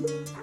Hey!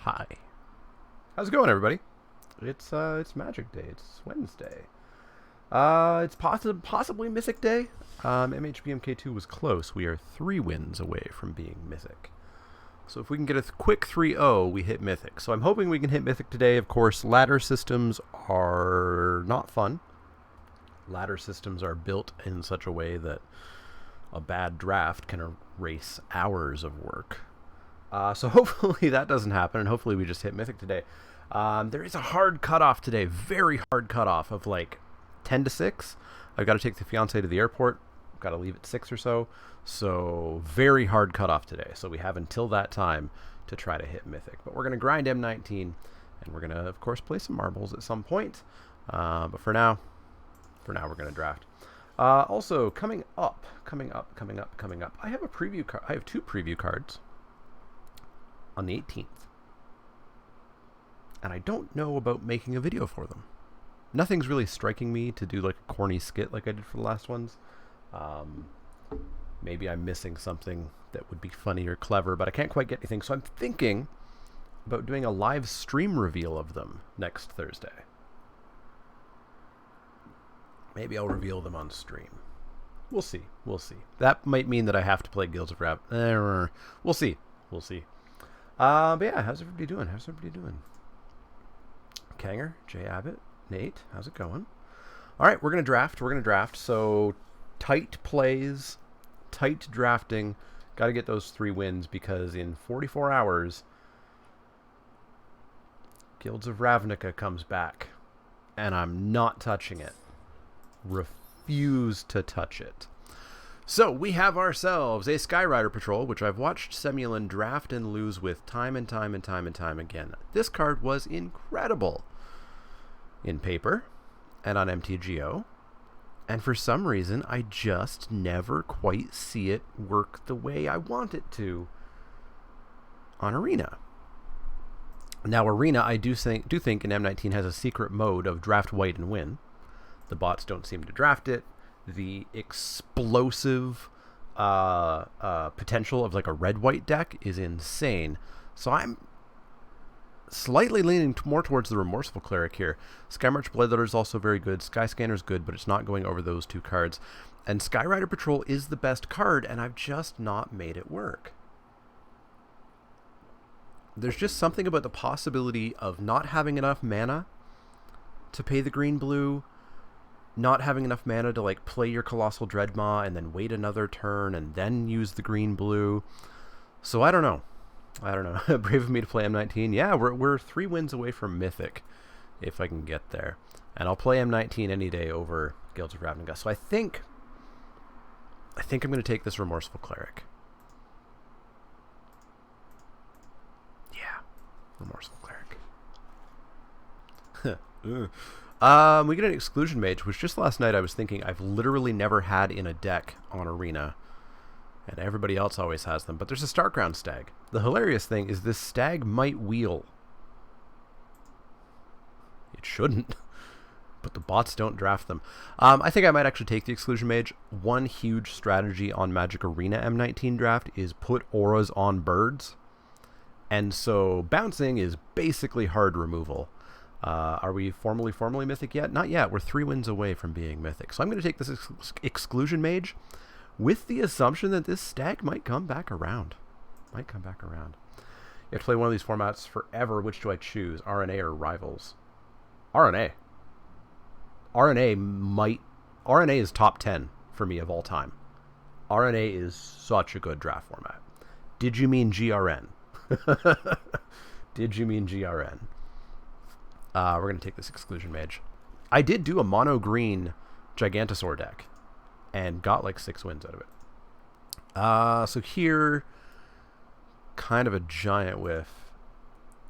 Hi. How's it going, everybody? It's Magic Day. It's Wednesday. It's possibly Mythic Day. MHBMK2 was close. We are 3 wins away from being Mythic. So if we can get a quick 3-0, we hit Mythic. So I'm hoping we can hit Mythic today. Of course, ladder systems are not fun. Ladder systems are built in such a way that a bad draft can erase hours of work. So hopefully that doesn't happen, and hopefully we just hit Mythic today. There is a hard cutoff today, very hard cutoff of like 10 to 6. I've got to take the fiance to the airport. I've got to leave at 6 or so. So very hard cutoff today. So we have until that time to try to hit Mythic. But we're going to grind M19, and we're going to, of course, play some marbles at some point. But for now we're going to draft. Also, coming up. I have a preview card. I have 2 preview cards on the 18th. And I don't know about making a video for them. Nothing's really striking me to do like a corny skit like I did for the last ones. Maybe I'm missing something that would be funny or clever, but I can't quite get anything. So I'm thinking about doing a live stream reveal of them next Thursday. Maybe I'll reveal them on stream. We'll see. That might mean that I have to play Guilds of Rap. We'll see. But yeah, how's everybody doing? Kanger, Jay Abbott, Nate, how's it going? All right, we're going to draft. So tight plays, tight drafting. Got to get those 3 wins because in 44 hours, Guilds of Ravnica comes back. And I'm not touching it. Refuse to touch it. So we have ourselves a Skyrider Patrol, which I've watched Semulin draft and lose with time and time again. This card was incredible in paper and on MTGO, and for some reason I just never quite see it work the way I want it to on Arena. Now Arena, I do think in M19 has a secret mode of draft white and win. The bots don't seem to draft it. The explosive potential of like a red-white deck is insane. So I'm slightly leaning more towards the Remorseful Cleric here. Skymarch Bloodletter is also very good. Skyscanner is good, but it's not going over those 2 cards. And Skyrider Patrol is the best card, and I've just not made it work. There's just something about the possibility of not having enough mana to pay the green-blue, not having enough mana to like play your Colossal Dreadmaw and then wait another turn and then use the green-blue. So I don't know. Brave of me to play M19. Yeah, we're 3 wins away from Mythic. if I can get there. And I'll play M19 any day over Guilds of Ravnica. So I think I'm going to take this Remorseful Cleric. Yeah, Remorseful Cleric. We get an Exclusion Mage, which just last night I was thinking I've literally never had in a deck on Arena. And everybody else always has them. But there's a Starkrown Stag. The hilarious thing is this Stag might wheel. It shouldn't. But the bots don't draft them. I think I might actually take the Exclusion Mage. One huge strategy on Magic Arena M19 draft is put auras on birds. And so bouncing is basically hard removal. Are we formally Mythic yet? Not yet. We're 3 wins away from being Mythic. So I'm going to take this Exclusion Mage with the assumption that this Stag might come back around. You have to play one of these formats forever. Which do I choose? RNA or Rivals? RNA. RNA is top 10 for me of all time. RNA is such a good draft format. Did you mean GRN? Did you mean GRN? We're going to take this Exclusion Mage. I did do a mono green Gigantosaur deck and got like 6 wins out of it. So here, kind of a giant whiff.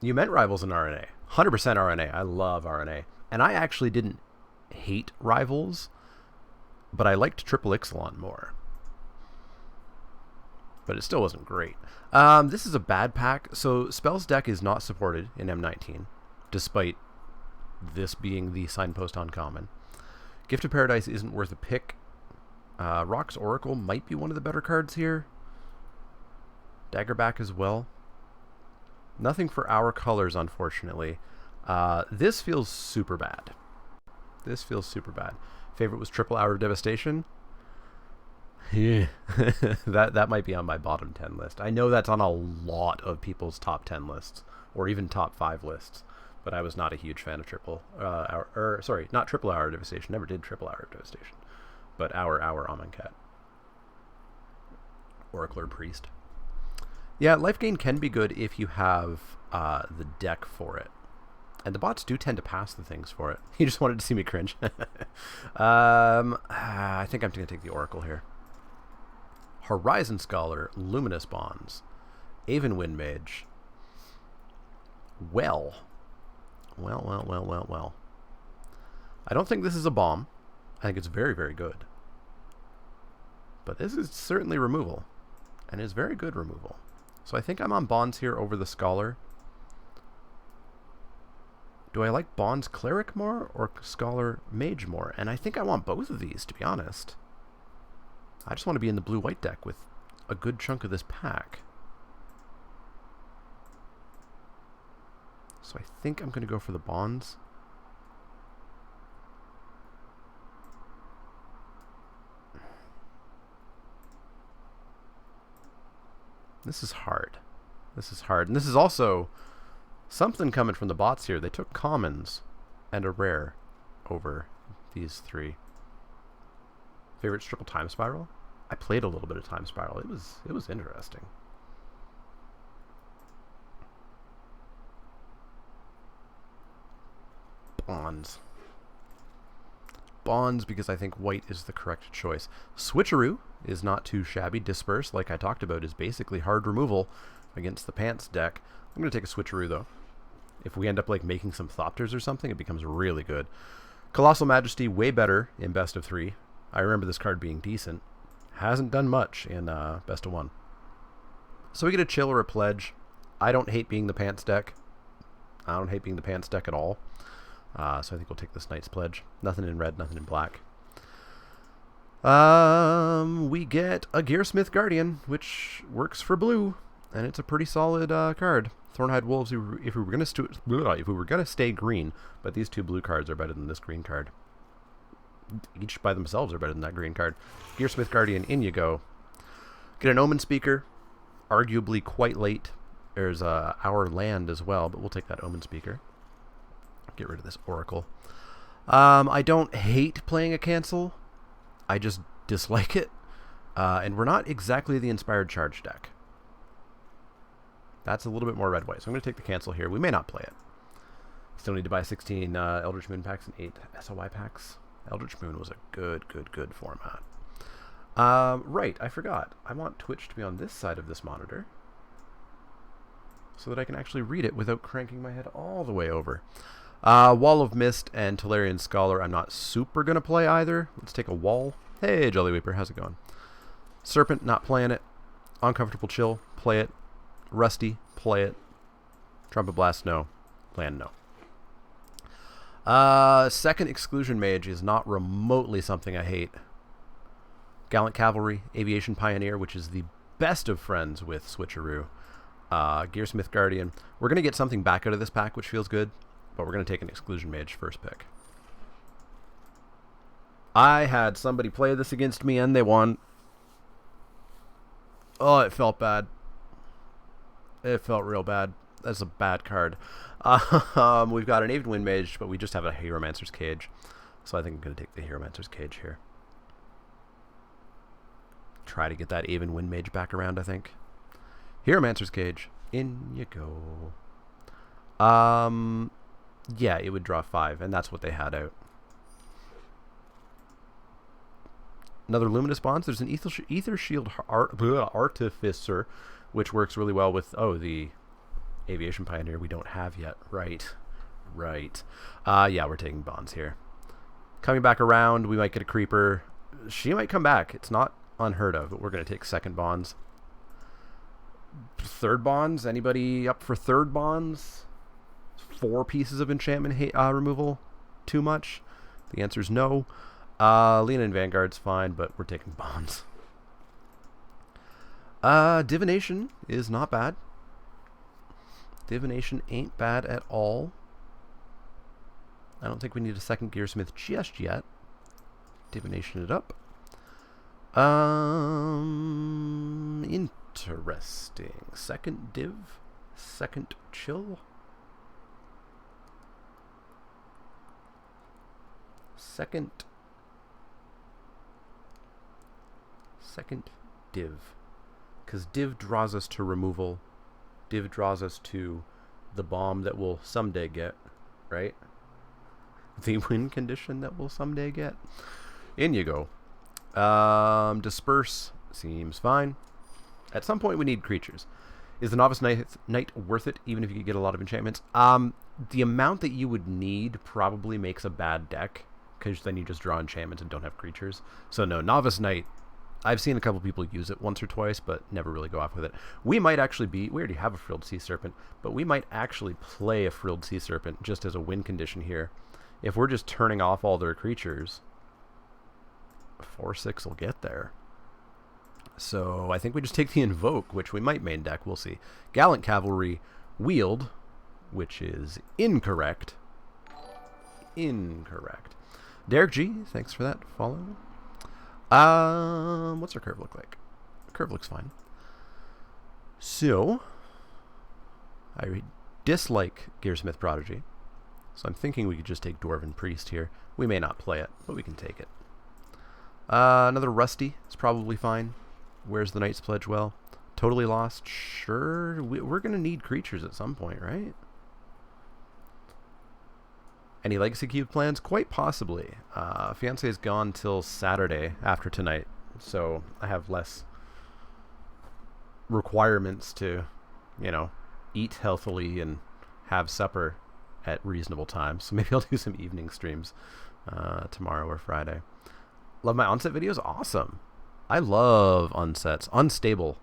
You meant Rivals in RNA. 100% RNA. I love RNA. And I actually didn't hate Rivals, but I liked Triple Ixalan more. But it still wasn't great. This is a bad pack. So Spells deck is not supported in M19, despite this being the signpost on common. Gift of Paradise isn't worth a pick. Rock's Oracle might be one of the better cards here. Daggerback as well. Nothing for our colors, unfortunately. This feels super bad. Favorite was Triple Hour of Devastation. Yeah. that might be on my bottom 10 list. I know that's on a lot of people's top 10 lists, or even top 5 lists. But I was not a huge fan of not Triple Hour of Devastation. Never did Triple Hour of Devastation. But Hour Amonkhet. Oracle or Priest. Yeah, life gain can be good if you have the deck for it. And the bots do tend to pass the things for it. You just wanted to see me cringe. I think I'm going to take the Oracle here. Horizon Scholar, Luminous Bonds, Aven Wind Mage. Well. I don't think this is a bomb. I think it's very, very good. But this is certainly removal. And is very good removal. So I think I'm on Bonds here over the Scholar. Do I like Bonds Cleric more or Scholar Mage more? And I think I want both of these, to be honest. I just want to be in the blue-white deck with a good chunk of this pack. So I think I'm going to go for the Bonds. This is hard. And this is also something coming from the bots here. They took commons and a rare over these 3. Favorite Triple Time Spiral? I played a little bit of Time Spiral. It was interesting. Bonds because I think white is the correct choice. Switcheroo is not too shabby. Disperse, like I talked about, is basically hard removal against the Pants deck. I'm going to take a Switcheroo, though. If we end up like making some Thopters or something, it becomes really good. Colossal Majesty, way better in Best of 3. I remember this card being decent. Hasn't done much in Best of 1. So we get a Chill or a Pledge. I don't hate being the Pants deck. I don't hate being the Pants deck at all. So I think we'll take this Knight's Pledge. Nothing in red, nothing in black. We get a Gearsmith Guardian, which works for blue, and it's a pretty solid card. Thornhide Wolves, if we were gonna stay green, but these 2 blue cards are better than this green card. Each by themselves are better than that green card. Gearsmith Guardian, in you go. Get an Omen Speaker, arguably quite late. There's our land as well, but we'll take that Omen Speaker. Get rid of this Oracle. I don't hate playing a cancel. I just dislike it. And we're not exactly the Inspired Charge deck. That's a little bit more red-white. So I'm going to take the cancel here. We may not play it. Still need to buy 16 Eldritch Moon packs and 8 SOI packs. Eldritch Moon was a good format. Right, I forgot. I want Twitch to be on this side of this monitor so that I can actually read it without cranking my head all the way over. Wall of Mist and Tolarian Scholar I'm not super going to play either. Let's take a Wall. Hey, Jelly Weeper, how's it going? Serpent, not playing it. Uncomfortable Chill, play it. Rusty, play it. Trumpet Blast, no. Land, no. Second Exclusion Mage is not remotely something I hate. Gallant Cavalry, Aviation Pioneer, which is the best of friends with Switcheroo. Gearsmith Guardian. We're going to get something back out of this pack, which feels good, but we're going to take an Exclusion Mage first pick. I had somebody play this against me, and they won. Oh, it felt bad. It felt real bad. That's a bad card. We've got an Aven Wind Mage, but we just have a Heromancer's Cage. So I think I'm going to take the Heromancer's Cage here. Try to get that Aven Wind Mage back around, I think. Heromancer's Cage. In you go. Yeah, it would draw 5, and that's what they had out. Another Luminous Bonds. There's an Ether Shield Artificer, which works really well with, the Aviation Pioneer we don't have yet. Right. Yeah, we're taking Bonds here. Coming back around, we might get a Creeper. She might come back. It's not unheard of, but we're going to take second Bonds. Third Bonds? Anybody up for third Bonds? 4 pieces of enchantment removal? Too much? The answer is no. Lena and Vanguard's fine, but we're taking Bonds. Divination is not bad. Divination ain't bad at all. I don't think we need a second Gearsmith just yet. Divination it up. Interesting. Second div. Second chill. Second div. Because div draws us to removal. Div draws us to the bomb that we'll someday get, right? The win condition that we'll someday get. In you go. Disperse seems fine. At some point we need creatures. Is the Novice Knight worth it, even if you could get a lot of enchantments? The amount that you would need probably makes a bad deck, because then you just draw enchantments and don't have creatures. So no, Novice Knight, I've seen a couple people use it once or twice, but never really go off with it. We might actually we already have a Frilled Sea Serpent, but we might actually play a Frilled Sea Serpent just as a win condition here. If we're just turning off all their creatures, 4/6 will get there. So I think we just take the Invoke, which we might main deck. We'll see. Gallant Cavalry, Wield, which is incorrect. Incorrect. Derek G, thanks for that follow. What's our curve look like? Curve looks fine. So, I dislike Gearsmith Prodigy, so I'm thinking we could just take Dwarven Priest here. We may not play it, but we can take it. Another Rusty is probably fine. Where's the Knight's Pledge? Well, Totally Lost. Sure, we're going to need creatures at some point, right? Any Legacy Cube plans? Quite possibly. Fiancé is gone till Saturday after tonight, so I have less requirements to, eat healthily and have supper at reasonable times. So maybe I'll do some evening streams tomorrow or Friday. Love my onset videos? Awesome. I love unsets. Unstable.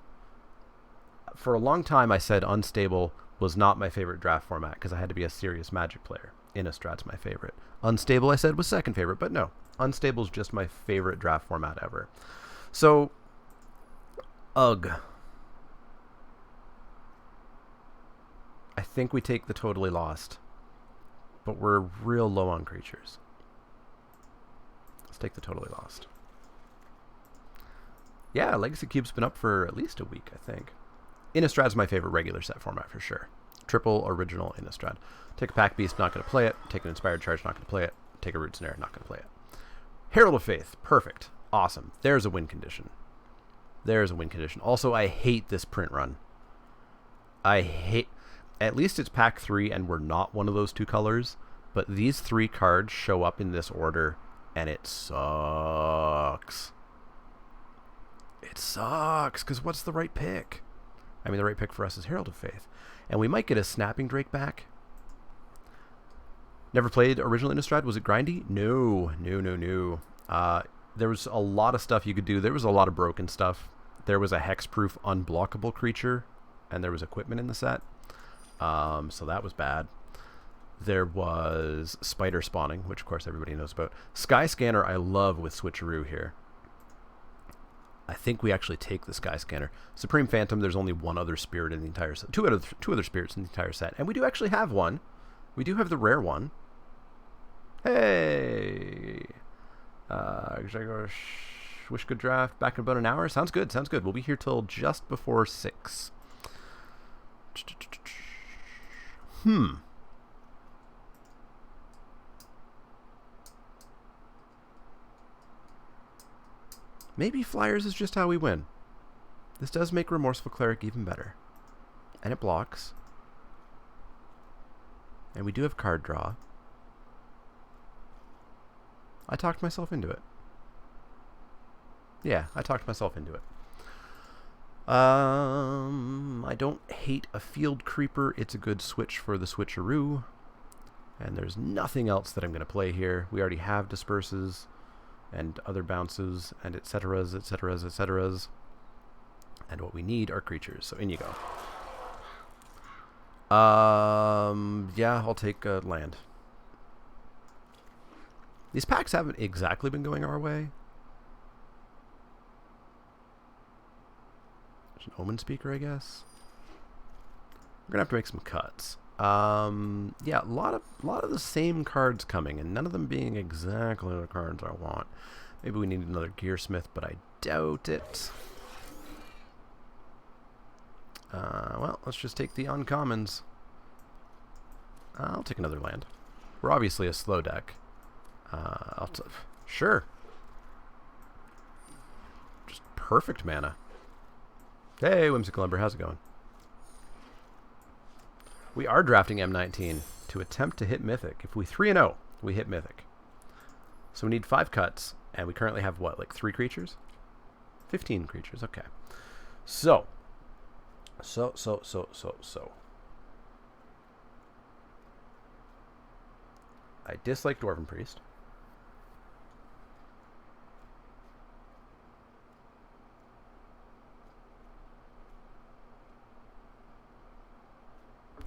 For a long time I said Unstable was not my favorite draft format because I had to be a serious Magic player. Innistrad's my favorite. Unstable, I said, was second favorite, but no. Unstable is just my favorite draft format ever. So, ugh. I think we take the Totally Lost, but we're real low on creatures. Let's take the Totally Lost. Yeah, Legacy Cube's been up for at least a week, I think. Innistrad's my favorite regular set format for sure. Triple original Innistrad. Take a Pack Beast, not going to play it. Take an Inspired Charge, not going to play it. Take a Root Snare, not going to play it. Herald of Faith, perfect. Awesome. There's a win condition. There's a win condition. Also, I hate this print run. at least it's pack 3 and we're not one of those 2 colors. But these 3 cards show up in this order, and it sucks. It sucks, because what's the right pick? I mean, the right pick for us is Herald of Faith. And we might get a Snapping Drake back. Never played original Innistrad. Was it grindy? No. There was a lot of stuff you could do. There was a lot of broken stuff. There was a hexproof unblockable creature, and there was equipment in the set. So that was bad. There was spider spawning, which of course everybody knows about. Sky Scanner I love with Switcheroo here. I think we actually take the Sky Scanner. Supreme Phantom, there's only one other spirit in the entire set. Two other spirits in the entire set. And we do actually have one. We do have the rare one. Hey! Wish good draft. Back in about an hour. Sounds good. Sounds good. We'll be here till just before 6. Maybe Flyers is just how we win. This does make Remorseful Cleric even better. And it blocks. And we do have card draw. I talked myself into it. Yeah, I talked myself into it. I don't hate a Field Creeper. It's a good switch for the Switcheroo. And there's nothing else that I'm going to play here. We already have Disperses and other bounces and etceteras. And what we need are creatures. So in you go. Yeah, I'll take land. These packs haven't exactly been going our way. There's an Omen Speaker, I guess. We're gonna have to make some cuts. Yeah, a lot of the same cards coming, and none of them being exactly the cards I want. Maybe we need another Gearsmith, but I doubt it. Well, let's just take the uncommons. I'll take another land. We're obviously a slow deck. Sure. Just perfect mana. Hey, Whimsical Ember, how's it going? We are drafting M19 to attempt to hit Mythic. If we 3-0, we hit Mythic. So we need 5 cuts, and we currently have, what, like 3 creatures? 15 creatures, okay. So. I dislike Dwarven Priest.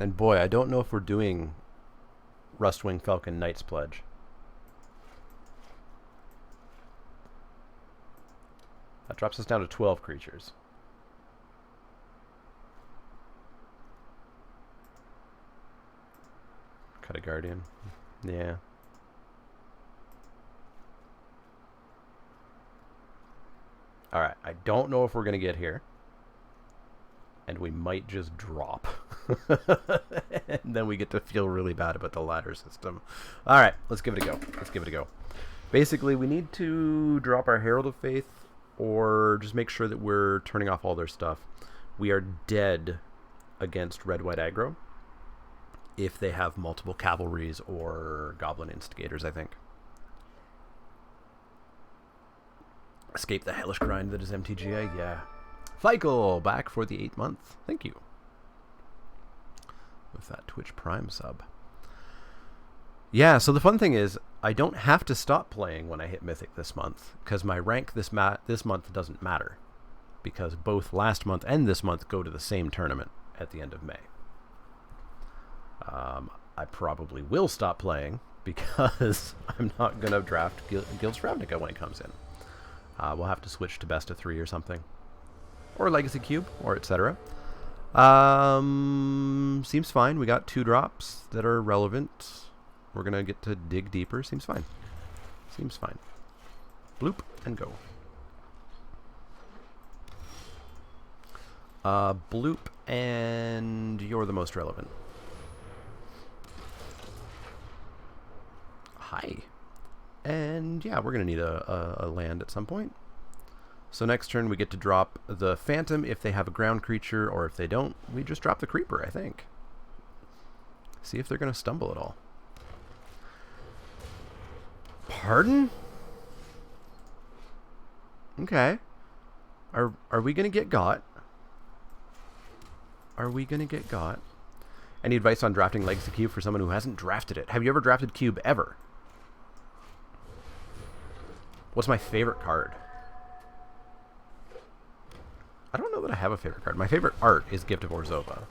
And boy, I don't know if we're doing Rustwing Falcon Knight's Pledge. That drops us down to 12 creatures. Cut a Guardian. Yeah. Alright, I don't know if we're going to get here. And we might just drop. And then we get to feel really bad about the ladder system. Alright, let's give it a go. Let's give it a go. Basically, we need to drop our Herald of Faith or just make sure that we're turning off all their stuff. We are dead against red-white aggro if they have multiple cavalries or goblin instigators, I think. Escape the hellish grind that is MTGA, yeah. Feichel, back for the 8th month. Thank you. With that Twitch Prime sub. Yeah, so the fun thing is, I don't have to stop playing when I hit Mythic this month, because my rank this month doesn't matter, because both last month and this month go to the same tournament at the end of May. I probably will stop playing, because I'm not going to draft Guild's Ravnica when it comes in. We'll have to switch to best of 3 or something. Or Legacy Cube, or etc. Seems fine. We got 2 drops that are relevant. We're going to get to dig deeper. Seems fine. Seems fine. Bloop and go. Bloop and you're the most relevant. Hi. And yeah, we're going to need a land at some point. So next turn we get to drop the Phantom if they have a ground creature, or if they don't, we just drop the Creeper, I think. See if they're going to stumble at all. Pardon? Okay. Are we going to get got? Are we going to get got? Any advice on drafting Legacy Cube for someone who hasn't drafted it? Have you ever drafted Cube ever? What's my favorite card? I don't know that I have a favorite card. My favorite art is Gift of Orzhova.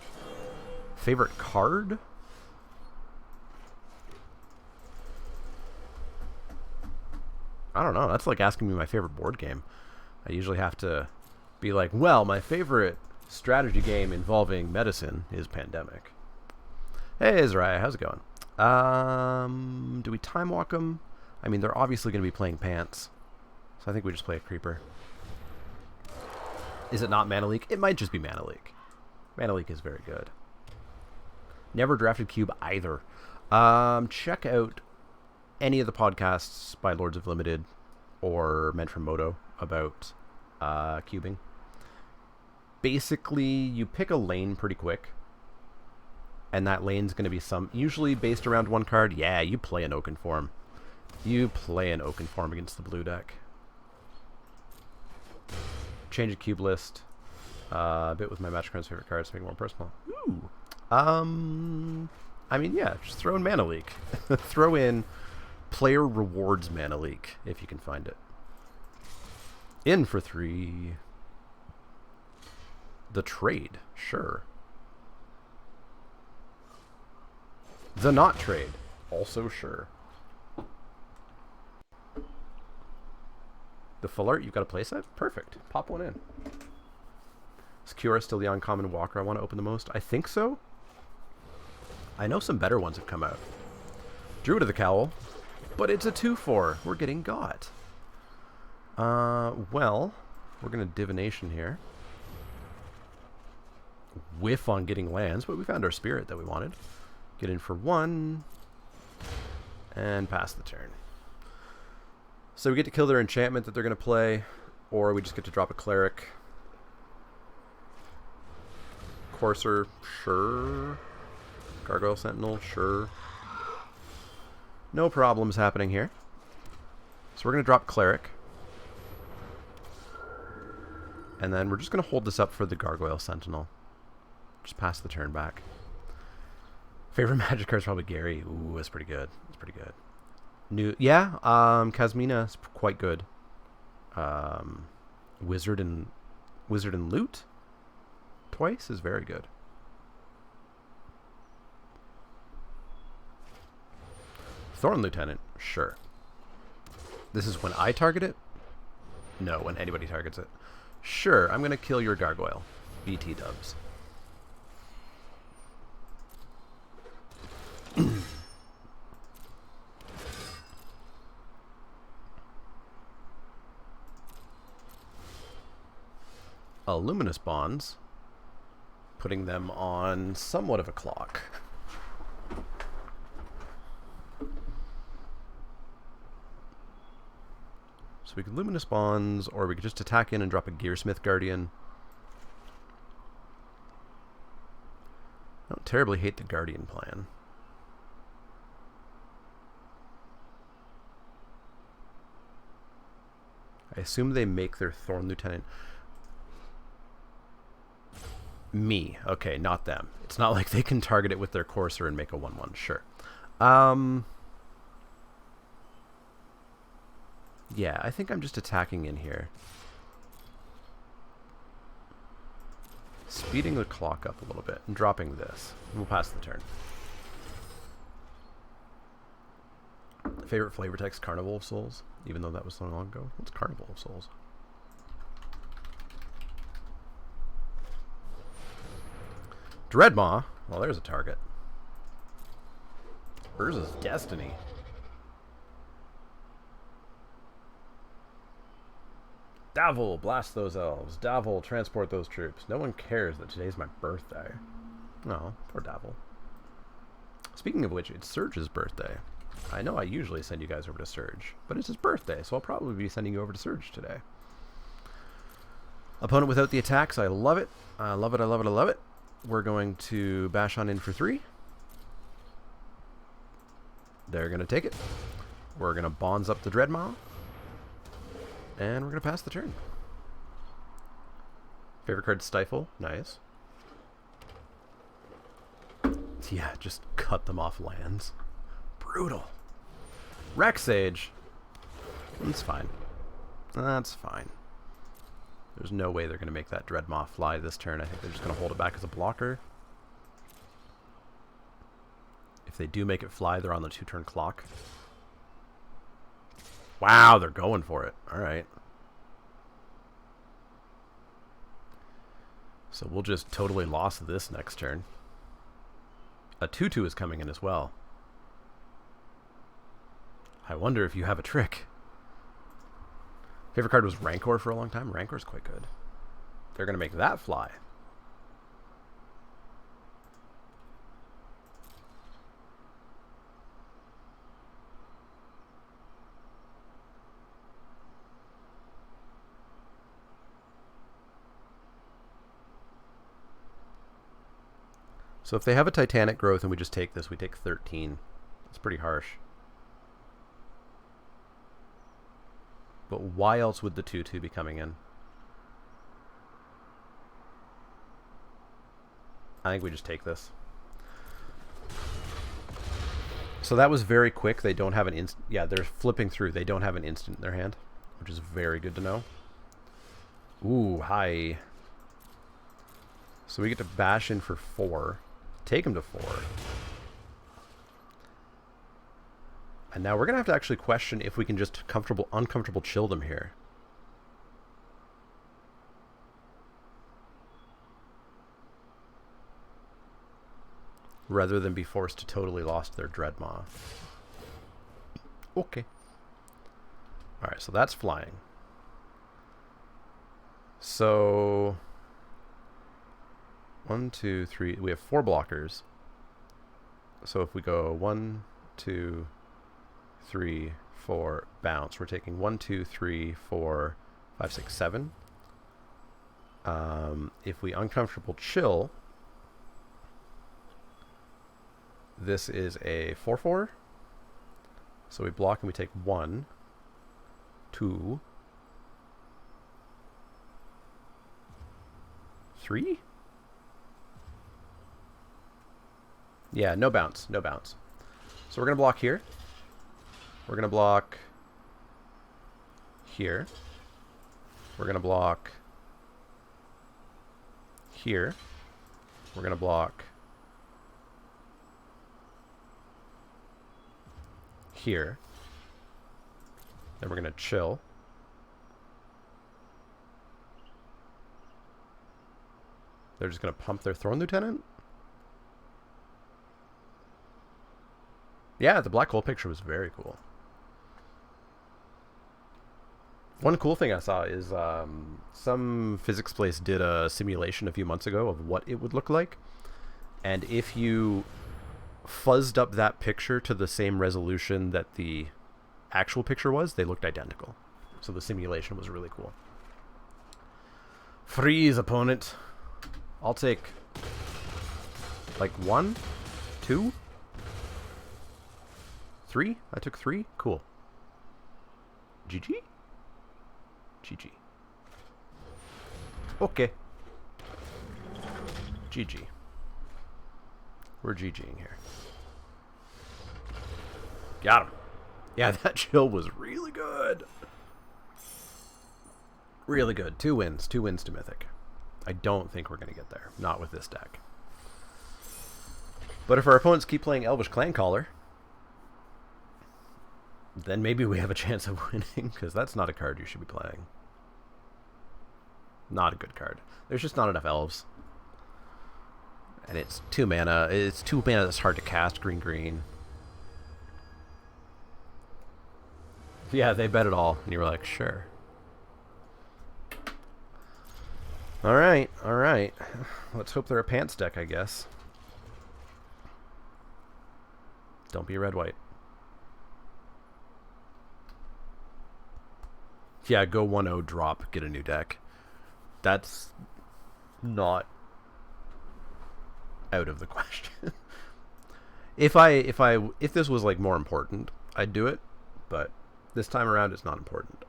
Favorite card? I don't know. That's like asking me my favorite board game. I usually have to be like, well, my favorite strategy game involving medicine is Pandemic. Hey, Zariah, how's it going? Do we time walk them? I mean, they're obviously going to be playing Pants. So I think we just play a Creeper. Is it not Mana Leak? It might just be Mana Leak. Mana Leak is very good. Never drafted Cube either. Check out any of the podcasts by Lords of Limited or Meant from Moto about cubing. Basically, you pick a lane pretty quick. And that lane's going to be usually based around one card. Yeah, you play an Oakenform. You play an Oakenform against the blue deck. Change a cube list. A bit with my Magic Card's favorite cards to make it more personal. Ooh. I mean, yeah, just throw in Mana Leak. Throw in Player Rewards Mana Leak, if you can find it. In for 3. The Trade, sure. The Not Trade, also sure. The full art, you've got a playset? Perfect. Pop one in. Is Cura still the uncommon walker I want to open the most? I think so. I know some better ones have come out. Druid of the Cowl, but it's a 2/4. We're getting got. Well, we're going to Divination here. Whiff on getting lands, but we found our Spirit that we wanted. Get in for 1. And pass the turn. So we get to kill their enchantment that they're going to play, or we just get to drop a Cleric. Courser, sure. Gargoyle Sentinel, sure. No problems happening here. So we're going to drop Cleric. And then we're just going to hold this up for the Gargoyle Sentinel. Just pass the turn back. Favorite Magic card is probably Gary. Ooh, that's pretty good. That's pretty good. Yeah, Kazmina is quite good. Wizard and Loot twice is very good. Thorn Lieutenant, sure. This is when I target it? No, when anybody targets it. Sure, I'm going to kill your Gargoyle. BT dubs. Luminous Bonds, putting them on somewhat of a clock. So we could Luminous Bonds, or we could just attack in and drop a Gearsmith Guardian. I don't terribly hate the Guardian plan. I assume they make their Thorn Lieutenant. Me. Okay, not them. It's not like they can target it with their Courser and make a 1/1. Sure. Yeah, I think I'm just attacking in here. Speeding the clock up a little bit and dropping this. We'll pass the turn. Favorite flavor text, Carnival of Souls, even though that was so long ago. What's Carnival of Souls? Dreadmaw. Well, there's a target. Urza's Destiny. Davil, blast those elves. Davil, transport those troops. No one cares that today's my birthday. Oh, poor Davil. Speaking of which, it's Surge's birthday. I know I usually send you guys over to Surge, but it's his birthday, so I'll probably be sending you over to Surge today. Opponent without the attacks. I love it. I love it, I love it, I love it. We're going to bash on in for 3. They're going to take it. We're going to bonds up the Dreadmaw. And we're going to pass the turn. Favorite card, Stifle. Nice. Yeah, just cut them off lands. Brutal. Rex Sage. That's fine. That's fine. There's no way they're going to make that Dreadmaw fly this turn. I think they're just going to hold it back as a blocker. If they do make it fly, they're on the 2-turn clock. Wow, they're going for it. All right. So we'll just totally lost this next turn. A 2/2 is coming in as well. I wonder if you have a trick. Favorite card was Rancor for a long time. Rancor's quite good. They're going to make that fly. So if they have a Titanic growth and we just take this, we take 13. That's pretty harsh. But why else would the 2/2 be coming in? I think we just take this. So that was very quick. They don't have an instant. Yeah, they're flipping through. They don't have an instant in their hand, which is very good to know. Ooh, hi. So we get to bash in for 4. Take him to 4. And now we're going to have to actually question if we can just uncomfortable chill them here. Rather than be forced to totally lost their Dreadmaw. Okay. Alright, so that's flying. So 1, 2, 3. We have 4 blockers. So if we go 1, 2, 3, 4, bounce, we're taking 1, 2, 3, 4, 5, 6, 7. If we uncomfortable chill, this is a 4/4. So we block and we take 1, 2, 3. Yeah, no bounce, no bounce. So we're going to block here. We're going to block here. We're going to block here. We're going to block here. Then we're going to chill. They're just going to pump their Thorn Lieutenant. Yeah, the black hole picture was very cool. One cool thing I saw is some physics place did a simulation a few months ago of what it would look like. And if you fuzzed up that picture to the same resolution that the actual picture was, they looked identical. So the simulation was really cool. Freeze, opponent. I'll take like 1, 2, 3. I took 3. Cool. GG? GG. Okay. GG. We're GGing here. Got him. Yeah, that chill was really good. Really good. 2 wins. 2 wins to Mythic. I don't think we're going to get there. Not with this deck. But if our opponents keep playing Elvish Clancaller, then maybe we have a chance of winning, because that's not a card you should be playing. Not a good card. There's just not enough elves. And it's 2 mana. It's 2 mana that's hard to cast, green. Yeah, they bet it all. And you were like, sure. Alright, alright. Let's hope they're a pants deck, I guess. Don't be red-white. Yeah, go 1-0, drop, get a new deck. That's not out of the question. If this was like more important, I'd do it, but this time around it's not important.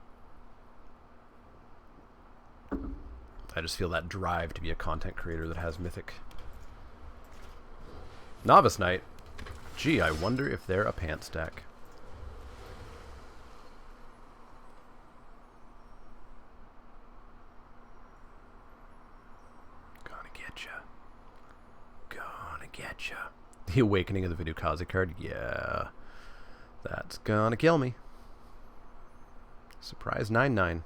I just feel that drive to be a content creator that has Mythic. Novice Knight. Gee, I wonder if they're a pants deck. Gonna get ya. Gonna get ya. The Awakening of the Vidukaze card? Yeah. That's gonna kill me. Surprise 9/9.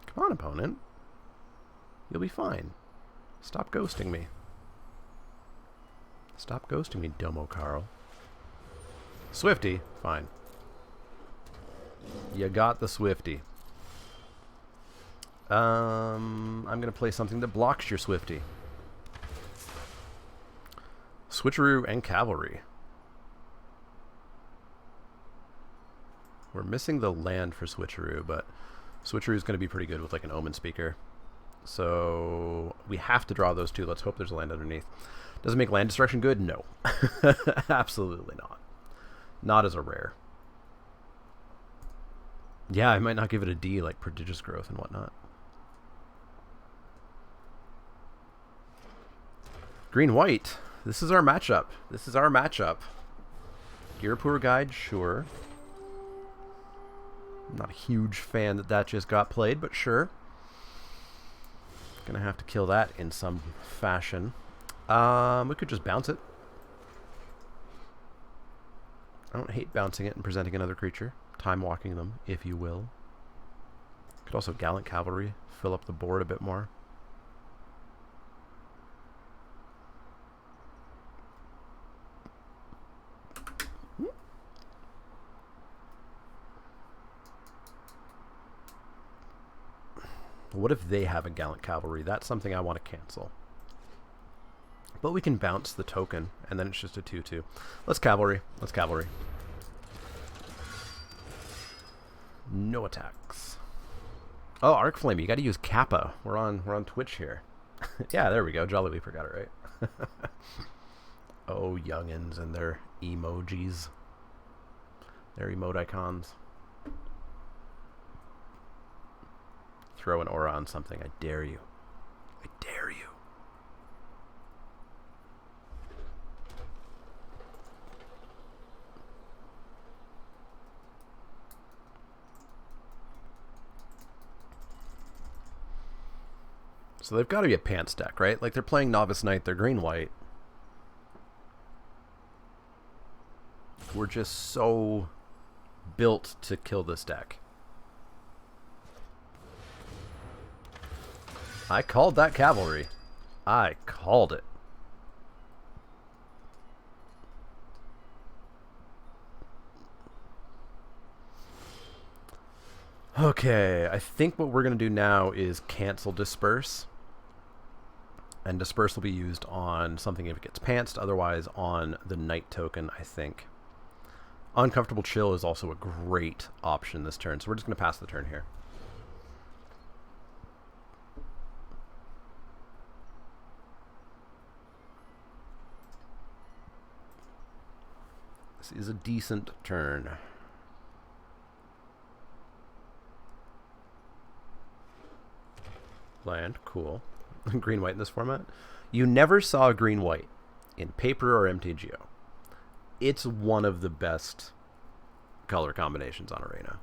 Come on, opponent. You'll be fine. Stop ghosting me. Stop ghosting me, Domo Carl. Swifty? Fine. You got the Swifty. I'm going to play something that blocks your Swifty. Switcheroo and Cavalry. We're missing the land for Switcheroo, but Switcheroo is going to be pretty good with like an Omen Speaker. So we have to draw those two. Let's hope there's a land underneath. Does it make land destruction good? No. Absolutely not. Not as a rare. Yeah, I might not give it a D like Prodigious Growth and whatnot. Green-white. This is our matchup. This is our matchup. Girapur Guide, sure. I'm not a huge fan that that just got played, but sure. Gonna have to kill that in some fashion. We could just bounce it. I don't hate bouncing it and presenting another creature. Time walking them, if you will. Could also Gallant Cavalry, fill up the board a bit more. What if they have a Gallant Cavalry? That's something I want to cancel. But we can bounce the token, and then it's just a 2/2. Let's Cavalry. Let's Cavalry. No attacks. Oh, Arc Flame. You got to use Kappa. We're on Twitch here. Yeah, there we go. Jolly Leaper got it right. Oh, youngins and their emojis. Their emote icons. Throw an aura on something. I dare you. I dare you. So they've got to be a pants deck, right? Like they're playing Novice Knight, they're green-white. We're just so built to kill this deck. I called that Cavalry. I called it. Okay, I think what we're going to do now is cancel Disperse. And Disperse will be used on something if it gets pantsed, otherwise on the Knight token, I think. Uncomfortable Chill is also a great option this turn, so we're just going to pass the turn here. This is a decent turn. Land, cool. Green-white in this format. You never saw green-white in paper or MTGO. It's one of the best color combinations on Arena.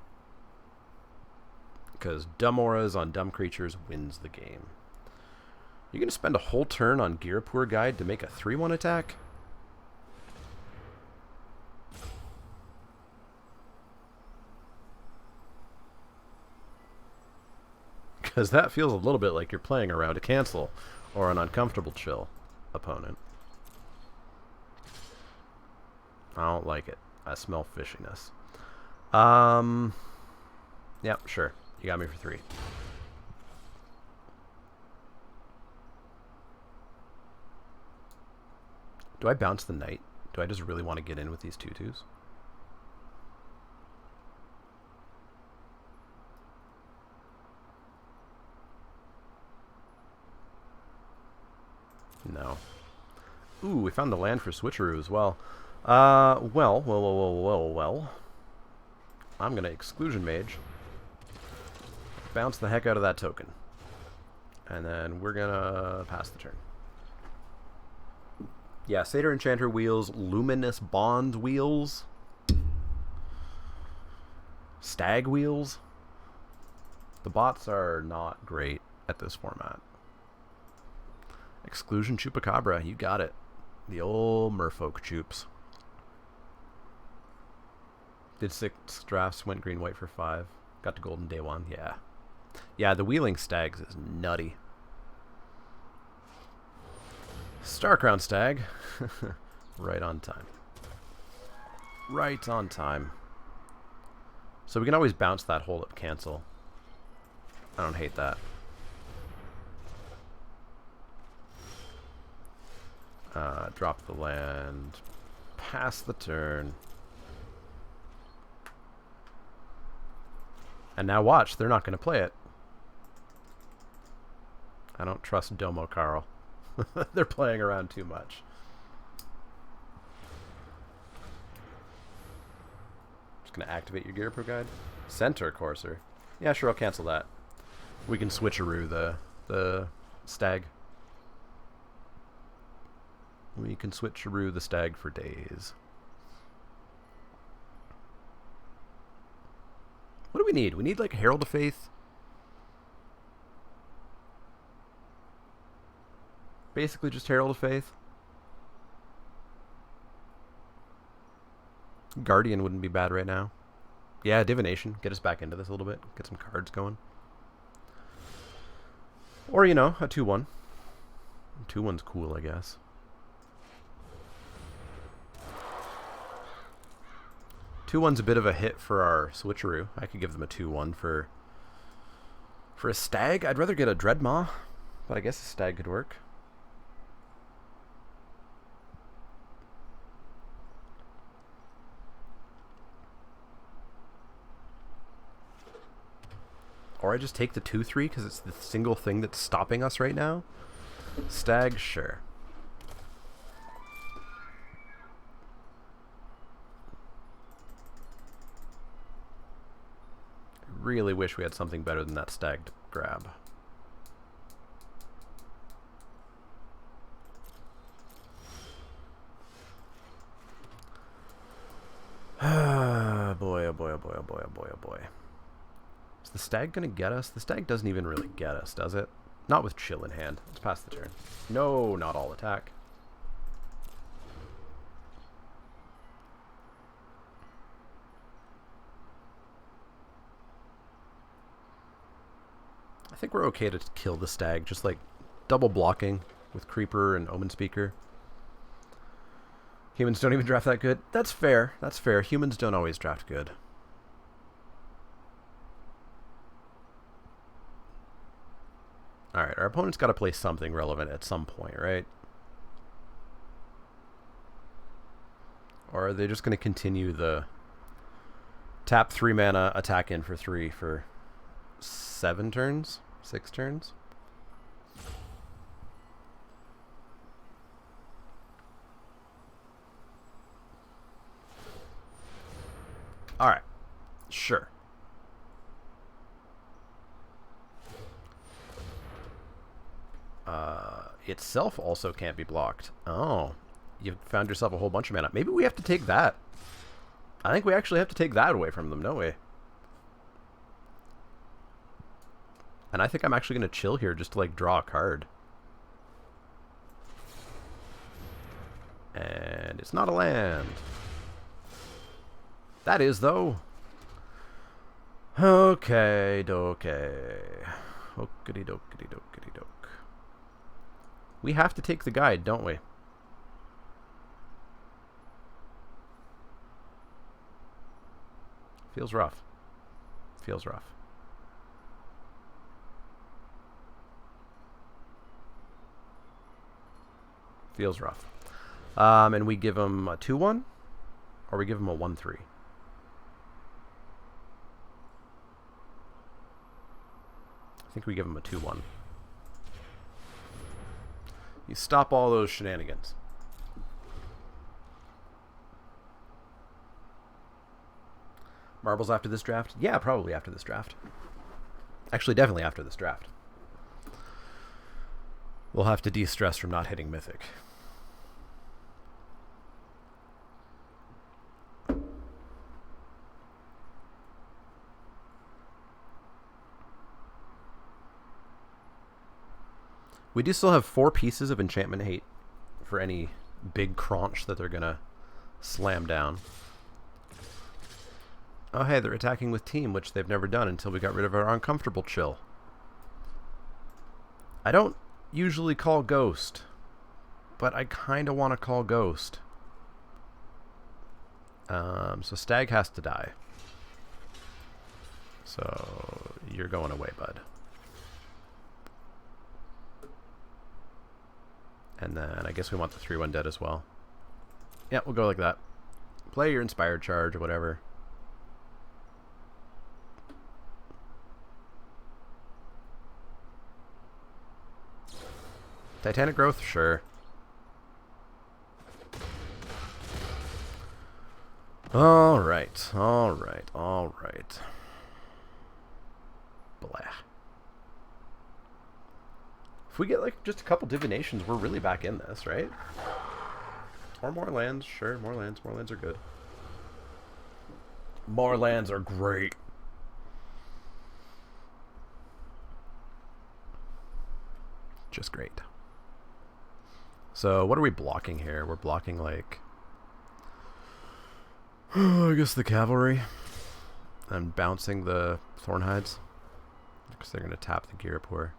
Because dumb auras on dumb creatures wins the game. You're going to spend a whole turn on Girapur Guide to make a 3/1 attack? Because that feels a little bit like you're playing around a cancel or an Uncomfortable Chill opponent. I don't like it. I smell fishiness. Yep, sure. You got me for 3. Do I bounce the Knight? Do I just really want to get in with these 2/2s? No. Ooh, we found the land for switcheroo as well. Well. I'm going to Exclusion Mage. Bounce the heck out of that token. And then we're going to pass the turn. Yeah, Satyr Enchanter wheels, Luminous Bond wheels, Stag wheels. The bots are not great at this format. Exclusion Chupacabra, you got it. The old merfolk choops. Did 6 drafts, went green-white for 5. Got to golden day 1, yeah. Yeah, the wheeling stags is nutty. Starcrown Stag. Right on time. Right on time. So we can always bounce that hold up cancel. I don't hate that. Drop the land. Pass the turn. And now watch, they're not going to play it. I don't trust Domo Carl. They're playing around too much. Just going to activate your Gear Pro Guide. Center Courser. Yeah, sure, I'll cancel that. We can switcheroo the stag. We can switcheroo the stag for days. What do we need? We need like Herald of Faith. Basically just Herald of Faith. Guardian wouldn't be bad right now. Yeah, Divination. Get us back into this a little bit. Get some cards going. Or, you know, a 2-1. 2-1's cool, I guess. Two one's a bit of a hit for our switcheroo. I could give them a 2-1 for a stag. I'd rather get a Dreadmaw, but I guess a stag could work. Or I just take the 2-3 because it's the single thing that's stopping us right now. Stag, sure. Really wish we had something better than that stag to grab. Boy, oh boy, oh boy, oh boy, oh boy, oh boy. Is the stag gonna get us? The stag doesn't even really get us, does it? Not with chill in hand. Let's pass the turn. No, not all attack. I think we're okay to kill the stag, just like double blocking with Creeper and Omen Speaker. Humans don't even draft that good. That's fair. That's fair. Humans don't always draft good. Alright, our opponent's got to play something relevant at some point, right? Or are they just going to continue the tap 3 mana, attack in for 3 for 7 turns? 6 turns? Alright. Sure. Itself also can't be blocked. Oh. You found yourself a whole bunch of mana. Maybe we have to take that. I think we actually have to take that away from them, don't we? And I think I'm actually going to chill here just to, like, draw a card. And it's not a land. That is, though. Okay, dokey. Okity dokity dokity dok. We have to take the guide, don't we? Feels rough. Feels rough. Feels rough. And we give him a 2-1? Or we give him a 1-3? I think we give him a 2-1. You stop all those shenanigans. Marbles after this draft? Yeah, probably after this draft. Actually, definitely after this draft. We'll have to de-stress from not hitting Mythic. We do still have 4 pieces of enchantment hate for any big crunch that they're gonna slam down. Oh hey, they're attacking with team, which they've never done until we got rid of our uncomfortable chill. I don't usually call Ghost, but I kinda wanna call Ghost. So Stag has to die. So you're going away, bud. And then I guess we want the 3/1 dead as well. Yeah, we'll go like that. Play your Inspired Charge or whatever. Titanic Growth? Sure. Alright, alright, alright. Blah. If we get like just a couple divinations, we're really back in this, right? Or more lands, sure, more lands. More lands are good. More lands are great. Just great. So what are we blocking here? We're blocking like... I guess the cavalry. And bouncing the Thornhides. Because they're going to tap the Girapur.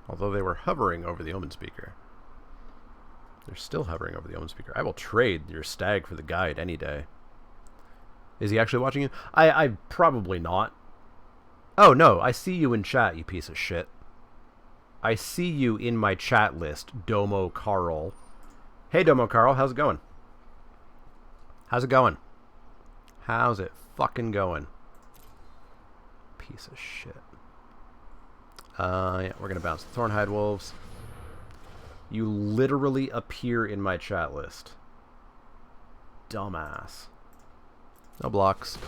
Although they were hovering over the Omen Speaker. They're still hovering over the Omen Speaker. I will trade your Stag for the Guide any day. Is he actually watching you? I probably not. Oh, no. I see you in chat, you piece of shit. I see you in my chat list, Domo Carl. Hey, Domo Carl. How's it going? How's it going? How's it fucking going? Piece of shit. Yeah, we're going to bounce the Thornhide Wolves. You literally appear in my chat list. Dumbass. No blocks.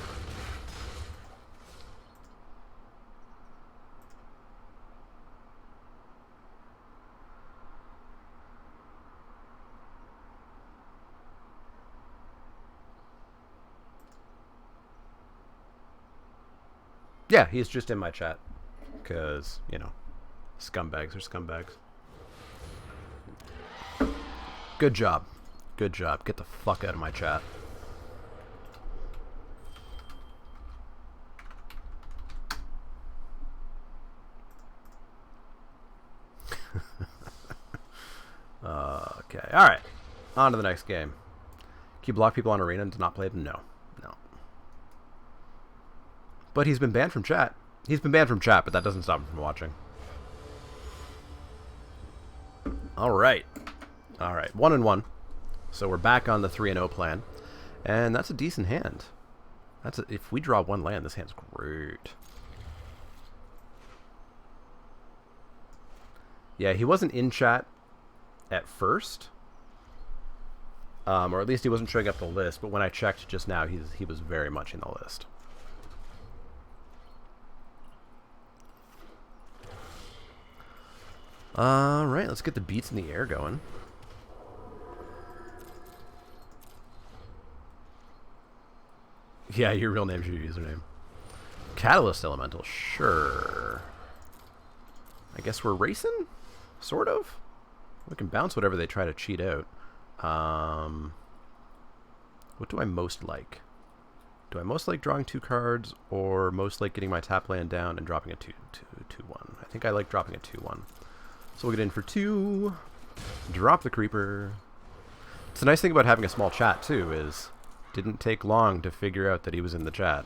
Yeah, he's just in my chat. Because, you know, scumbags are scumbags. Good job. Good job. Get the fuck out of my chat. Okay. Alright. On to the next game. Can you block people on Arena and not play them? No. No. But he's been banned from chat. He's been banned from chat, but that doesn't stop him from watching. Alright. Alright. 1-1. So we're back on the 3-0 plan. And that's a decent hand. If we draw 1 land, this hand's great. Yeah, he wasn't in chat at first. Or at least he wasn't showing up the list, but when I checked just now, he was very much in the list. Alright, let's get the beats in the air going. Yeah, your real name's your username. Catalyst Elemental, sure. I guess we're racing? Sort of? We can bounce whatever they try to cheat out. What do I most like? Do I most like drawing 2 cards, or most like getting my tap land down and dropping a 2-1? I think I like dropping a 2-1. So we'll get in for 2. Drop the Creeper. It's a nice thing about having a small chat, too, is didn't take long to figure out that he was in the chat.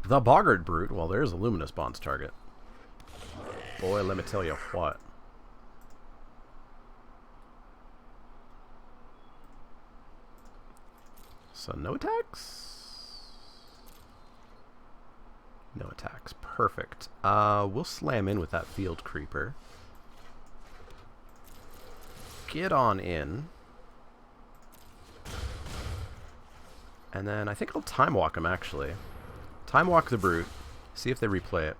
The Boggart Brute. Well, there's a Luminous Bonds target. Boy, let me tell you what. So no attacks? No attacks. Perfect. We'll slam in with that field creeper. Get on in. And then I think I'll time walk him, actually. Time walk the brute. See if they replay it.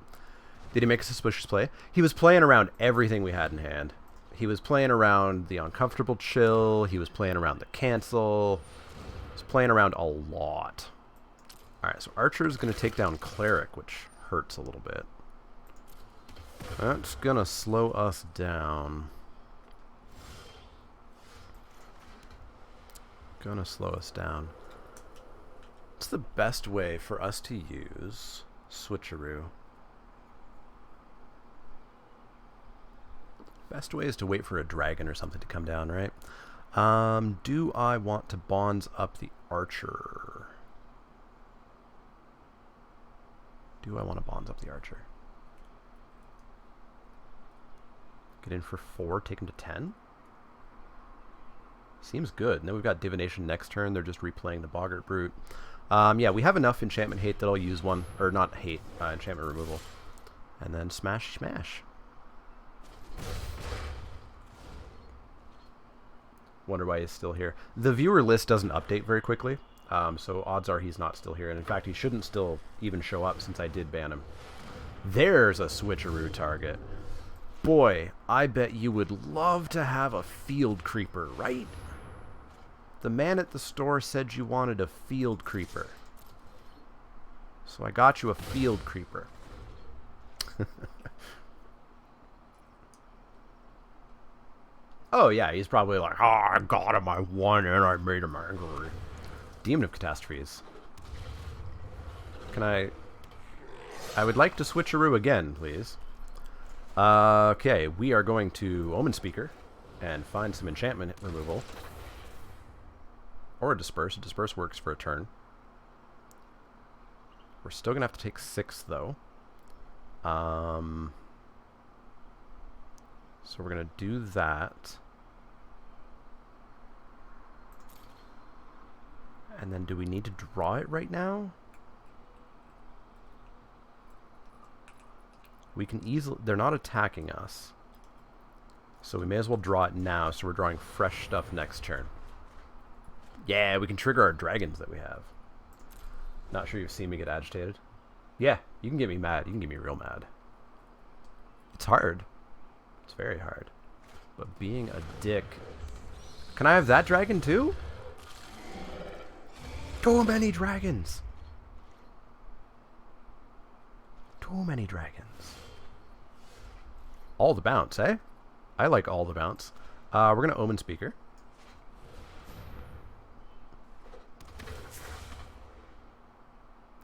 Did he make a suspicious play? He was playing around everything we had in hand. He was playing around the uncomfortable chill. He was playing around the cancel. He was playing around a lot. Alright, so Archer's going to take down Cleric, which hurts a little bit. That's going to slow us down. Gonna slow us down. What's the best way for us to use Switcheroo? Best way is to wait for a dragon or something to come down, right? Do I want to bonds up the archer? Do I want to bonds up the archer? Get in for 4, take him to 10? Seems good. And then we've got Divination next turn. They're just replaying the Boggart Brute. Yeah, we have enough enchantment hate that I'll use one. Or not hate, enchantment removal. And then smash, smash. Wonder why he's still here. The viewer list doesn't update very quickly. So odds are he's not still here. And in fact, he shouldn't still even show up since I did ban him. There's a switcheroo target. Boy, I bet you would love to have a field creeper, right? The man at the store said you wanted a field creeper. So I got you a field creeper. Oh yeah, he's probably like, oh, I got him, I won, and I made him angry. Demon of Catastrophes. Can I would like to switcheroo again, please. Okay, we are going to Omen Speaker and find some enchantment removal. Or a Disperse. A Disperse works for a turn. We're still going to have to take 6, though. So we're going to do that. And then do we need to draw it right now? We can easily... They're not attacking us. So we may as well draw it now, so we're drawing fresh stuff next turn. Yeah, we can trigger our dragons that we have. Not sure you've seen me get agitated. Yeah, you can get me mad. You can get me real mad. It's hard. It's very hard. But being a dick... Can I have that dragon too? Too many dragons! Too many dragons. All the bounce, eh? I like all the bounce. We're going to Omen Speaker.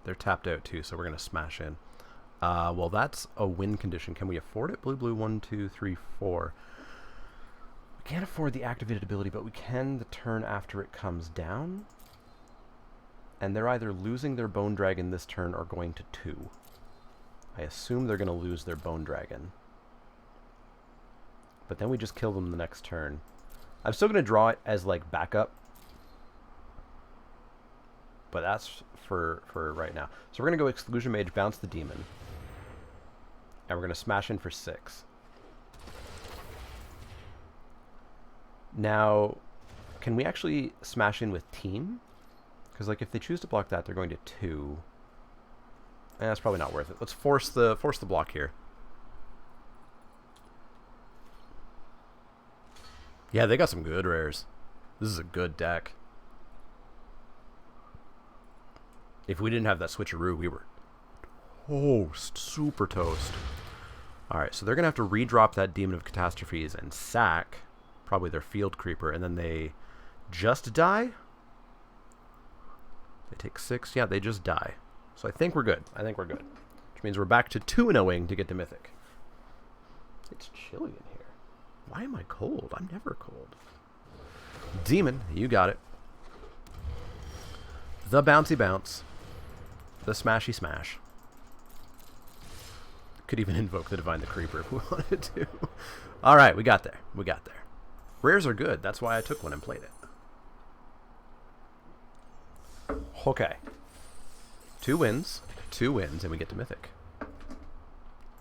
They're tapped out too, so we're going to smash in. Well, that's a win condition. Can we afford it? Blue, blue, 1, 2, 3, 4. We can't afford the activated ability, but we can the turn after it comes down. And they're either losing their Bone Dragon this turn or going to 2. I assume they're going to lose their Bone Dragon. But then we just kill them the next turn. I'm still going to draw it as, like, backup. But that's for right now. So we're going to go Exclusion Mage, bounce the Demon. And we're going to smash in for 6. Now, can we actually smash in with Team? Because, like, if they choose to block that, they're going to 2. And that's probably not worth it. Let's force the block here. Yeah, they got some good rares. This is a good deck. If we didn't have that switcheroo, we were toast. Super toast. Alright, so they're going to have to redrop that Demon of Catastrophes and sack probably their Field Creeper, and then they just die? They take 6. Yeah, they just die. So I think we're good. I think we're good. Which means we're back to 2-0ing to get to Mythic. It's chilly in here. Why am I cold? I'm never cold. Demon, you got it. The bouncy bounce. The smashy smash. Could even invoke the Divine the Creeper if we wanted to. Alright, we got there. We got there. Rares are good. That's why I took one and played it. Okay. 2 wins, and we get to Mythic.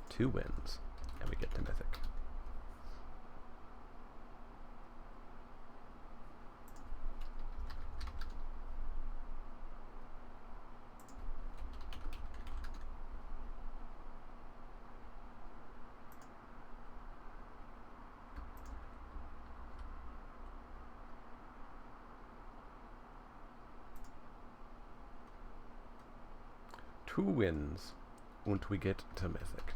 2 wins, and we get to Mythic. Two wins, and we get to Mythic.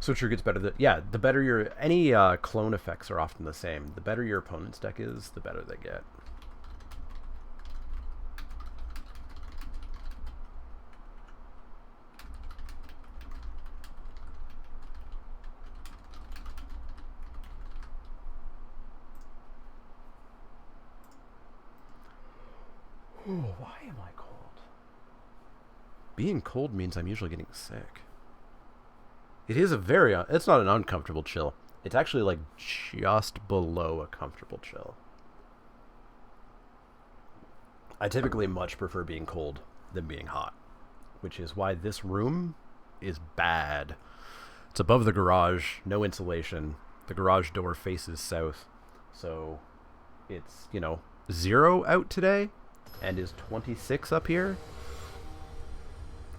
Switcher gets better. The better your... Any clone effects are often the same. The better your opponent's deck is, the better they get. Ooh, why am I cold? Being cold means I'm usually getting sick. It is a very... it's not an uncomfortable chill. It's actually like just below a comfortable chill. I typically much prefer being cold than being hot, which is why this room is bad. It's above the garage, no insulation. The garage door faces south, so it's, you know, 0 out today and is 26 up here.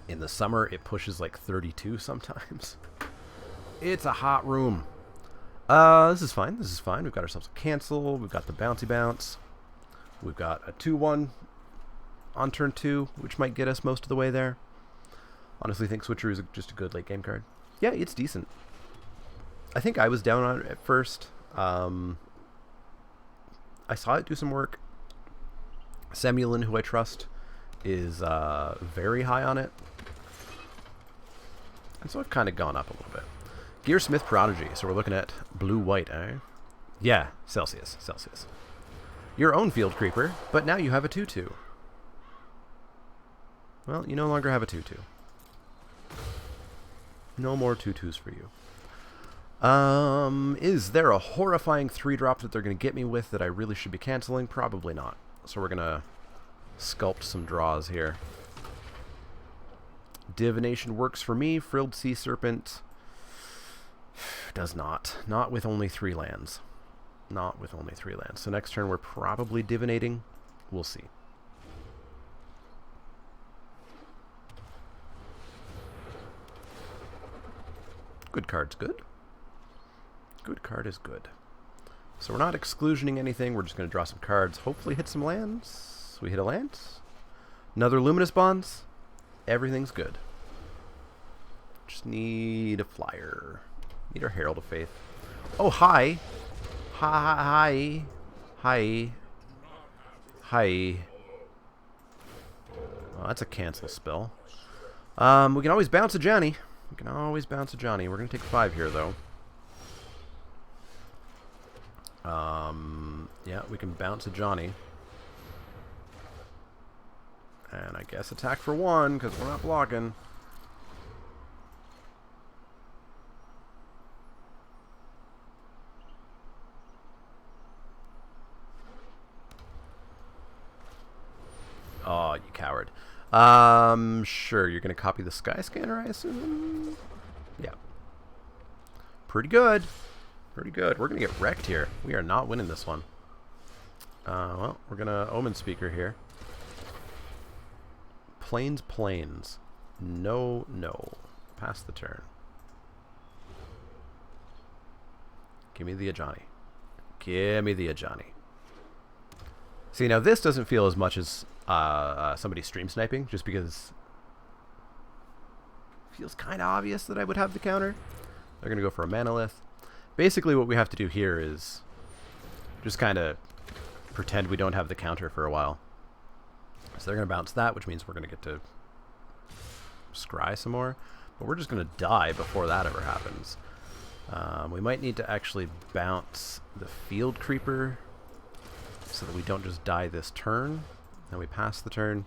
In the summer, it pushes like 32 sometimes. It's a hot room. This is fine. This is fine. We've got ourselves a cancel. We've got the bouncy bounce. We've got a 2-1 on turn 2, which might get us most of the way there. Honestly, think Switcher is just a good late game card. Yeah, it's decent. I think I was down on it at first. I saw it do some work. Semulin, who I trust, is very high on it. And so I've kind of gone up a little bit. Gearsmith Prodigy. So we're looking at blue-white, eh? Yeah, Celsius. Your own field creeper, but now you have a 2-2. Well, you no longer have a 2-2. No more 2-2s for you. Is there a horrifying 3-drop that they're going to get me with that I really should be canceling? Probably not. So we're going to sculpt some draws here. Divination works for me. Frilled Sea Serpent does not. Not with only 3 lands. Not with only 3 lands. So next turn we're probably divinating. We'll see. Good card's good. Good card is good. So we're not exclusioning anything. We're just going to draw some cards. Hopefully hit some lands. We hit a land. Another Luminous Bonds. Everything's good. Just need a flyer. Need our Herald of Faith. Oh, hi. Hi. Hi. Hi. Oh, that's a cancel spell. We can always bounce a Johnny. We can always bounce a Johnny. We're going to take 5 here, though. Yeah, we can bounce a Johnny. And I guess attack for 1, because we're not blocking. Oh, you coward. Sure, you're going to copy the Sky Scanner, I assume? Yeah. Pretty good. Pretty good. We're going to get wrecked here. We are not winning this one. Well, we're going to Omen Speaker here. Plains. No. Pass the turn. Give me the Ajani. Give me the Ajani. See, now this doesn't feel as much as somebody stream sniping, just because it feels kind of obvious that I would have the counter. They're going to go for a Manolith. Basically, what we have to do here is just kind of pretend we don't have the counter for a while. So they're going to bounce that, which means we're going to get to scry some more. But we're just going to die before that ever happens. We might need to actually bounce the Field Creeper so that we don't just die this turn. Then we pass the turn.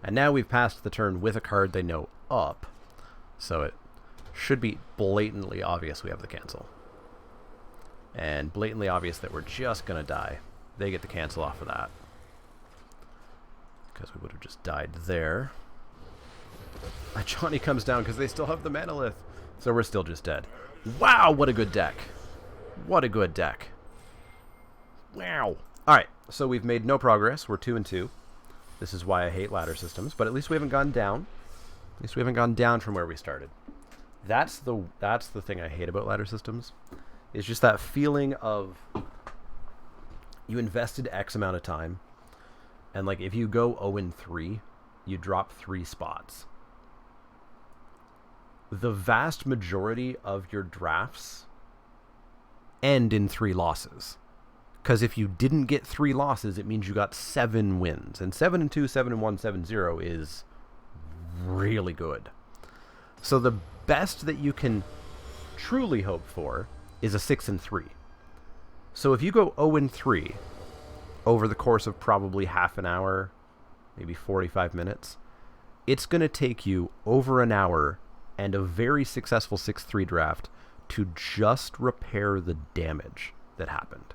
And now we've passed the turn with a card they know up. So it should be blatantly obvious we have the cancel. And blatantly obvious that we're just going to die. They get the cancel off of that. because we would have just died there. Johnny comes down because they still have the Manolith. So we're still just dead. Wow, what a good deck. What a good deck. Wow. Alright, so we've made no progress. We're 2-2. This is why I hate ladder systems, but at least we haven't gone down. At least we haven't gone down from where we started. That's the thing I hate about ladder systems. It's just that feeling of you invested X amount of time, and like if you go 0-3, you drop 3 spots. The vast majority of your drafts end in 3 losses. Because if you didn't get 3 losses, it means you got 7 wins. And 7-2, 7-1, 7-0 is really good. So the best that you can truly hope for is a 6-3. So if you go 0-3 over the course of probably half an hour, maybe 45 minutes, it's going to take you over an hour and a very successful 6-3 draft to just repair the damage that happened.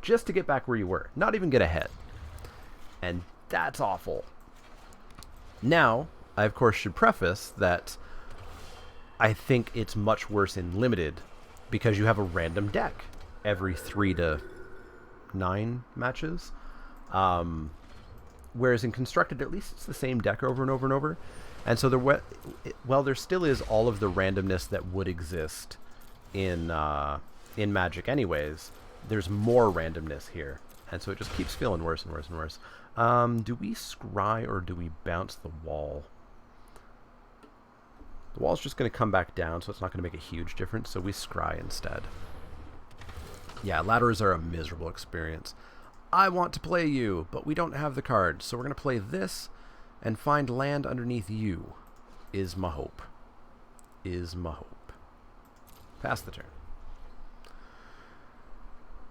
Just to get back where you were. Not even get ahead. And that's awful. Now, I of course should preface that I think it's much worse in Limited because you have a random deck every 3 to 9 matches. Whereas in Constructed, at least it's the same deck over and over and over. And so there still is all of the randomness that would exist in Magic anyways. There's more randomness here. And so it just keeps feeling worse and worse and worse. Do we scry or do we bounce the wall? The wall's just going to come back down, so it's not going to make a huge difference. So we scry instead. Yeah, ladders are a miserable experience. I want to play you, but we don't have the cards. So we're going to play this and find land underneath you is my hope. Is my hope. Pass the turn.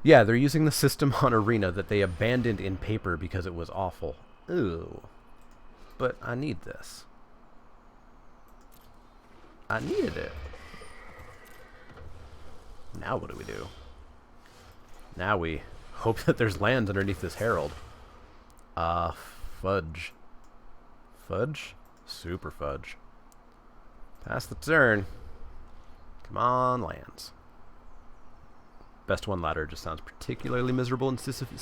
Yeah, they're using the system on Arena that they abandoned in paper because it was awful. Ooh. But I need this. I needed it. Now what do? Now we hope that there's lands underneath this Herald. Fudge. Fudge? Super fudge. Pass the turn. Come on, lands. Best one ladder just sounds particularly miserable in Sisyphean?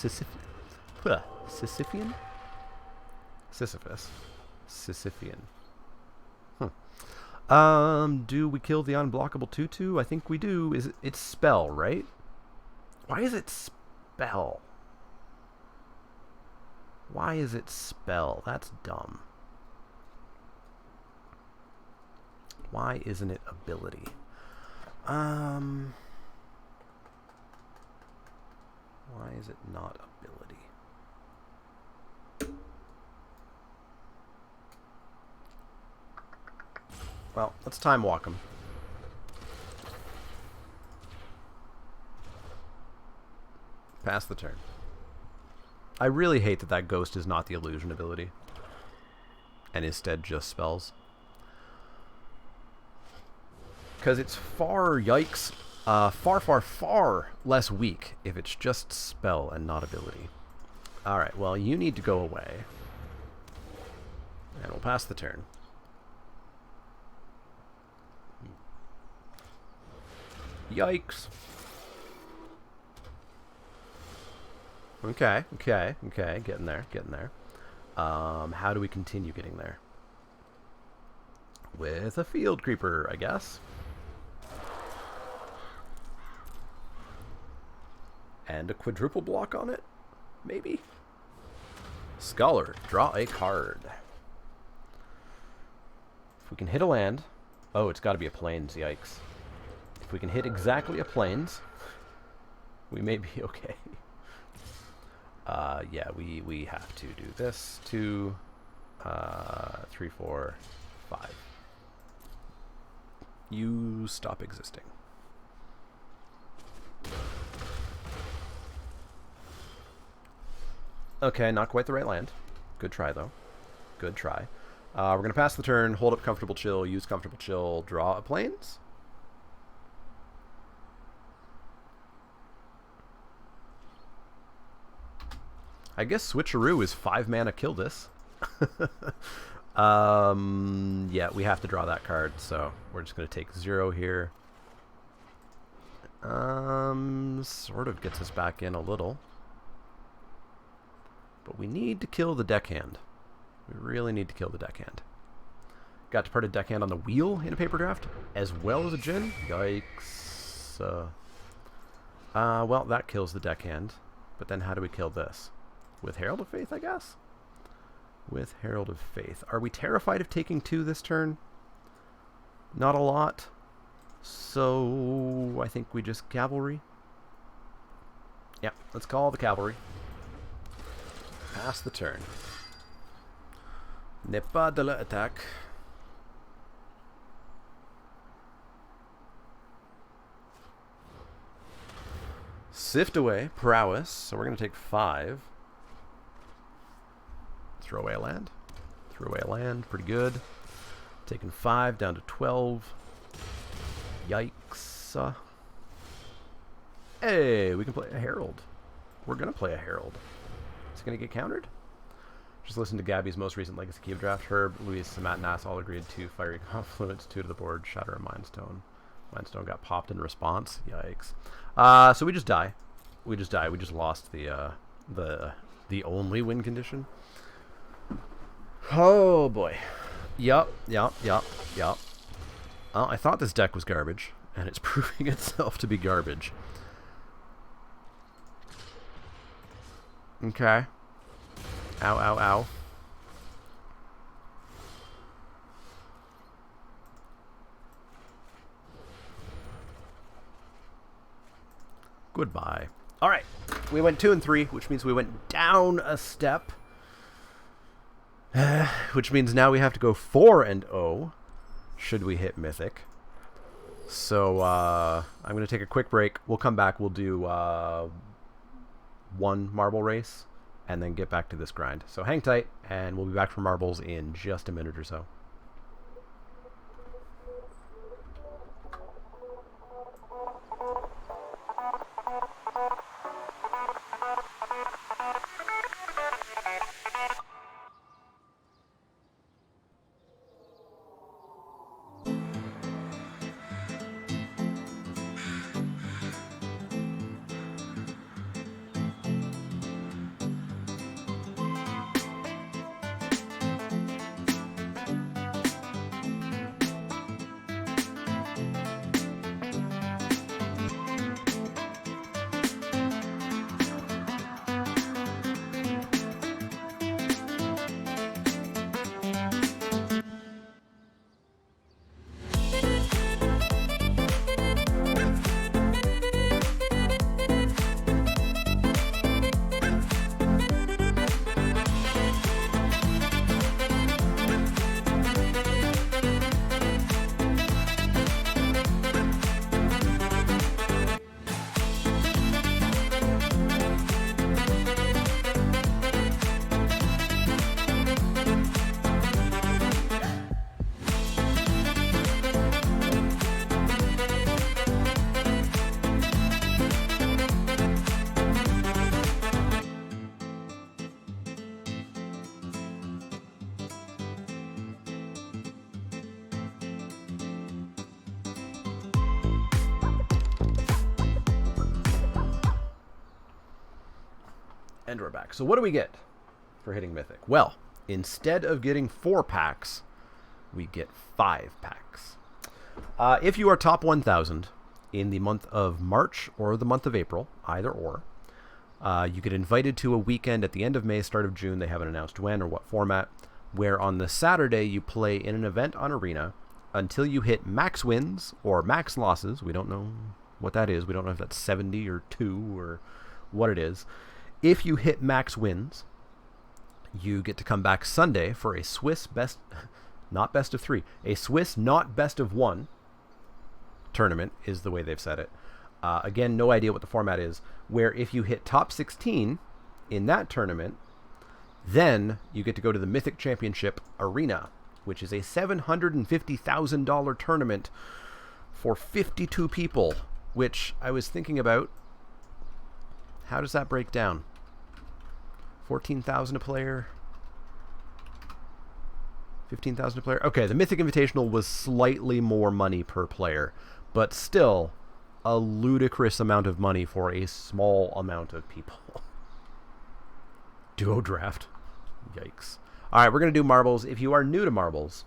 Sisyphus. Sisyphean. Do we kill the unblockable 2/2? I think we do. It's spell, right? Why is it spell? Why is it spell? That's dumb. Why isn't it ability? Why is it not ability? Well, let's time walk him. Pass the turn. I really hate that that ghost is not the illusion ability. And instead just spells. Because it's far less weak if it's just spell and not ability. Alright, well, you need to go away. And we'll pass the turn. Yikes. Okay. Getting there. How do we continue getting there? With a field creeper, I guess. And a quadruple block on it? Maybe? Scholar, draw a card. If we can hit a land... Oh, it's got to be a plains, yikes. If we can hit exactly a plains, we may be okay. Yeah, we have to do this. 2, 3, 4, 5. You stop existing. Okay, not quite the right land. Good try, though. Good try. We're going to pass the turn, hold up Comfortable Chill, use Comfortable Chill, draw a plains. I guess switcheroo is 5 mana kill this. Yeah, we have to draw that card, so we're just going to take 0 here. Sort of gets us back in a little. But we need to kill the deckhand. We really need to kill the deckhand. Got to put a deckhand on the wheel in a paper draft, as well as a Djinn. Yikes. Well, that kills the deckhand. But then how do we kill this? With Herald of Faith, I guess? With Herald of Faith. Are we terrified of taking 2 this turn? Not a lot. So I think we just cavalry. Yeah, let's call the cavalry. Pass the turn. N'est pas de l'attaque. Sift away, prowess. So we're going to take 5. Throw away a land. Throw away a land, pretty good. Taking 5 down to 12. Yikes. Hey, we can play a Herald. We're going to play a Herald. Is it going to get countered? Just listen to Gabby's most recent Legacy Cube draft. Herb, Luis, Matt, Nass all agreed to Fiery Confluence, 2 to the board, Shatter and Mindstone. Mindstone got popped in response. Yikes. So we just die. We just die. We just lost the only win condition. Oh boy. Yup. I thought this deck was garbage, and it's proving itself to be garbage. Okay. Ow, ow, ow. Goodbye. All right. We went 2 and 3, which means we went down a step. Which means now we have to go 4 and 0 should we hit Mythic. So I'm going to take a quick break. We'll come back. We'll do 1 marble race and then get back to this grind. So hang tight, and we'll be back for marbles in just a minute or so. And we're back. So what do we get for hitting Mythic? Well, instead of getting 4 packs, we get 5 packs. If you are top 1,000 in the month of March or the month of April, either or, you get invited to a weekend at the end of May, start of June. They haven't announced when or what format, where on the Saturday you play in an event on Arena until you hit max wins or max losses. We don't know what that is. We don't know if that's 70 or 2 or what it is. If you hit max wins, you get to come back Sunday for a Swiss not best of 3, a Swiss not best of 1 tournament is the way they've said it. Again, no idea what the format is, where if you hit top 16 in that tournament, then you get to go to the Mythic Championship Arena, which is a $750,000 tournament for 52 people, which I was thinking about. How does that break down? 14,000 a player. 15,000 a player. Okay, the Mythic Invitational was slightly more money per player, but still a ludicrous amount of money for a small amount of people. Duo draft. Yikes. All right, we're going to do marbles. If you are new to marbles,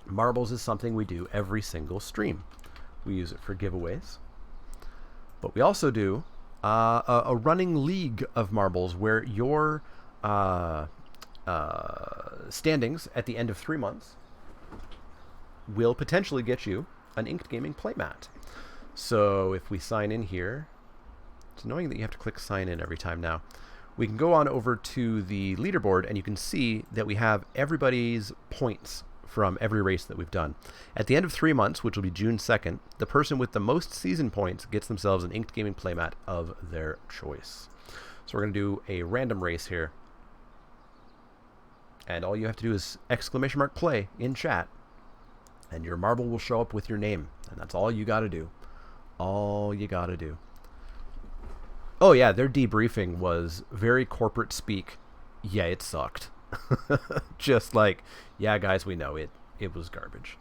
marbles is something we do every single stream. We use it for giveaways. But we also do a running league of marbles where your standings at the end of 3 months will potentially get you an Inked Gaming playmat. So if we sign in here, it's annoying that you have to click sign in every time now. We can go on over to the leaderboard and you can see that we have everybody's points from every race that we've done. At the end of 3 months, which will be June 2nd, the person with the most season points gets themselves an Inked Gaming playmat of their choice. So we're going to do a random race here. And all you have to do is !play in chat, and your marble will show up with your name. And that's all you got to do. All you got to do. Oh yeah, their debriefing was very corporate speak. Yeah, it sucked. Just like, yeah, guys, we know it was garbage.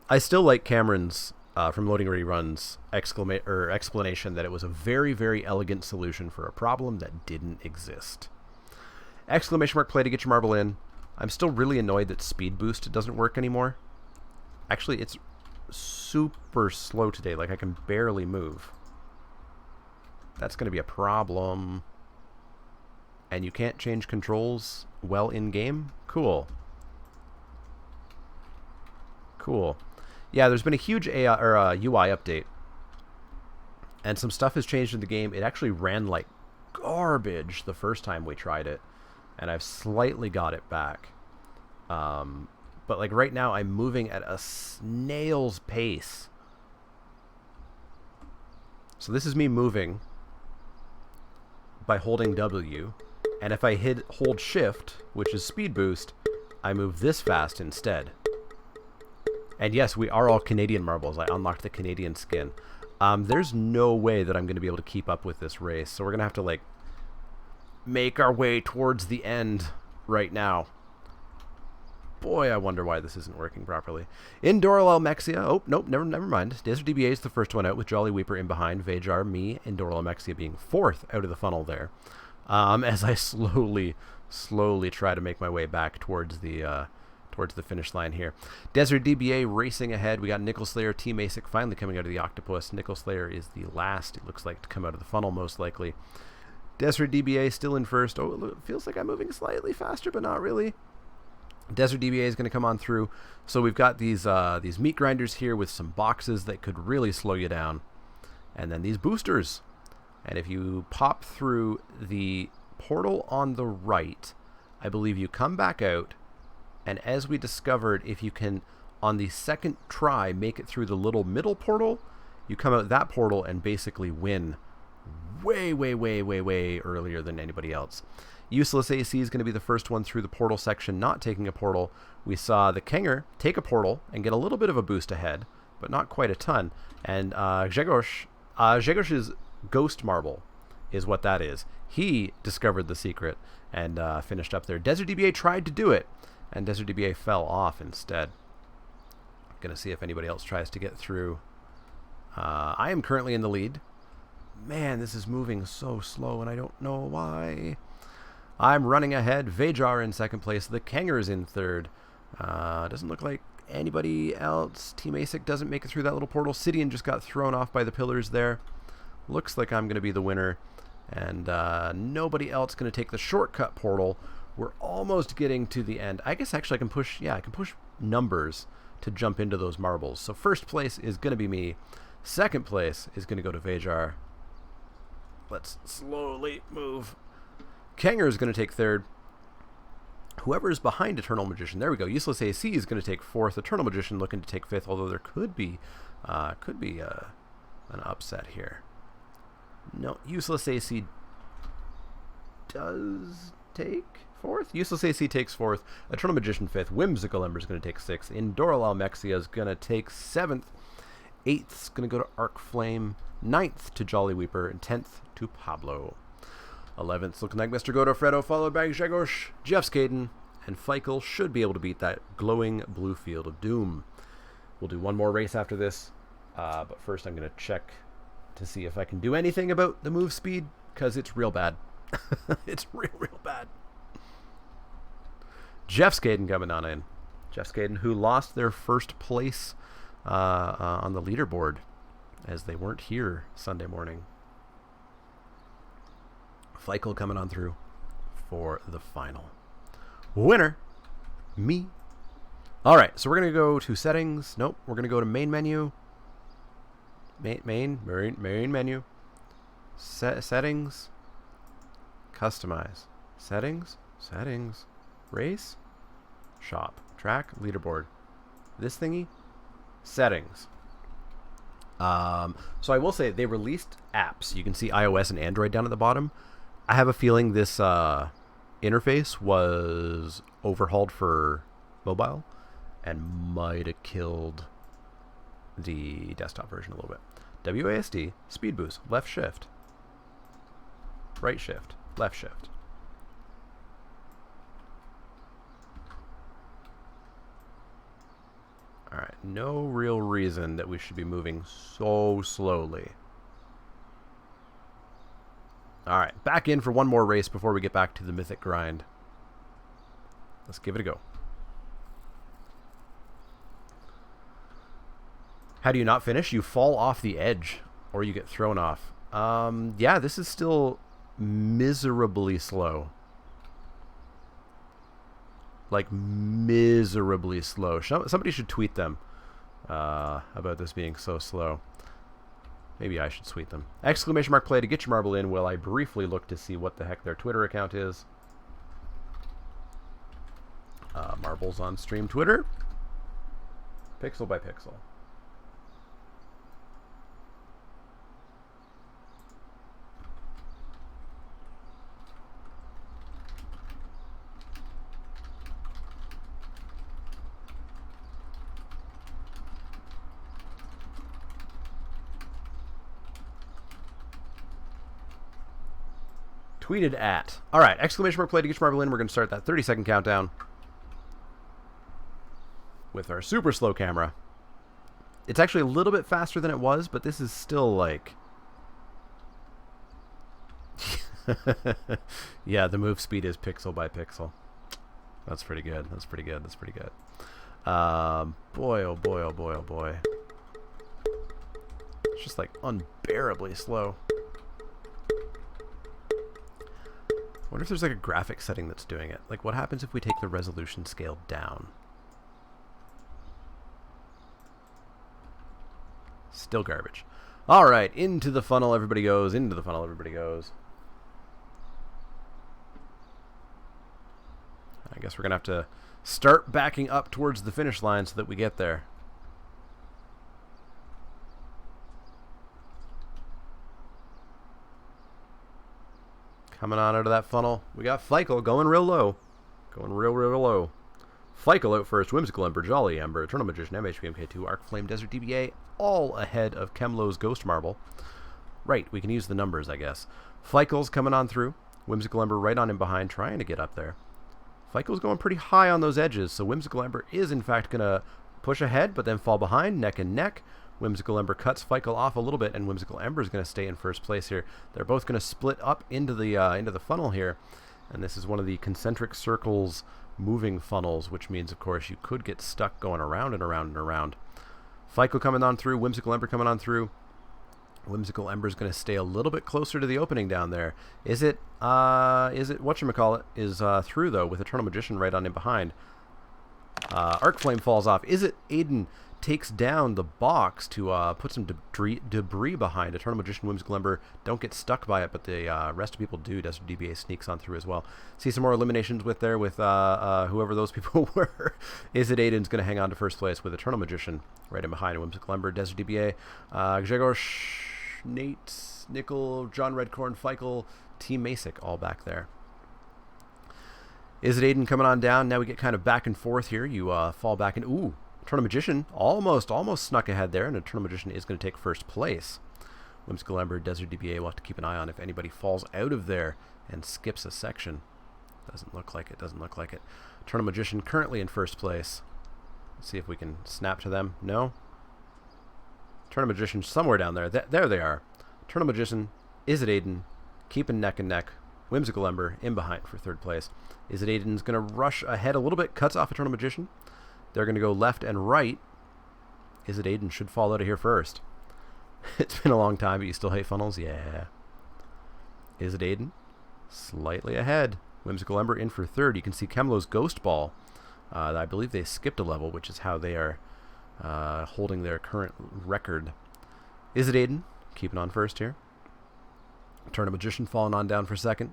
I still like Cameron's from Loading Ready Run's explanation that it was a very, very elegant solution for a problem that didn't exist. !play to get your marble in. I'm still really annoyed that speed boost doesn't work anymore. Actually, it's super slow today. Like, I can barely move. That's going to be a problem. And you can't change controls well in-game? Cool. Cool. Yeah, there's been a huge UI update. And some stuff has changed in the game. It actually ran like garbage the first time we tried it. And I've slightly got it back. But like right now, I'm moving at a snail's pace. So this is me moving by holding W. And if I hold shift, which is speed boost, I move this fast instead. And yes, we are all Canadian marbles. I unlocked the Canadian skin. There's no way that I'm going to be able to keep up with this race. So we're going to have to like make our way towards the end right now. Boy, I wonder why this isn't working properly. Indoral Almexia. Oh, nope, never mind. Desert DBA is the first one out with Jolly Weeper in behind. Vajar, me, Indoral Almexia being fourth out of the funnel there. As I slowly try to make my way back towards the finish line here. Desert DBA racing ahead. We got Nickel Slayer, Team ASIC finally coming out of the Octopus. Nickel Slayer is the last, it looks like, to come out of the funnel most likely. Desert DBA still in first. Oh, it feels like I'm moving slightly faster, but not really. Desert DBA is going to come on through. So we've got these meat grinders here with some boxes that could really slow you down. And then these boosters. And if you pop through the portal on the right, I believe you come back out. And as we discovered, if you can, on the second try, make it through the little middle portal, you come out that portal and basically win way earlier than anybody else. Useless AC is going to be the first one through the portal section, not taking a portal. We saw the Kenger take a portal and get a little bit of a boost ahead, but not quite a ton. And Grzegorz' Ghost Marble is what that is. He discovered the secret and finished up there. Desert DBA tried to do it, and Desert DBA fell off instead. Going to see if anybody else tries to get through. I am currently in the lead. Man, this is moving so slow, and I don't know why. I'm running ahead. Vajar in second place. The Kenger's in third. Doesn't look like anybody else. Team ASIC doesn't make it through that little portal. Sidian just got thrown off by the pillars there. Looks like I'm going to be the winner. And nobody else going to take the shortcut portal. We're almost getting to the end. I guess actually I can push, I can push numbers to jump into those marbles. So first place is going to be me. Second place is going to go to Vajar. Let's slowly move. Kenger is going to take third. Whoever is behind Eternal Magician, there we go. Useless AC is going to take fourth. Eternal Magician looking to take fifth, although there could be an upset here. No, Useless AC does take fourth. Useless AC takes fourth. Eternal Magician fifth. Whimsical Ember is going to take sixth. Indoral Almexia is going to take seventh. 8th's going to go to Arc Flame. 9th to Jolly Weeper. And 10th to Pablo. 11th looking like Mr. Godofredo, followed by Grzegorz, Jeffskaden, and Feichel should be able to beat that glowing blue field of doom. We'll do one more race after this, but first I'm going to check to see if I can do anything about the move speed, because it's real bad. It's real bad. Jeffskaden coming on in. Jeffskaden, who lost their first place on the leaderboard, as they weren't here Sunday morning. Feichel coming on through for the final. Winner, me. All right, so we're going to go to settings. Nope, we're going to go to main menu. Main menu. Settings. Customize. Settings. Race. Shop. Track. Leaderboard. This thingy. Settings. So I will say they released apps. You can see iOS and Android down at the bottom. I have a feeling this interface was overhauled for mobile and might have killed the desktop version a little bit. WASD, speed boost, left shift, right shift, left shift. All right, no real reason that we should be moving so slowly. All right, back in for one more race before we get back to the mythic grind. Let's give it a go. How do you not finish? You fall off the edge, or you get thrown off. Yeah, this is still miserably slow. Like, miserably slow. Somebody should tweet them about this being so slow. Maybe I should tweet them. Exclamation mark play to get your marble in while I briefly look to see what the heck their Twitter account is. Marbles on stream Twitter. Pixel by pixel. Tweeted at. All right, exclamation mark play to get your marble in. We're going to start that 30-second countdown with our super slow camera. It's actually a little bit faster than it was, but this is still like... Yeah, the move speed is pixel by pixel. That's pretty good. That's pretty good. That's pretty good. Boy, oh boy, oh boy, oh boy. It's just like unbearably slow. I wonder if there's like a graphic setting that's doing it. Like, what happens if we take the resolution scale down? Still garbage. All right, into the funnel everybody goes. Into the funnel everybody goes. I guess we're going to have to start backing up towards the finish line so that we get there. Coming on out of that funnel, we got Feichel going real low. Going real low. Feichel out first, Whimsical Ember, Jolly Ember, Eternal Magician, MHPMK2, Arc Flame, Desert DBA, all ahead of Kemlo's Ghost Marble. Right, we can use the numbers, I guess. Feichel's coming on through. Whimsical Ember right on in behind, trying to get up there. Feichel's going pretty high on those edges, so Whimsical Ember is in fact going to push ahead, but then fall behind, neck and neck. Whimsical Ember cuts Feichel off a little bit, and Whimsical Ember is going to stay in first place here. They're both going to split up into the funnel here, and this is one of the concentric circles moving funnels, which means, of course, you could get stuck going around and around and around. Feichel coming on through, Whimsical Ember coming on through. Whimsical Ember is going to stay a little bit closer to the opening down there. Is it whatchamacallit is through, though, with Eternal Magician right on in behind. Arc Flame falls off. Is it Aiden takes down the box to put some debris behind. Eternal Magician, Whimsical Ember don't get stuck by it, but the rest of people do. Desert DBA sneaks on through as well. See some more eliminations with whoever those people were. Is it Aiden's going to hang on to first place with Eternal Magician right in behind Whimsical Ember, Desert DBA, Grzegorz, Nate, Nickel, John Redcorn, Feichel, Team Masick all back there. Is it Aiden coming on down? Now we get kind of back and forth here. You fall back and... Ooh! Eternal Magician almost snuck ahead there, and Eternal Magician is going to take first place. Whimsical Ember, Desert DBA, we'll have to keep an eye on if anybody falls out of there and skips a section. Doesn't look like it, doesn't look like it. Eternal Magician currently in first place. Let's see if we can snap to them. No? Eternal Magician somewhere down there. There they are. Eternal Magician, Is It Aiden, keeping neck and neck. Whimsical Ember in behind for third place. Is It Aiden's going to rush ahead a little bit, cuts off Eternal Magician. They're going to go left and right. Is It Aiden should fall out of here first. It's been a long time, but you still hate funnels? Yeah. Is It Aiden? Slightly ahead. Whimsical Ember in for third. You can see Kemlo's Ghost Ball. I believe they skipped a level, which is how they are holding their current record. Is It Aiden? Keeping on first here. Eternal Magician falling on down for second.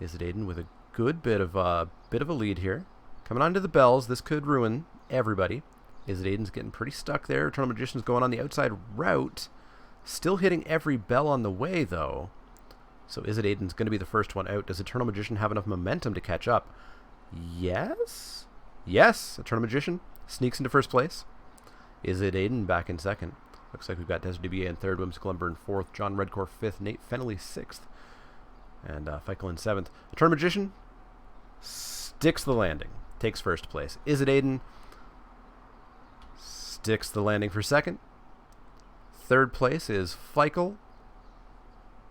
Is It Aiden with a good bit of a lead here. Coming on to the bells. This could ruin everybody. Is It Aiden's getting pretty stuck there. Eternal Magician's going on the outside route. Still hitting every bell on the way, though. So Is It Aiden's going to be the first one out. Does Eternal Magician have enough momentum to catch up? Yes? Yes! Eternal Magician sneaks into first place. Is It Aiden back in second. Looks like we've got Desert DBA in third, Whimsical Ember in fourth, John Redcore fifth, Nate Fennelly sixth, and Feichel in seventh. Eternal Magician sticks the landing, takes first place. Is It Aiden sticks the landing for second. Third place is Feichel.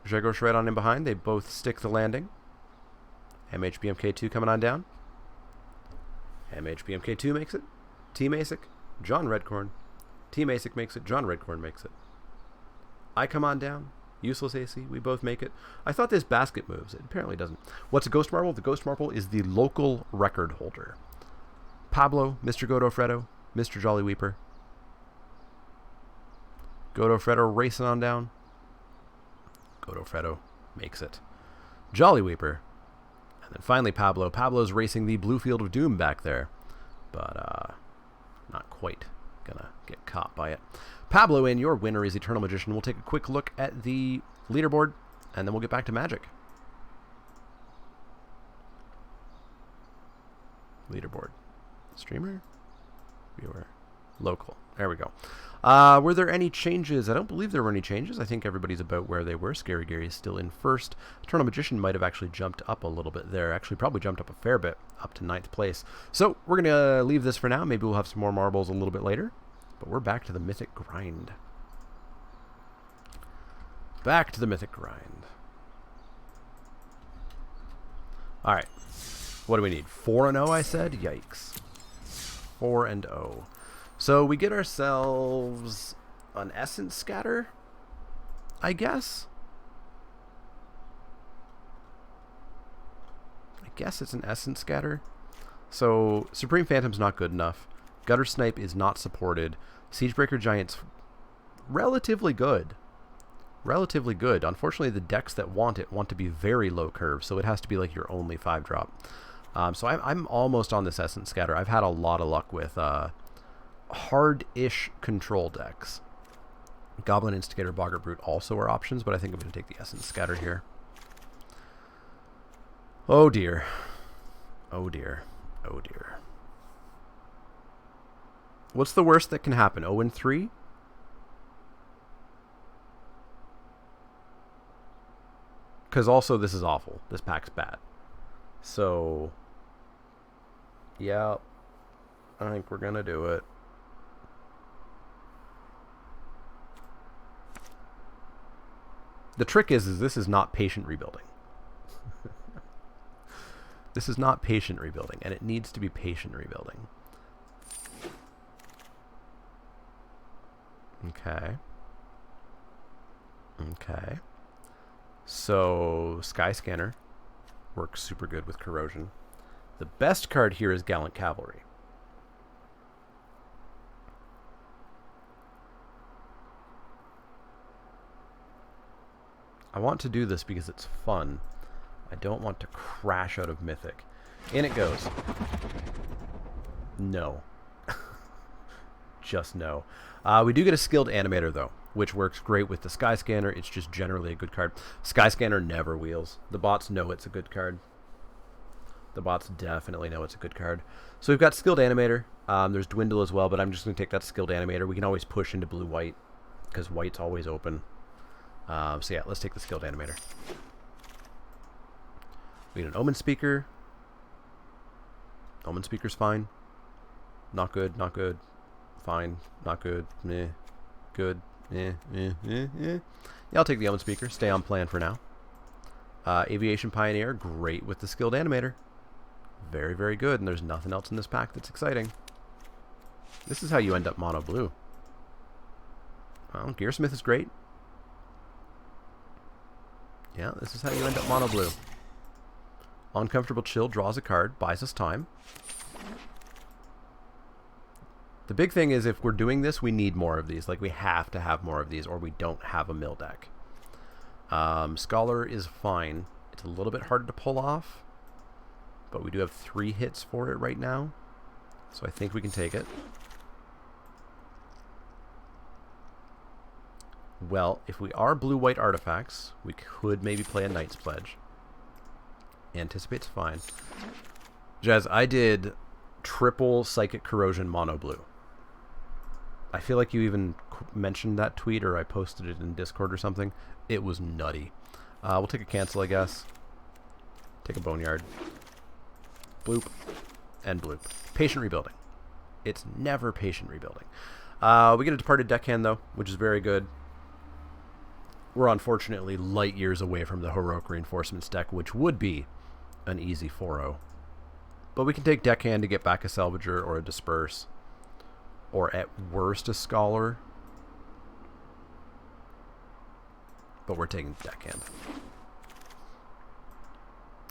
Jagosh right on in behind. They both stick the landing. MHBMK2 coming on down. MHBMK2 makes it. Team ASIC, John Redcorn. Team ASIC makes it. John Redcorn makes it. I come on down. Useless AC. We both make it. I thought this basket moves. It apparently doesn't. What's a Ghost Marble? The Ghost Marble is the local record holder. Pablo, Mr. Godofredo, Mr. Jolly Weeper. Godofredo racing on down. Godofredo makes it. Jolly Weeper. And then finally Pablo. Pablo's racing the Blue Field of Doom back there. But not quite gonna get caught by it. Pablo, and your winner is Eternal Magician. We'll take a quick look at the leaderboard, and then we'll get back to Magic. Leaderboard. Streamer? Viewer. Local. There we go. Were there any changes? I don't believe there were any changes. I think everybody's about where they were. Scary Gary is still in first. Eternal Magician might have actually jumped up a little bit there. Actually, probably jumped up a fair bit, up to 9th place. So, we're going to leave this for now. Maybe we'll have some more marbles a little bit later. But we're back to the Mythic Grind. Back to the Mythic Grind. Alright. What do we need? 4-0, I said? Yikes. 4-0. So we get ourselves an Essence Scatter, I guess. I guess it's an Essence Scatter. So Supreme Phantom's not good enough. Gutter Snipe is not supported. Siegebreaker Giant's relatively good. Relatively good. Unfortunately, the decks that want it want to be very low curve, so it has to be like your only 5-drop. So I'm almost on this Essence Scatter. I've had a lot of luck with hard-ish control decks. Goblin Instigator, Boggart Brute also are options, but I think I'm going to take the Essence Scatter here. Oh dear. Oh dear. Oh dear. What's the worst that can happen? 0-3? Because also this is awful. This pack's bad. So, yeah, I think we're going to do it. The trick is this is not patient rebuilding. This is not patient rebuilding, and it needs to be patient rebuilding. Okay. Okay. So, Sky Scanner works super good with Corrosion. The best card here is Gallant Cavalry. I want to do this because it's fun. I don't want to crash out of Mythic. In it goes. No. Just no. We do get a Skilled Animator, though, which works great with the Sky Scanner. It's just generally a good card. Sky Scanner never wheels. The bots know it's a good card. The bots definitely know it's a good card. So we've got Skilled Animator. There's Dwindle as well, but I'm just going to take that Skilled Animator. We can always push into blue-white because white's always open. So yeah, let's take the Skilled Animator. We need an Omen Speaker. Omen Speaker's fine. Not good, not good. Fine, not good, meh. Good, eh. Yeah, I'll take the Omen Speaker. Stay on plan for now. Aviation Pioneer, great with the Skilled Animator. Very, very good, and there's nothing else in this pack that's exciting. This is how you end up mono blue. Well, Gearsmith is great. Yeah, this is how you end up mono blue. Uncomfortable Chill draws a card, buys us time. The big thing is if we're doing this, we need more of these. Like, we have to have more of these, or we don't have a mill deck. Scholar is fine. It's a little bit harder to pull off, but we do have 3 hits for it right now, so I think we can take it. Well, if we are blue-white artifacts, we could maybe play a Knight's Pledge. Anticipate's fine. Jazz, I did triple Psychic Corrosion mono blue. I feel like you even mentioned that tweet, or I posted it in Discord or something. It was nutty. We'll take a cancel, I guess. Take a Boneyard. Bloop. And bloop. Patient Rebuilding. It's never Patient Rebuilding. We get a Departed Deckhand, though, which is very good. We're unfortunately light years away from the Heroic Reinforcements deck, which would be an easy 4-0. But we can take Deckhand to get back a Salvager or a Disperse. Or at worst a Scholar. But we're taking Deckhand.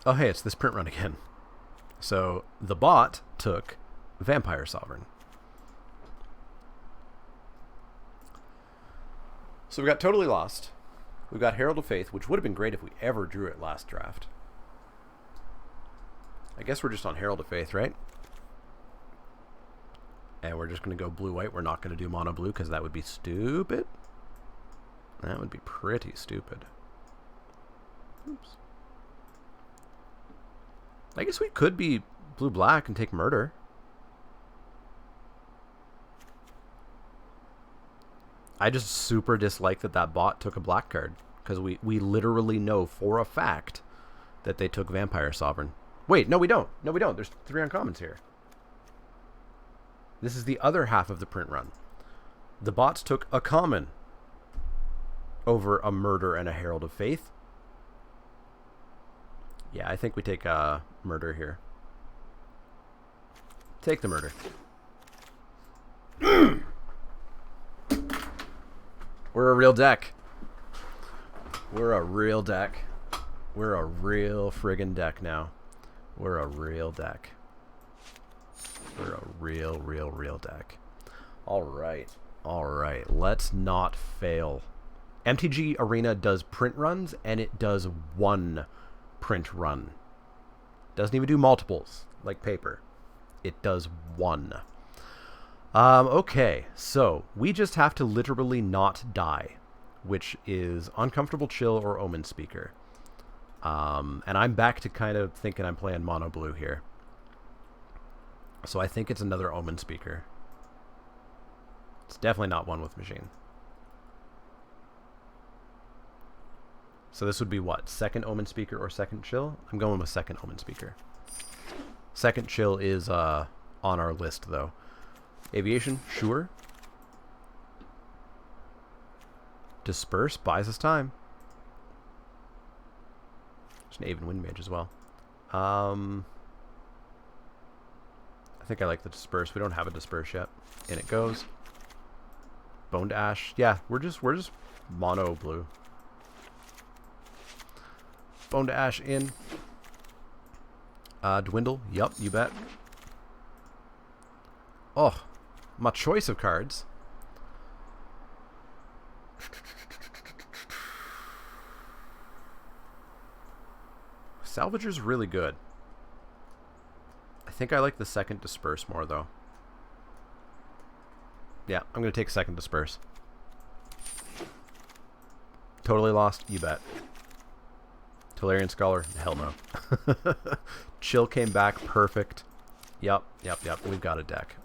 Oh hey, it's this print run again. So the bot took Vampire Sovereign. So we got Totally Lost. We've got Herald of Faith, which would have been great if we ever drew it last draft. I guess we're just on Herald of Faith, right? And we're just going to go blue-white. We're not going to do mono-blue because that would be stupid. That would be pretty stupid. Oops. I guess we could be blue-black and take Murder. I just super dislike that that bot took a black card. Because we literally know for a fact that they took Vampire Sovereign. Wait, no we don't. No we don't. There's 3 uncommons here. This is the other half of the print run. The bots took a common over a Murder and a Herald of Faith. Yeah, I think we take Murder here. Take the Murder. We're a real deck. We're a real deck. We're a real friggin' deck now. We're a real deck. We're a real deck. Alright. Alright. Let's not fail. MTG Arena does print runs, and it does 1 print run. Doesn't even do multiples, like paper. It does 1. Okay, so we just have to literally not die, which is Uncomfortable Chill or Omen Speaker. And I'm back to kind of thinking I'm playing mono blue here. So I think it's another Omen Speaker. It's definitely not one with Machine. So this would be what? Second Omen Speaker or second Chill? I'm going with second Omen Speaker. Second Chill is on our list, though. Aviation, sure. Disperse buys us time. There's an Aven Wind Mage as well. I think I like the Disperse. We don't have a Disperse yet. In it goes. Bone to Ash. Yeah, we're just mono blue. Bone to Ash in. Dwindle. Yup, you bet. Oh, my choice of cards. Salvager's really good. I think I like the second Disperse more, though. Yeah, I'm going to take second Disperse. Totally Lost? You bet. Tolarian Scholar? Hell no. Chill came back. Perfect. Yep. We've got a deck.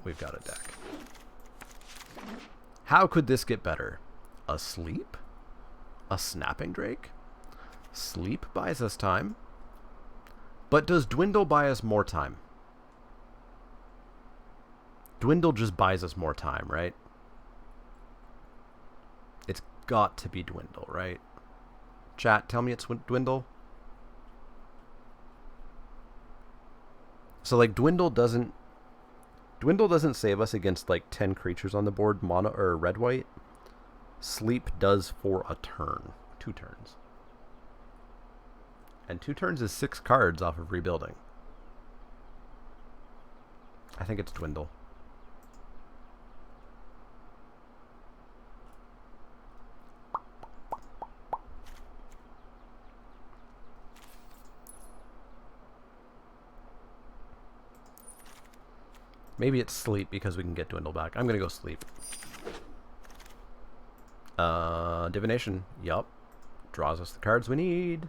How could this get better? A sleep? A snapping drake? Sleep buys us time. But does dwindle buy us more time? Dwindle just buys us more time, right? It's got to be dwindle, right? Chat, tell me it's dwindle. So like dwindle doesn't save us against like 10 creatures on the board, mono or red white. Sleep does for a turn, 2 turns. And 2 turns is 6 cards off of rebuilding. I think it's dwindle. Maybe it's sleep because we can get dwindle back. I'm going to go sleep. Divination. Yup. Draws us the cards we need.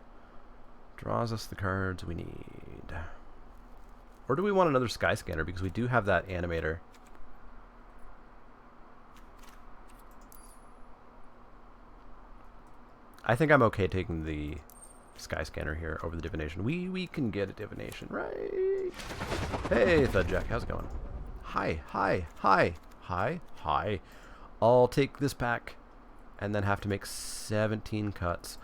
Or do we want another sky scanner? Because we do have that animator. I think I'm okay taking the sky scanner here over the divination. We can get a divination, right? Hey, Thudjack, how's it going? Hi. I'll take this pack and then have to make 17 cuts.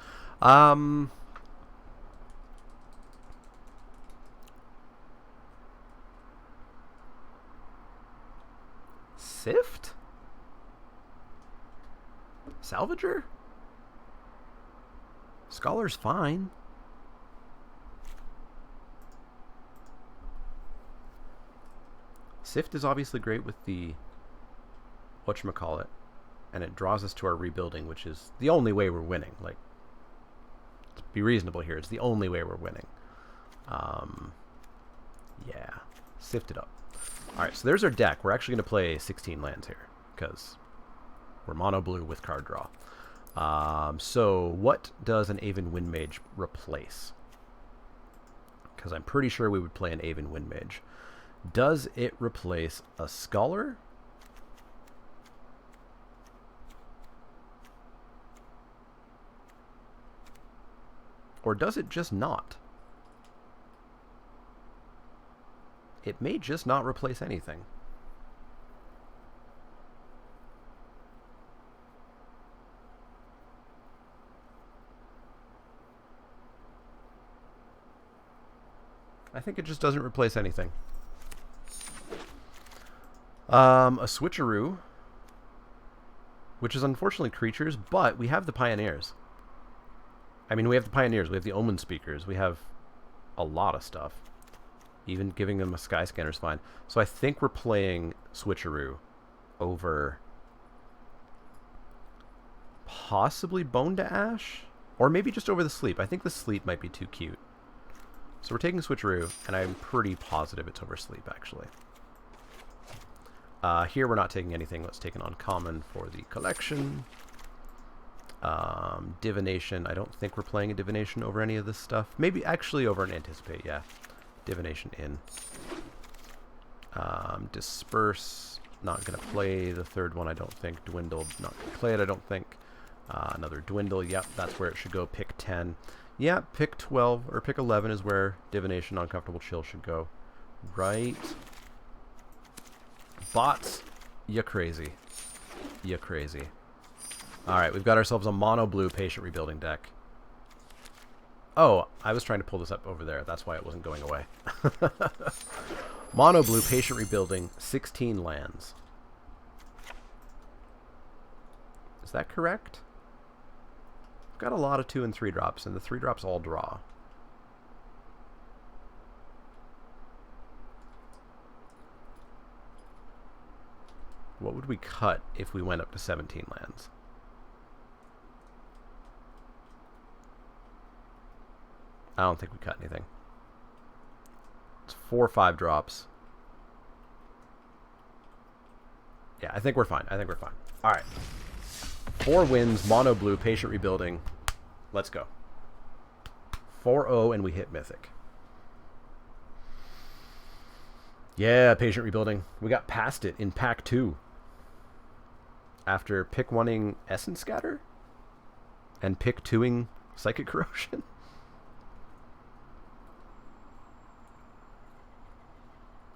Sift? Salvager? Scholar's fine. Sift is obviously great with the whatchamacallit, and it draws us to our rebuilding, which is the only way we're winning. Like, to be reasonable here, it's the only way we're winning. Yeah, sift it up. Alright, so there's our deck. We're actually going to play 16 lands here, because we're mono blue with card draw. So what does an Aven Windmage replace? Because I'm pretty sure we would play an Aven Windmage. Does it replace a Scholar? Or does it just not? It may just not replace anything. I think it just doesn't replace anything. A switcheroo, which is unfortunately creatures, but we have the pioneers. I mean, we have the pioneers, we have the omen speakers, we have a lot of stuff. Even giving them a sky scanner is fine. So I think we're playing switcheroo over possibly Bone to Ash, or maybe just over the sleep. I think the sleep might be too cute. So we're taking switcheroo, and I'm pretty positive it's over sleep, actually. Here we're not taking anything. Let's take an uncommon for the collection. Divination. I don't think we're playing a divination over any of this stuff. Maybe actually over an anticipate, yeah. Divination in. Disperse. Not going to play the third one, I don't think. Dwindle. Not going to play it, I don't think. Another dwindle. Yep, that's where it should go. Pick 10. Yeah, pick 12 or pick 11 is where divination uncomfortable chill should go. Right. Bots, you crazy. You crazy. Alright, we've got ourselves a mono blue patient rebuilding deck. Oh, I was trying to pull this up over there. That's why it wasn't going away. Mono blue patient rebuilding, 16 lands. Is that correct? We've got a lot of 2 and 3 drops, and the 3 drops all draw. What would we cut if we went up to 17 lands? I don't think we cut anything. It's 4 or 5 drops. Yeah, I think we're fine. All right. 4 wins, mono blue, patient rebuilding. Let's go. 4-0 and we hit mythic. Yeah, patient rebuilding. We got past it in pack 2. After pick 1ing Essence Scatter and pick 2ing Psychic Corrosion.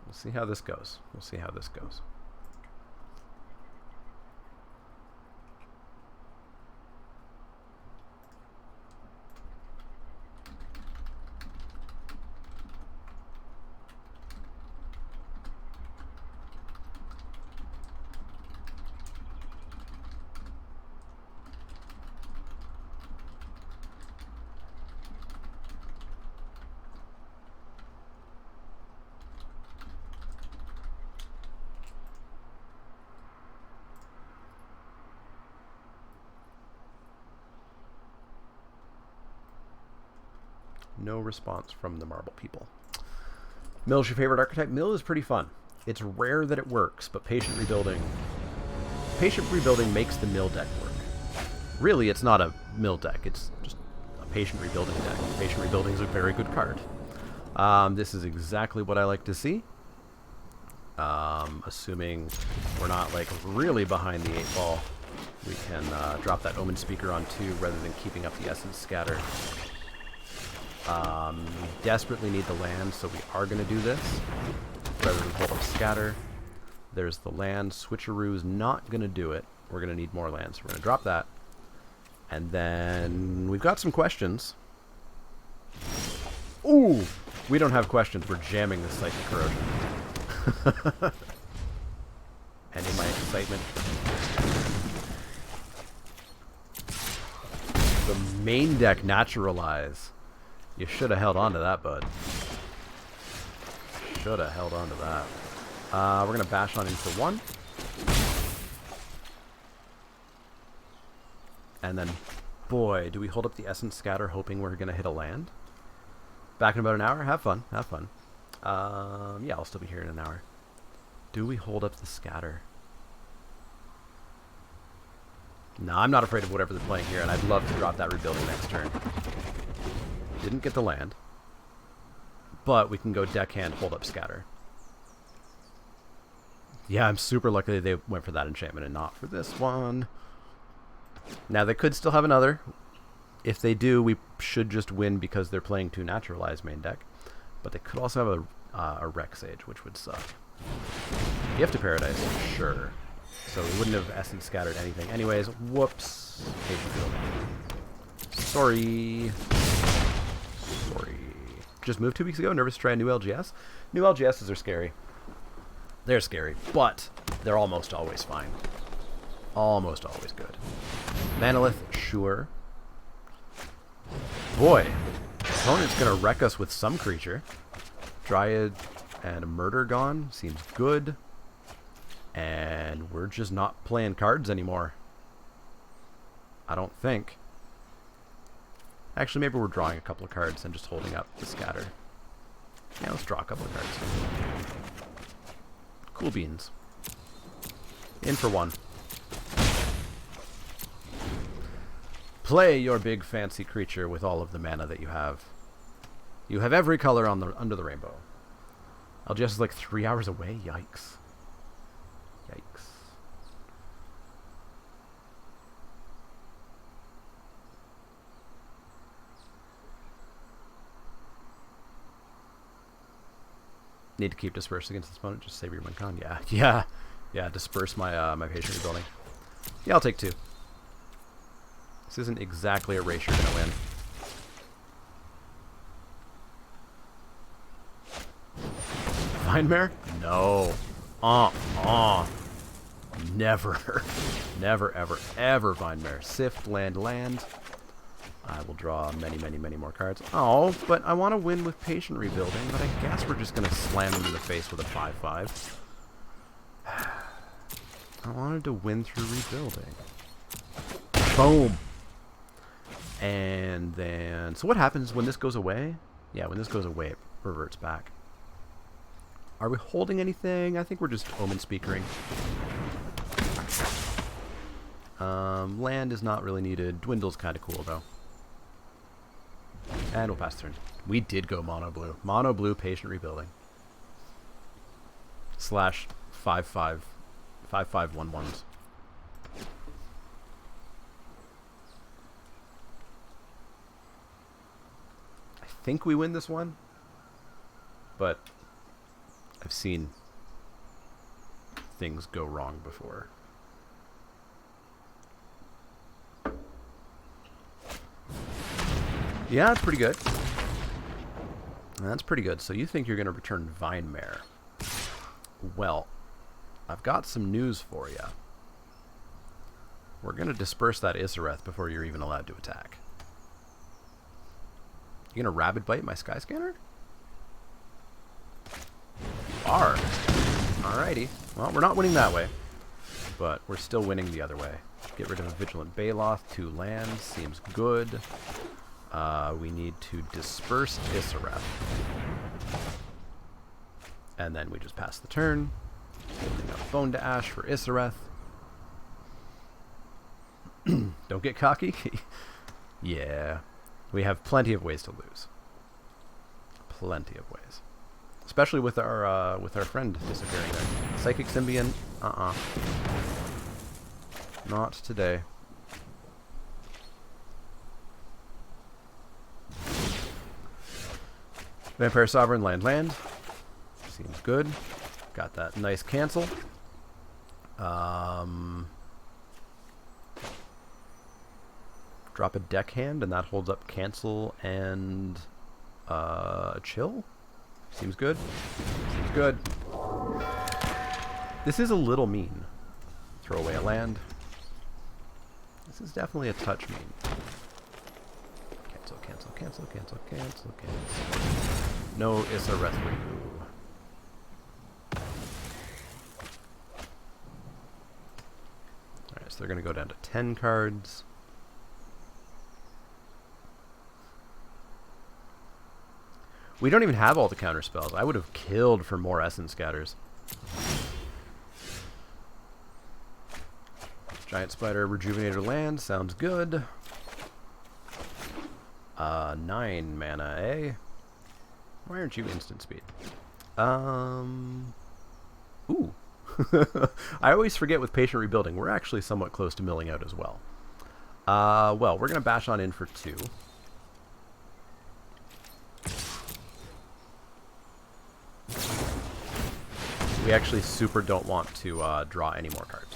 We'll see how this goes. We'll see how this goes. No response from the marble people. Mill's your favorite archetype? Mill is pretty fun. It's rare that it works, but patient rebuilding makes the mill deck work. Really, it's not a mill deck. It's just a patient rebuilding deck. Patient rebuilding is a very good card. This is exactly what I like to see. Assuming we're not like really behind the 8 ball, we can drop that Omen Speaker on 2 rather than keeping up the Essence Scatter. We desperately need the land, so we are going to do this rather than hold up Scatter. There's the land. Switcheroo's not going to do it. We're going to need more land, so we're going to drop that. And then we've got some questions. Ooh! We don't have questions. We're jamming this Psychic Corrosion. And in my excitement, the main deck Naturalize. You should have held on to that, bud. Should have held on to that. We're going to bash on into 1. And then, boy, do we hold up the Essence Scatter hoping we're going to hit a land. Back in about an hour? Have fun. Have fun. Yeah, I'll still be here in an hour. Do we hold up the Scatter? No, I'm not afraid of whatever they're playing here, and I'd love to drop that rebuilding next turn. Didn't get the land, but we can go deckhand, hold up Scatter. Yeah, I'm super lucky they went for that enchantment and not for this one. Now, they could still have another. If they do, we should just win because they're playing 2 Naturalized main deck. But they could also have a Wreck Sage, which would suck. Gift to Paradise, sure. So we wouldn't have Essence Scattered anything. Anyways, whoops. Sorry. Sorry. Just moved 2 weeks ago. Nervous to try a new LGS. New LGSs are scary. They're scary, but they're almost always fine. Almost always good. Manolith, sure. Boy, opponent's gonna wreck us with some creature. Dryad and a Murder Gone seems good. And we're just not playing cards anymore. I don't think. Actually, maybe we're drawing a couple of cards and just holding up the Scatter. Yeah, let's draw a couple of cards. Cool beans. In for 1. Play your big fancy creature with all of the mana that you have. You have every color on the under the rainbow. LGS is like 3 hours away. Yikes. Yikes. Need to keep dispersed against this opponent. Just save your win con. Yeah. Disperse my my patient rebuilding. Yeah, I'll take 2. This isn't exactly a race you're gonna win. Vindmare? No. Never. Never, ever, ever Vindmare. Sift, land. I will draw many, many, many more cards. Oh, but I want to win with patient rebuilding, but I guess we're just going to slam him in the face with a 5/5. I wanted to win through rebuilding. Boom. And then... So what happens when this goes away? Yeah, when this goes away, it reverts back. Are we holding anything? I think we're just Omen Speakering. Land is not really needed. Dwindle's kind of cool, though. And we'll pass turn. We did go mono blue. Mono blue patient rebuilding. slash 5-5 1-1s. I think we win this one, but I've seen things go wrong before. Yeah, that's pretty good. That's pretty good. So you think you're going to return Vine Mare. Well, I've got some news for you. We're going to disperse that Isareth before you're even allowed to attack. You going to Rabid Bite my Sky Scanner? You are. Alrighty. Well, we're not winning that way, but we're still winning the other way. Get rid of a Vigilant Baloth. 2 lands. Seems good. We need to disperse Isareth. And then we just pass the turn. Bone to Ash for Isareth. Don't get cocky. Yeah. We have plenty of ways to lose. Plenty of ways. Especially with our friend disappearing there. Psychic Symbiont. Not today. Vampire Sovereign, land. Seems good. Got that nice cancel. Drop a deckhand, and that holds up cancel and chill. Seems good. Seems good. This is a little mean. Throw away a land. This is definitely a touch mean. Cancel. No Isareth for you. Alright, so they're going to go down to 10 cards. We don't even have all the counter spells. I would have killed for more Essence Scatters. Giant Spider, Rejuvenator land. Sounds good. 9 mana, eh? Why aren't you instant speed? Ooh. I always forget with Patient Rebuilding. We're actually somewhat close to milling out as well. Well, we're going to bash on in for 2. We actually super don't want to draw any more cards.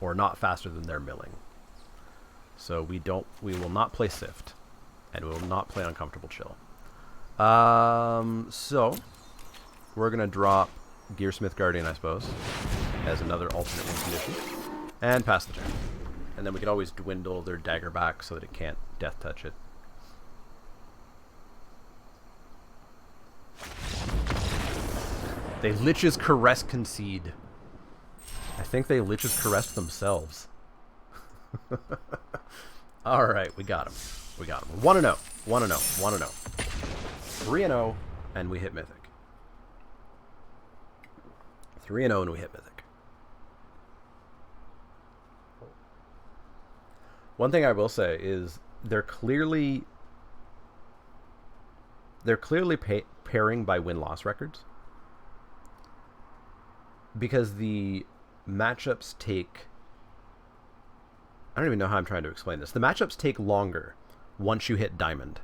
Or not faster than they're milling. So we will not play Sift. And we will not play Uncomfortable Chill. So we're going to drop Gearsmith Guardian, I suppose, as another alternate win condition. And pass the turn. And then we can always dwindle their dagger back so that it can't death touch it. They Lich's Caress concede. I think they Lich's Caressed themselves. Alright, we got him. We got him. 1-0. 1-0. 1-0. 3-0, and we hit Mythic. 3-0, and we hit Mythic. One thing I will say is they're clearly pairing by win-loss records. Because the matchups take... I don't even know how I'm trying to explain this. The matchups take longer once you hit Diamond.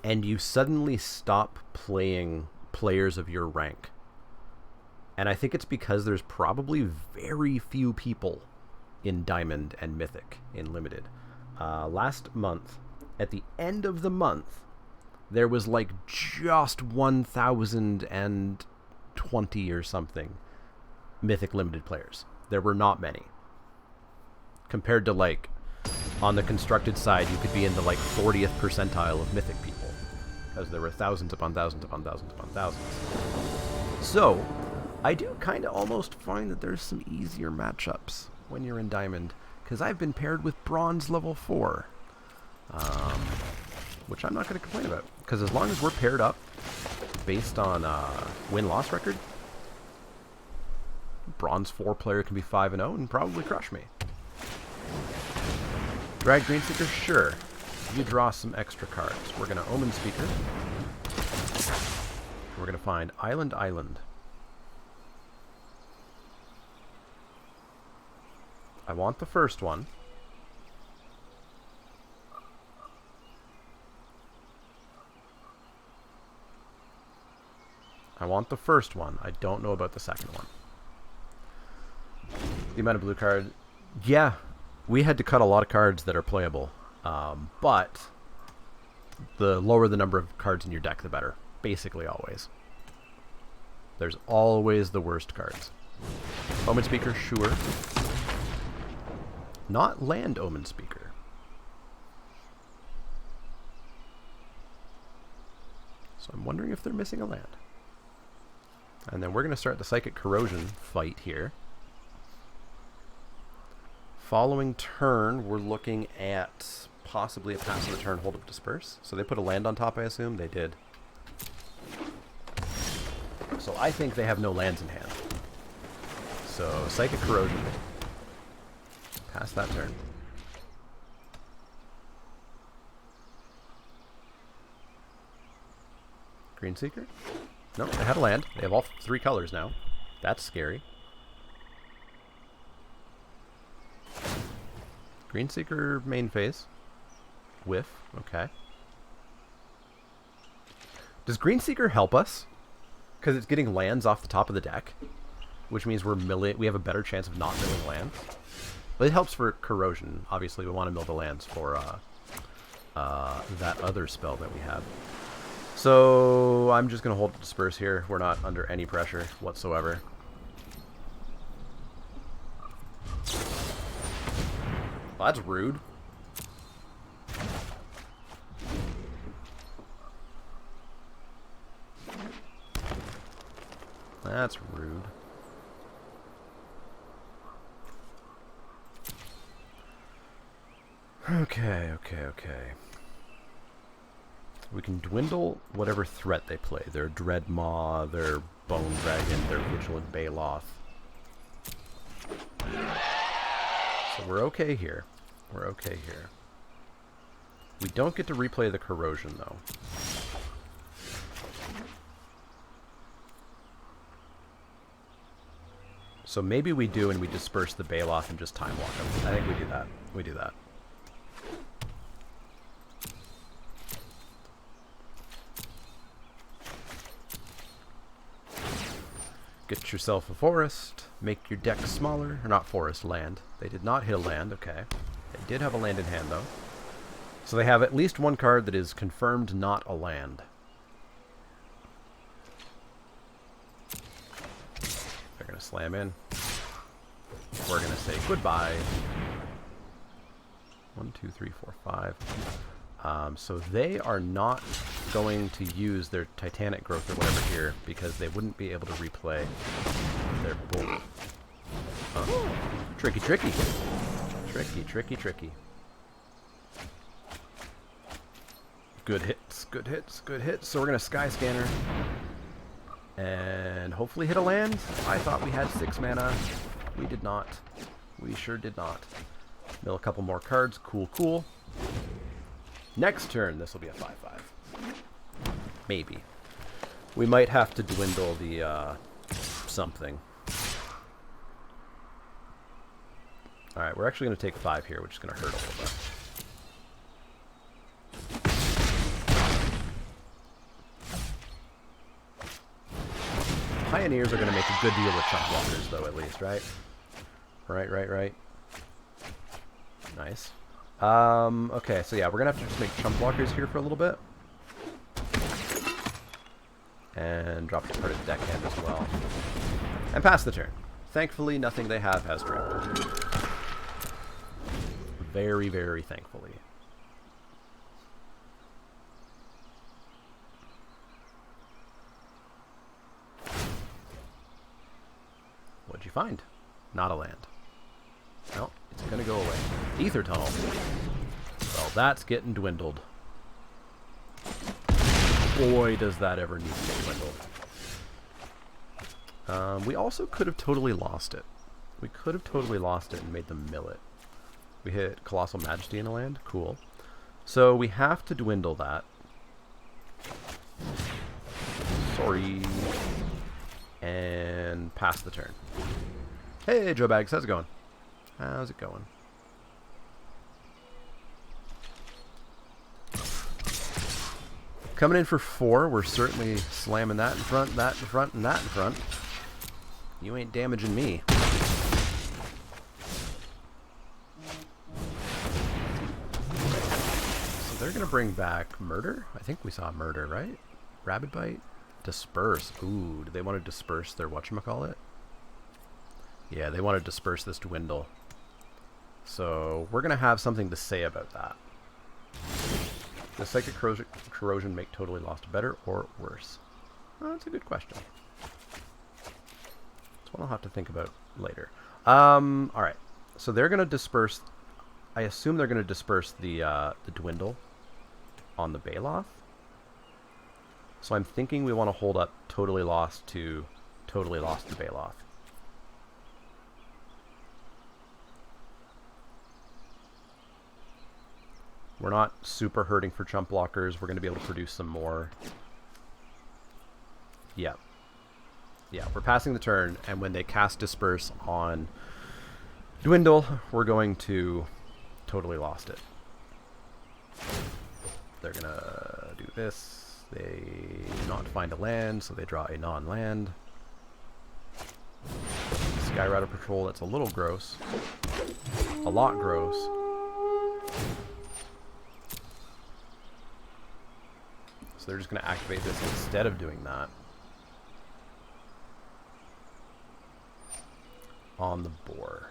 And you suddenly stop playing players of your rank. And I think it's because there's probably very few people in Diamond and Mythic in Limited. Last month, at the end of the month, there was like just 1,020 or something Mythic Limited players. There were not many. Compared to, like, on the constructed side, you could be in the, like, 40th percentile of Mythic people. Because there were thousands upon thousands upon thousands upon thousands. So, I do kind of almost find that there's some easier matchups when you're in Diamond. Because I've been paired with Bronze level 4. Which I'm not going to complain about. Because as long as we're paired up based on win-loss record, Bronze 4 player can be 5-0 and probably crush me. Drag Greenseeker? Sure. You draw some extra cards. We're going to Omen Speaker. We're going to find Island. I want the first one. I want the first one. I don't know about the second one. The amount of blue card. Yeah, we had to cut a lot of cards that are playable. But the lower the number of cards in your deck, the better. Basically always. There's always the worst cards. Omen Speaker, sure. Not land Omen Speaker. So I'm wondering if they're missing a land. And then we're going to start the Psychic Corrosion fight here. Following turn, we're looking at possibly a pass of the turn, hold up, disperse. So they put a land on top, I assume. They did. So I think they have no lands in hand. So Psychic Corrosion. Pass that turn. Greenseeker? No, they had a land. They have all 3 colors now. That's scary. Greenseeker main phase. Whiff. Okay. Does Greenseeker help us? Because it's getting lands off the top of the deck, which means we have a better chance of not milling lands. But it helps for corrosion. Obviously, we want to mill the lands for that other spell that we have. So I'm just going to hold disperse here. We're not under any pressure whatsoever. Well, that's rude. That's rude. Okay. We can dwindle whatever threat they play. Their Dread Maw, their Bone Dragon, their Vigilant Baloth. So we're okay here. We're okay here. We don't get to replay the Corrosion, though. So maybe we do and we disperse the Baloth and just time walk them. I think we do that. We do that. Get yourself a forest. Make your deck smaller. Or not forest, land. They did not hit a land, okay. They did have a land in hand, though. So they have at least one card that is confirmed not a land. They're going to slam in. We're going to say goodbye. 1, 2, 3, 4, 5. So they are not going to use their Titanic Growth or whatever here because they wouldn't be able to replay their bull. Tricky. Tricky. Good hits. So we're going to Sky Scanner and hopefully hit a land. I thought we had 6 mana. We did not. We sure did not. Mill a couple more cards. Cool. Next turn, this will be a 5/5. Maybe. We might have to dwindle the something. Alright, we're actually going to take 5 here, which is going to hurt a little bit. Pioneers are going to make a good deal with chunk walkers, though, at least, right? Right. Nice. Okay, so yeah, we're going to have to just make chump blockers here for a little bit. And drop part of the deckhand as well. And pass the turn. Thankfully, nothing they have has trampled. Very, very thankfully. What'd you find? Not a land. No, it's going to go away. Ether Tunnel. Well, that's getting dwindled. Boy, does that ever need to get dwindled. We also could have totally lost it. We could have totally lost it and made them mill it. We hit Colossal Majesty in a land. Cool. So we have to dwindle that. Sorry. And pass the turn. Hey, Joe Bags, how's it going? How's it going? Coming in for 4. We're certainly slamming that in front, that in front, and that in front. You ain't damaging me. So they're going to bring back Murder? I think we saw Murder, right? Rabid Bite? Disperse. Ooh, do they want to disperse their whatchamacallit? Yeah, they want to disperse this Dwindle. So we're going to have something to say about that. Does Psychic Corrosion make Totally Lost better or worse? Oh, that's a good question. That's one I'll have to think about later. Alright. So they're going to disperse... I assume they're going to disperse the Dwindle on the Baloth. So I'm thinking we want to hold up Totally Lost to Totally Lost the Baloth. We're not super hurting for chump blockers. We're going to be able to produce some more. Yeah. Yeah, we're passing the turn, and when they cast Disperse on Dwindle, we're going to Totally Lost it. They're going to do this. They do not find a land, so they draw a non-land. Skyrider Patrol, that's a little gross. A lot gross. So they're just going to activate this instead of doing that. On the boar.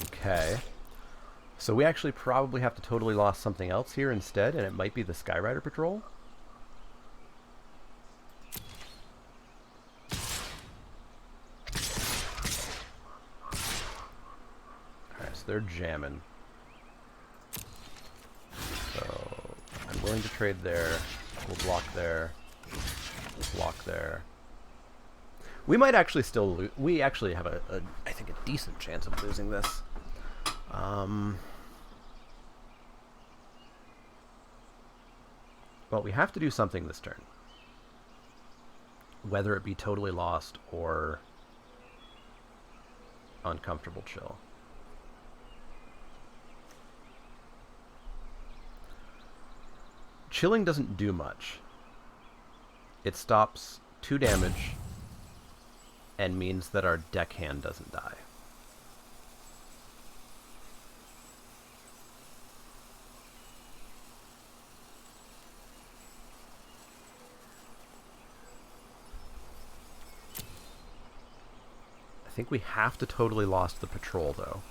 Okay. So we actually probably have to Totally Lost something else here instead, and it might be the Skyrider Patrol. Alright, so they're jamming. So I'm willing to trade there. We'll block there. Block there. We might actually still lose. We actually have I think, a decent chance of losing this. Well, we have to do something this turn. Whether it be Totally Lost or Uncomfortable Chill. Chilling doesn't do much. It stops 2 damage and means that our deckhand doesn't die. I think we have to Totally Lost the Patrol, though.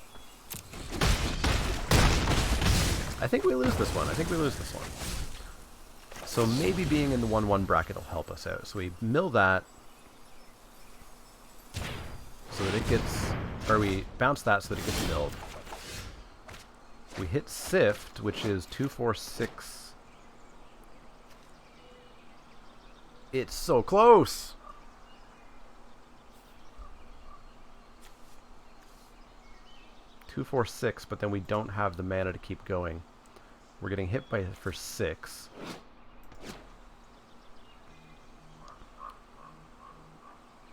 I think we lose this one. I think we lose this one. So maybe being in the 1-1 bracket will help us out. So we mill that so that it gets... Or we bounce that so that it gets milled. We hit Sift, which is 2, 4, 6. It's so close! Two, 4, 6, but then we don't have the mana to keep going. We're getting hit by it for 6.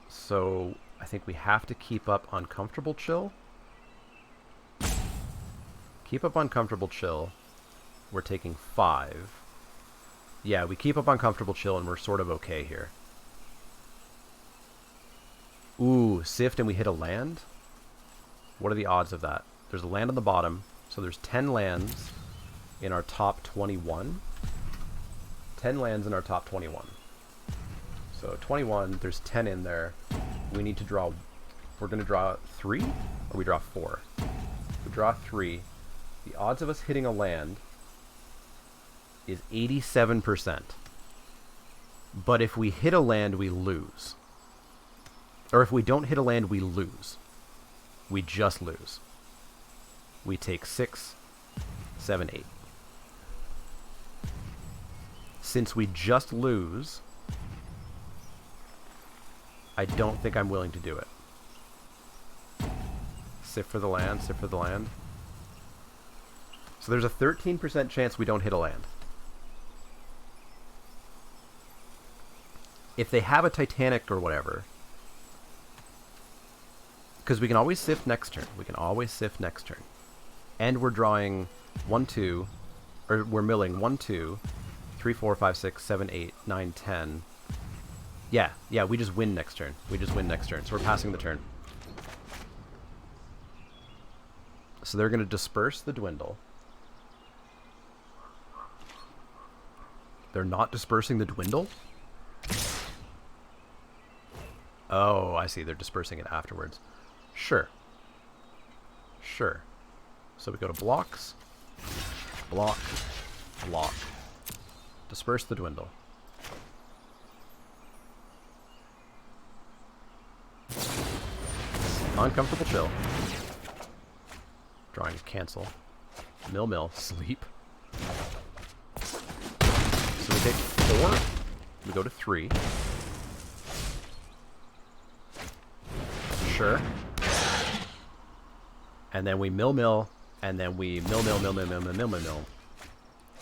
So I think we have to keep up Uncomfortable Chill. Keep up Uncomfortable Chill. We're taking 5. Yeah, we keep up Uncomfortable Chill and we're sort of okay here. Ooh, Sift and we hit a land? What are the odds of that? There's a land on the bottom, so there's 10 lands in our top 21. 10 lands in our top 21. So 21, there's 10 in there. We need to draw... We're going to draw 3? Or we draw 4? We draw 3. The odds of us hitting a land is 87%. But if we hit a land, we lose. Or if we don't hit a land, we lose. We just lose. We take 6, 7, 8. Since we just lose, I don't think I'm willing to do it. Sift for the land, sift for the land. So there's a 13% chance we don't hit a land. If they have a Titanic or whatever... Because we can always sift next turn. We can always sift next turn. And we're drawing 1, 2, or we're milling 1, 2, 3, 4, 5, 6, 7, 8, 9, 10. Yeah, we just win next turn. We just win next turn. So we're passing the turn. So they're going to disperse the dwindle. They're not dispersing the dwindle? Oh, I see. They're dispersing it afterwards. Sure. Sure. So we go to blocks. Block. Block. Disperse the dwindle. Uncomfortable chill. Drawing to cancel. Mill. Sleep. So we take 4. We go to 3. Sure. And then we mill. And then we mill.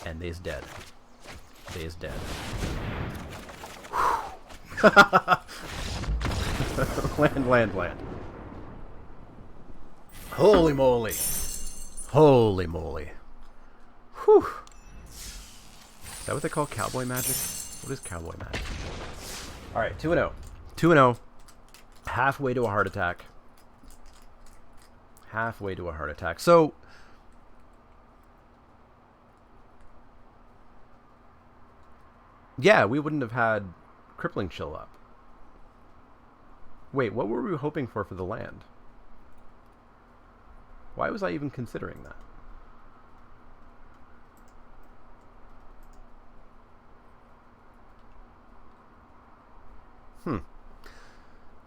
And they's dead. They's dead. Land. Holy moly. Holy moly. Whew. Is that what they call cowboy magic? What is cowboy magic? Alright, 2-0. 2-0. Halfway to a heart attack. Halfway to a heart attack. So... yeah, we wouldn't have had Crippling Chill up. Wait, what were we hoping for the land? Why was I even considering that?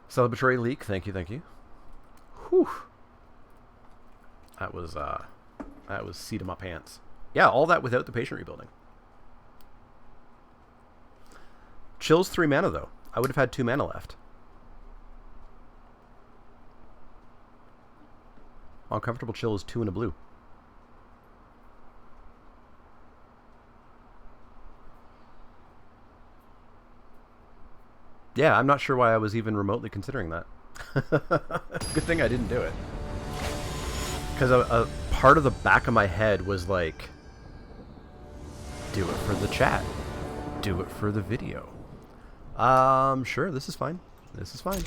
Celebratory Leek, thank you. Whew. That was seat of my pants. Yeah, all that without the patient rebuilding. Chill's 3 mana though. I would have had 2 mana left. Uncomfortable Chill is 2 and a blue. Yeah, I'm not sure why I was even remotely considering that. Good thing I didn't do it. Because a part of the back of my head was like, do it for the chat. Do it for the video. Sure, this is fine. This is fine.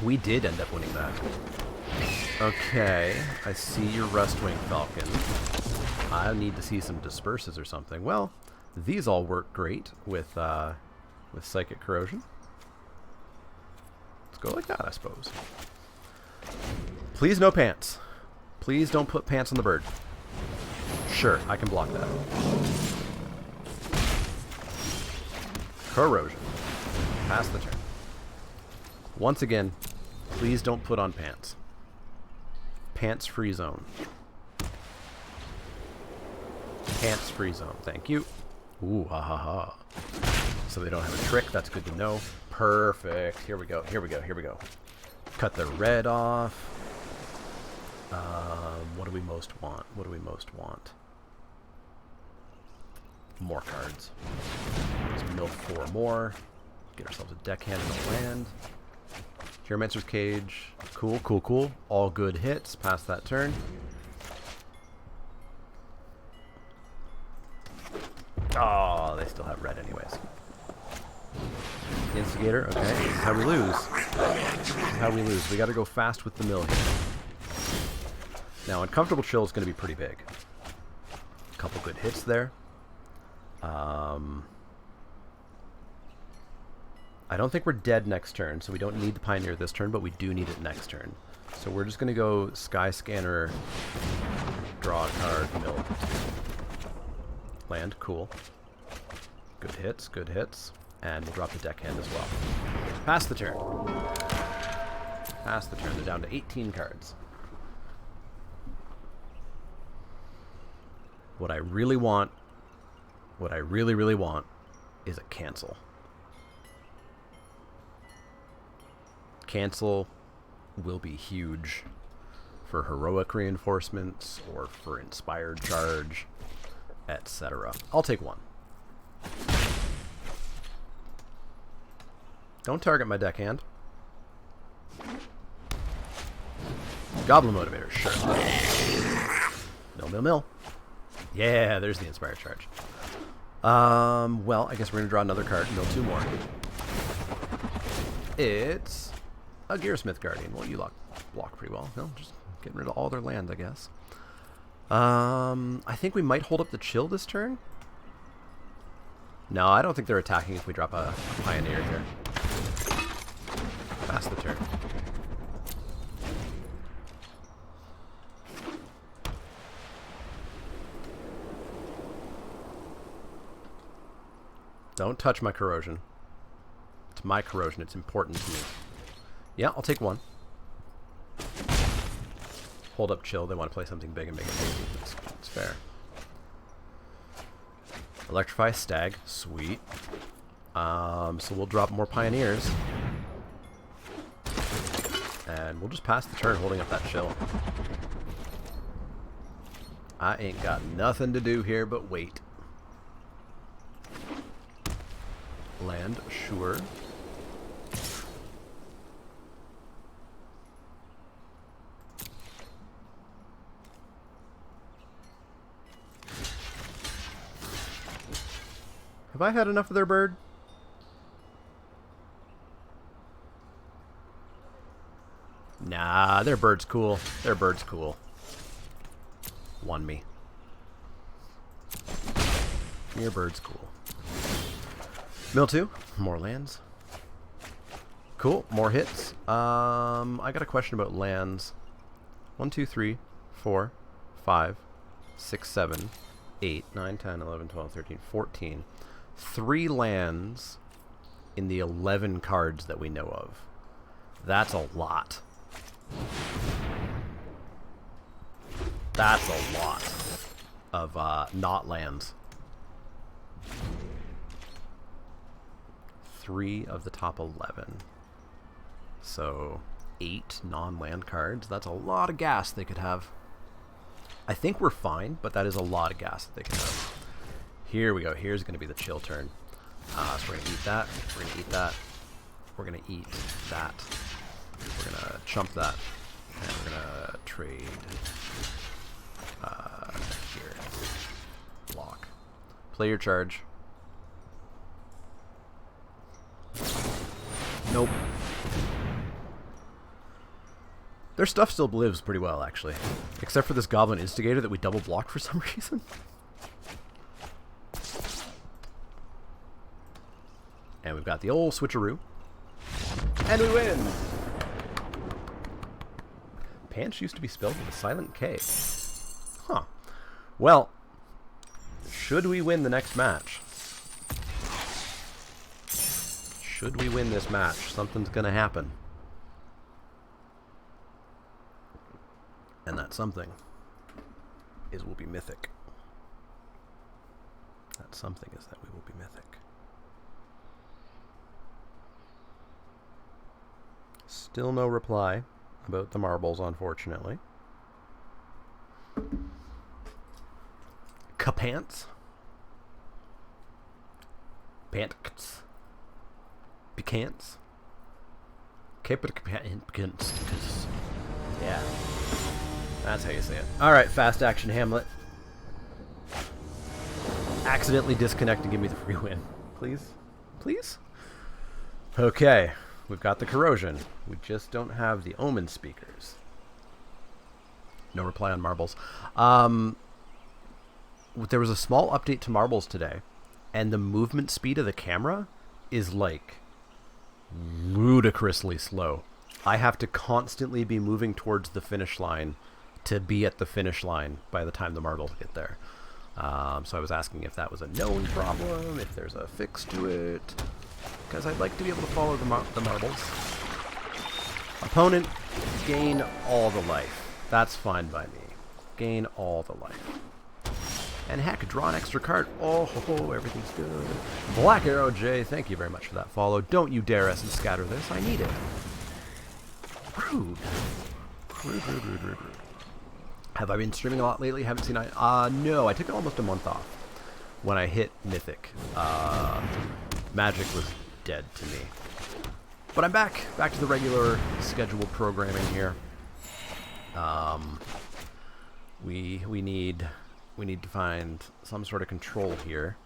We did end up winning that. Okay, I see your Rustwing Falcon. I need to see some disperses or something. Well, these all work great with Psychic Corrosion. Let's go like that, I suppose. Please no pants. Please don't put pants on the bird. Sure, I can block that. Corrosion. Pass the turn. Once again, please don't put on pants. Pants free zone. Pants free zone. Thank you. Ooh, ha ha ha. So they don't have a trick. That's good to know. Perfect. Here we go. Cut the red off. What do we most want? More cards. Let's mill 4 more. Get ourselves a deckhand and a land. Geomancer's Cage. Cool. All good hits. Pass that turn. Oh, they still have red anyways. Instigator. Okay. This is how we lose. We got to go fast with the mill here. Now, Uncomfortable Chill is going to be pretty big. A couple good hits there. I don't think we're dead next turn, so we don't need the Pioneer this turn, but we do need it next turn. So we're just going to go Sky Scanner, draw a card, mill. Land, cool. Good hits. And we'll drop the deckhand as well. Pass the turn. They're down to 18 cards. What I really want, really want, is a cancel. Cancel will be huge for heroic reinforcements or for inspired charge, etc. I'll take 1. Don't target my deckhand. Goblin Motivator, sure. Mill. Yeah, there's the Inspired Charge. Well, I guess we're going to draw another card and mill 2 more. It's a Gearsmith Guardian. Well, you block pretty well. No, just getting rid of all their lands, I guess. I think we might hold up the chill this turn. No, I don't think they're attacking if we drop a Pioneer here. Pass the turn. Don't touch my corrosion. It's my corrosion. It's important to me. Yeah, I'll take 1. Hold up chill. They want to play something big and make it big. It's fair. Electrify Stag. Sweet. So we'll drop more Pioneers. And we'll just pass the turn holding up that chill. I ain't got nothing to do here but wait. Land, sure. Have I had enough of their bird? Nah, their bird's cool. Their bird's cool. Won me. Your bird's cool. Mill 2, more lands. Cool, more hits. I got a question about lands. 1, 2, 3, 4, 5, 6, 7, 8, 9, 10, 11, 12, 13, 14. 3 lands in the 11 cards that we know of. That's a lot. That's a lot of not lands. 3 of the top 11. So 8 non-land cards. That's a lot of gas they could have. I think we're fine, but that is a lot of gas that they could have. Here we go. Here's going to be the chill turn. So we're going to eat that. We're going to eat that. We're going to eat that. We're going to chump that. And we're going to trade here. Block. Play your charge. Nope. Their stuff still lives pretty well, actually. Except for this Goblin Instigator that we double blocked for some reason. And we've got the old switcheroo. And we win! Pants used to be spelled with a silent K. Huh. Well, should we win the next match? Should we win this match, something's going to happen. And that something is we'll be mythic. That something is that we will be mythic. Still no reply about the marbles, unfortunately. Kapants. Pants. Pecans. Pecans. Yeah. That's how you say it. Alright, fast action Hamlet. Accidentally disconnect and give me the free win. Please? Please? Okay. We've got the corrosion. We just don't have the omen speakers. No reply on marbles. There was a small update to marbles today, and the movement speed of the camera is like ludicrously slow. I have to constantly be moving towards the finish line to be at the finish line by the time the marbles get there. So I was asking if that was a known problem, if there's a fix to it, because I'd like to be able to follow the marbles. Opponent, gain all the life. That's fine by me. Gain all the life. And heck, draw an extra card. Oh, ho, ho, everything's good. Black Arrow J, thank you very much for that follow. Don't you dare us and scatter this. I need it. Rude. Rude. Have I been streaming a lot lately? Haven't seen no, I took almost a month off. When I hit Mythic. Magic was dead to me. But I'm back to the regular scheduled programming here. We need to find some sort of control here,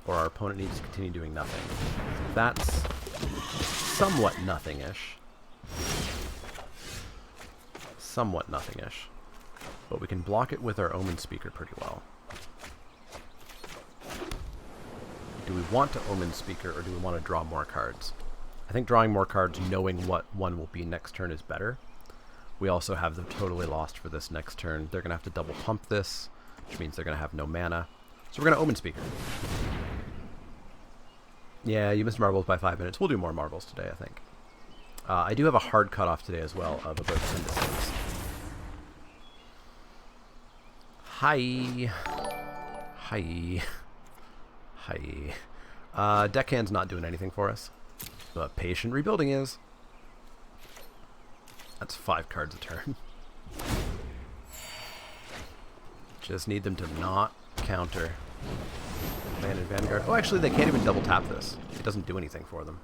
or our opponent needs to continue doing nothing. That's somewhat nothing-ish. Somewhat nothing-ish. But we can block it with our Omen Speaker pretty well. Do we want to Omen Speaker, or do we want to draw more cards? I think drawing more cards, knowing what one will be next turn, is better. We also have them totally lost for this next turn. They're going to have to double pump this, which means they're going to have no mana. So we're going to Omen Speaker. Yeah, you missed marbles by 5 minutes. We'll do more marbles today, I think. I do have a hard cutoff today as well of about 10 to 6. Hi. Hi. Hi. Deckhand's not doing anything for us, but Patient Rebuilding is. That's 5 cards a turn. Just need them to not counter. Land and Vanguard. Oh, actually, they can't even double tap this. It doesn't do anything for them.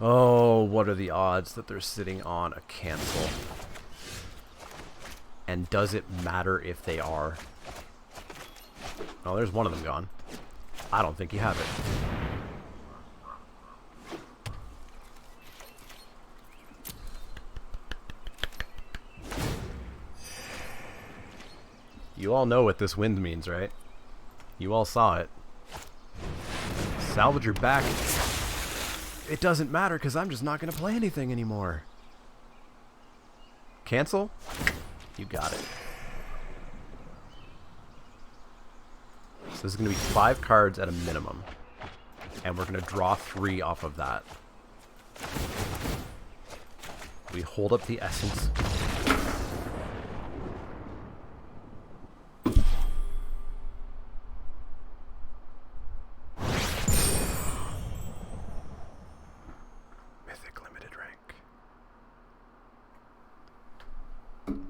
Oh, what are the odds that they're sitting on a cancel? And does it matter if they are? Oh, there's one of them gone. I don't think you have it. You all know what this wind means, right? You all saw it. Salvage your back. It doesn't matter because I'm just not going to play anything anymore. Cancel? You got it. So this is going to be 5 cards at a minimum. And we're going to draw 3 off of that. We hold up the essence.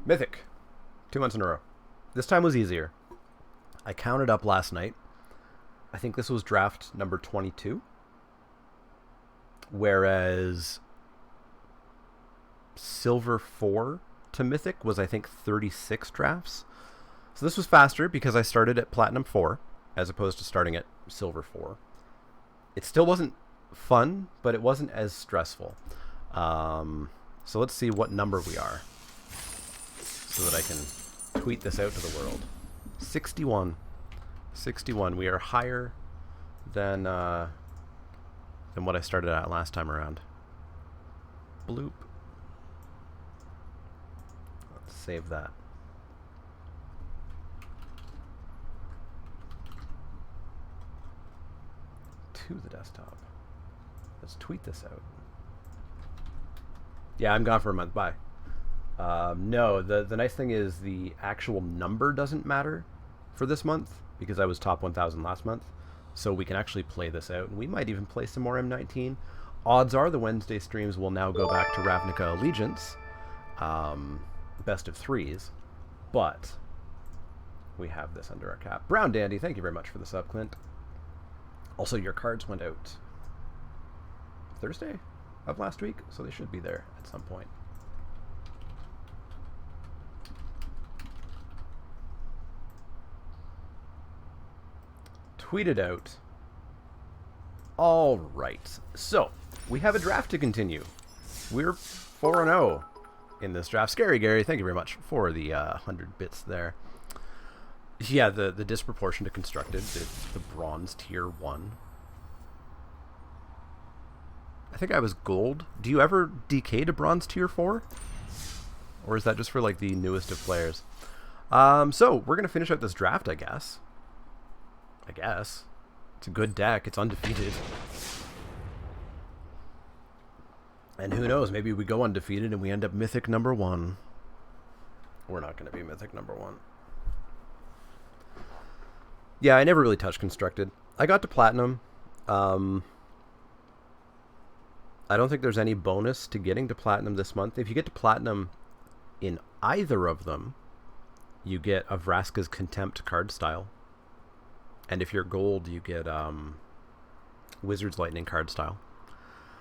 Mythic. 2 months in a row. This time was easier. I counted up last night. I think this was draft number 22. Whereas Silver 4 to Mythic was, I think, 36 drafts. So this was faster because I started at Platinum 4 as opposed to starting at Silver 4. It still wasn't fun, but it wasn't as stressful. So let's see what number we are, so that I can tweet this out to the world. 61. 61. We are higher than what I started at last time around. Bloop. Let's save that. To the desktop. Let's tweet this out. Yeah, I'm gone for a month. Bye. No, the nice thing is the actual number doesn't matter for this month because I was top 1,000 last month. So we can actually play this out. And we might even play some more M19. Odds are the Wednesday streams will now go back to Ravnica Allegiance. Best of 3s. But we have this under our cap. Brown Dandy, thank you very much for the sub, Clint. Also, your cards went out Thursday of last week, so they should be there at some point. Tweeted out. All right, so we have a draft to continue. We're 4-0 in this draft. Scary Gary, thank you very much for the 100 bits there. Yeah, the disproportion to constructed, the bronze tier 1. I think I was gold. Do you ever DK to bronze tier 4? Or is that just for like the newest of players? So we're gonna finish out this draft, I guess. It's a good deck. It's undefeated. And who knows, maybe we go undefeated and we end up Mythic number 1. We're not going to be Mythic number 1. Yeah, I never really touched Constructed. I got to Platinum. I don't think there's any bonus to getting to Platinum this month. If you get to Platinum in either of them, you get a Vraska's Contempt card style. And if you're gold, you get Wizard's Lightning card style.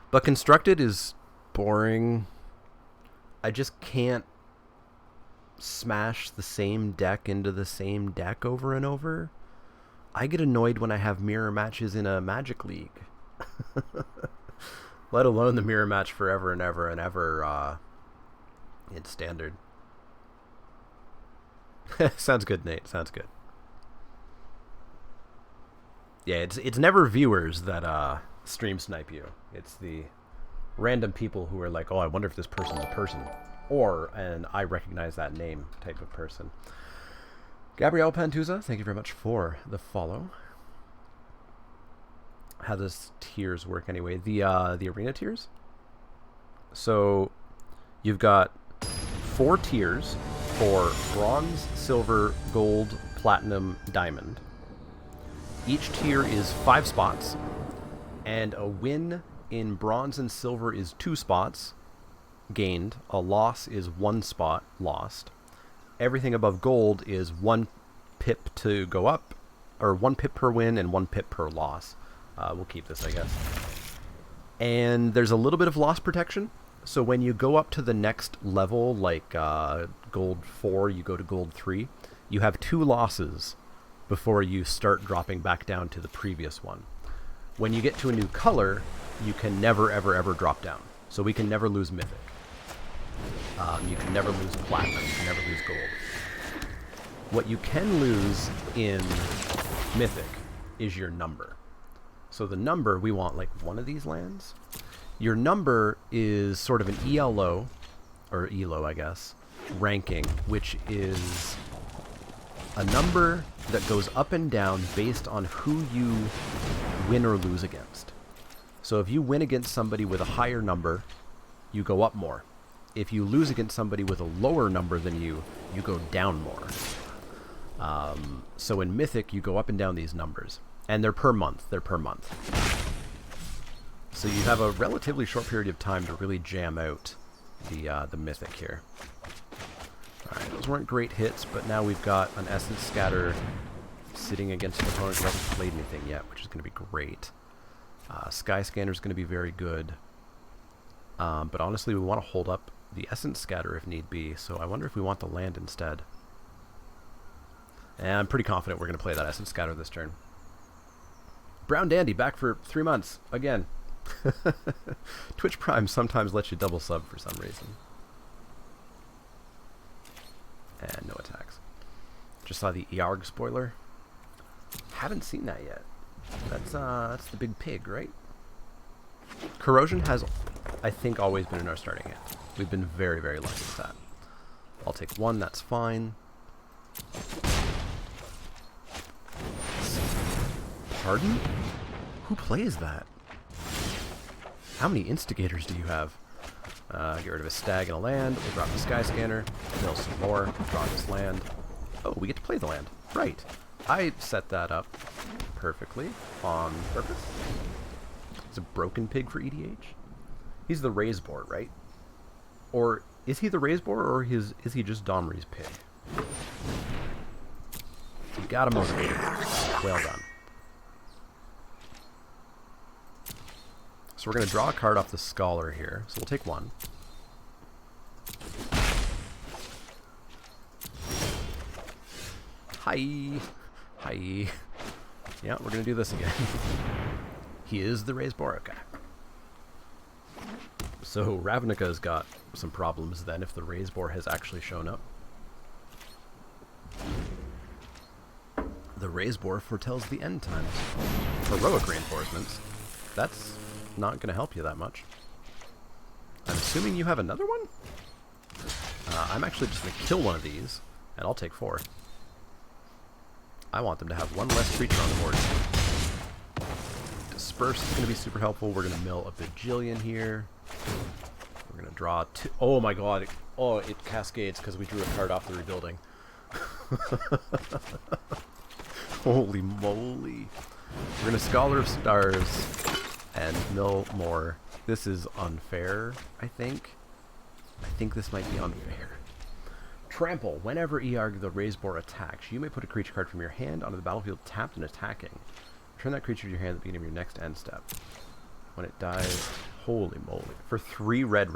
But Constructed is boring. I just can't smash the same deck into the same deck over and over. I get annoyed when I have mirror matches in a Magic League. Let alone the mirror match forever and ever and ever in Standard. Sounds good, Nate. Sounds good. Yeah, it's never viewers that stream snipe you. It's the random people who are like, oh, I wonder if this person's a person. Or an I recognize that name type of person. Gabrielle Pantuza, thank you very much for the follow. How does tiers work anyway? The arena tiers? So you've got 4 tiers for bronze, silver, gold, platinum, diamond. Each tier is 5 spots, and a win in bronze and silver is 2 spots gained. A loss is 1 spot lost. Everything above gold is 1 pip to go up, or 1 pip per win and 1 pip per loss. We'll keep this, I guess. And there's a little bit of loss protection. So when you go up to the next level, like gold 4, you go to gold 3, you have 2 losses before you start dropping back down to the previous one. When you get to a new color, you can never, ever, ever drop down. So we can never lose Mythic. You can never lose Platinum. You can never lose Gold. What you can lose in Mythic is your number. So the number, we want like one of these lands. Your number is sort of an ELO, or ELO, I guess, ranking, which is a number that goes up and down based on who you win or lose against. So if you win against somebody with a higher number, you go up more. If you lose against somebody with a lower number than you, you go down more. So in Mythic, you go up and down these numbers. And they're per month. They're per month. So you have a relatively short period of time to really jam out the Mythic here. Alright, those weren't great hits, but now we've got an Essence Scatter sitting against an opponent who hasn't played anything yet, which is going to be great. Sky Scanner is going to be very good. But honestly, we want to hold up the Essence Scatter if need be, so I wonder if we want the land instead. And I'm pretty confident we're going to play that Essence Scatter this turn. Brown Dandy back for 3 months, again. Twitch Prime sometimes lets you double sub for some reason. And no attacks. Just saw the Earg spoiler. Haven't seen that yet. That's the big pig, right? Corrosion has, I think, always been in our starting hand. We've been very, very lucky with that. I'll take 1, that's fine. Pardon? Who plays that? How many instigators do you have? Get rid of a stag and a land. We'll drop the Sky Scanner. Mill some more. Draw this land. Oh, we get to play the land. Right. I set that up perfectly on purpose. It's a broken pig for EDH. He's the raise boar, right? Or is he the raise boar, or is he just Domri's pig? You got him motivated. Well done. So we're going to draw a card off the Scholar here. So we'll take 1. Hi. Hi. Yeah, we're going to do this again. He is the raised boar. Okay. So Ravnica's got some problems then if the raised boar has actually shown up. The raised boar foretells the end times. Heroic reinforcements. That's not going to help you that much. I'm assuming you have another one? I'm actually just going to kill one of these, and I'll take 4. I want them to have 1 less creature on the board. Disperse is going to be super helpful. We're going to mill a bajillion here. We're going to draw 2. Oh my god. It cascades because we drew a card off the rebuilding. Holy moly. We're going to Scholar of Stars and mill more. This is unfair, I think. I think this might be unfair. Trample. Whenever Earg the raised boar attacks, you may put a creature card from your hand onto the battlefield tapped and attacking. Return that creature to your hand at the beginning of your next end step. When it dies... Holy moly. For 3 red.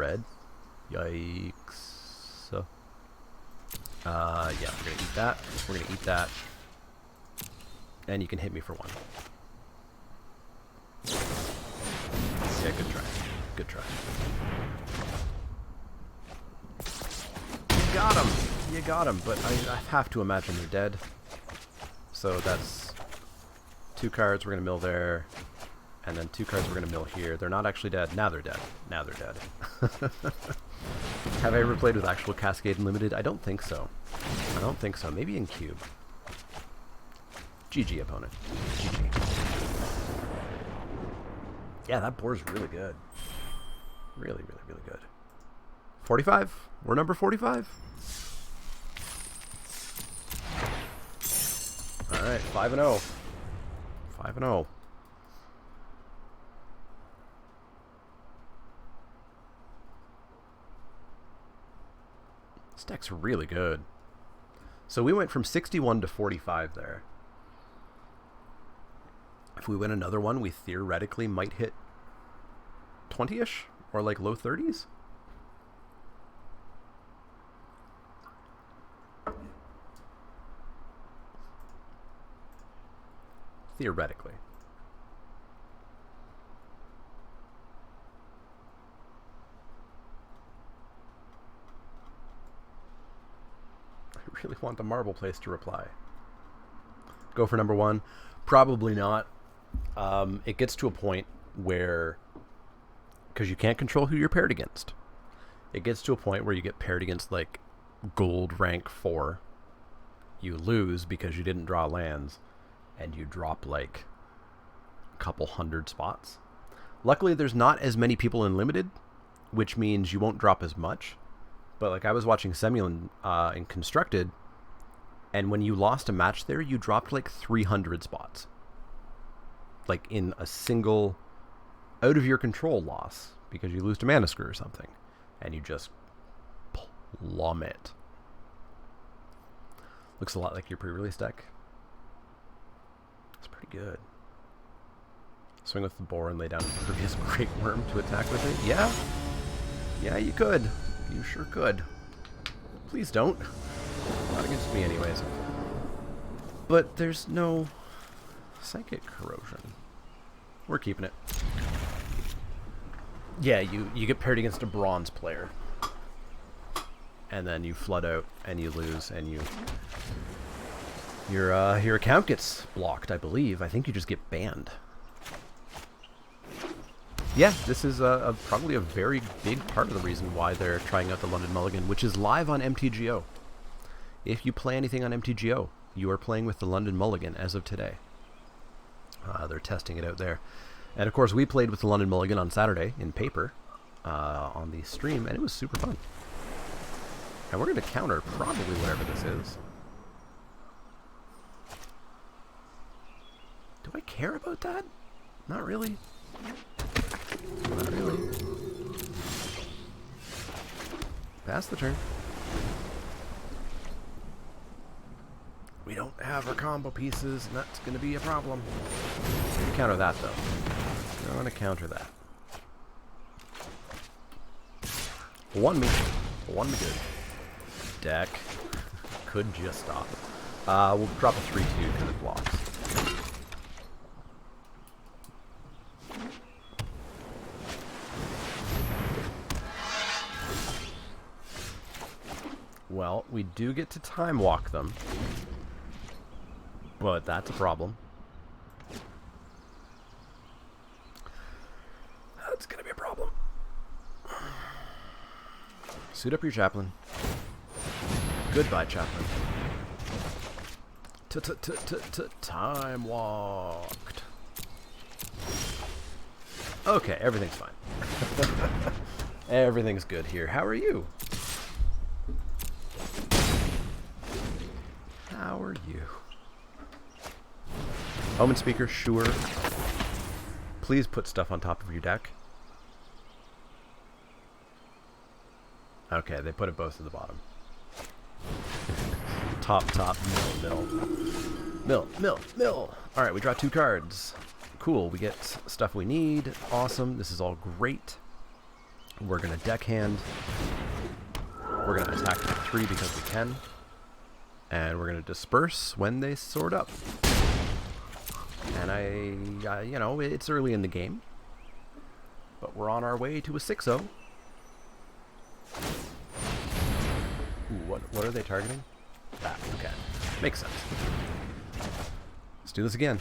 Yikes. Yeah, we're gonna eat that. We're gonna eat that. And you can hit me for 1. Yeah, good try. Good try. You got him! You got him, but I have to imagine they're dead. So that's 2 cards we're gonna mill there. And then 2 cards we're going to mill here. They're not actually dead. Now they're dead. Now they're dead. Have I ever played with actual Cascade Unlimited? I don't think so. I don't think so. Maybe in Cube. GG, opponent. GG. Yeah, that board's really good. Really, really, really good. 45? We're number 45? Alright, 5-0. 5-0. This deck's really good. So we went from 61 to 45 there. If we win another one, we theoretically might hit 20-ish or like low 30s. Theoretically. I really want the marble place to reply. Go for number 1? Probably not. It gets to a point where, because you can't control who you're paired against, it gets to a point where you get paired against like gold rank 4. You lose because you didn't draw lands, and you drop like a couple hundred spots. Luckily, there's not as many people in limited, which means you won't drop as much. But like I was watching Semulin in Constructed, and when you lost a match there, you dropped like 300 spots. Like in a single out of your control loss because you lose to Mana Screw or something. And you just plummet. Looks a lot like your pre-release deck. It's pretty good. Swing with the boar and lay down Pervious Great Worm to attack with it. Yeah. Yeah, you could. You sure could. Please don't. Not against me anyways. But there's no Psychic Corrosion. We're keeping it. Yeah, you get paired against a bronze player. And then you flood out and you lose and your account gets blocked, I believe. I think you just get banned. Yeah, this is probably a very big part of the reason why they're trying out the London Mulligan, which is live on MTGO. If you play anything on MTGO, you are playing with the London Mulligan as of today. They're testing it out there. And of course, we played with the London Mulligan on Saturday in paper on the stream, and it was super fun. And we're going to counter probably whatever this is. Do I care about that? Not really. Not really. Pass the turn. We don't have our combo pieces, and that's going to be a problem. I'm going to counter that, though. I'm going to counter that. One me good. Deck. Could just stop. We'll drop a 3-2 because it blocks. Well, we do get to time walk them. But that's a problem. That's gonna be a problem. Suit up your chaplain. Goodbye, chaplain. Time walked. Okay, everything's fine. Everything's good here. How are you? How are you? Omen Speaker, sure. Please put stuff on top of your deck. Okay, they put it both at the bottom. Top, middle. Mill. Alright, we draw 2 cards. cool. We get stuff we need. Awesome. This is all great. We're going to deckhand. We're going to attack for 3 because we can. And we're going to disperse when they sword up. And you know, it's early in the game. But we're on our way to a 6-0. Ooh, what are they targeting? That, okay. Makes sense. Let's do this again.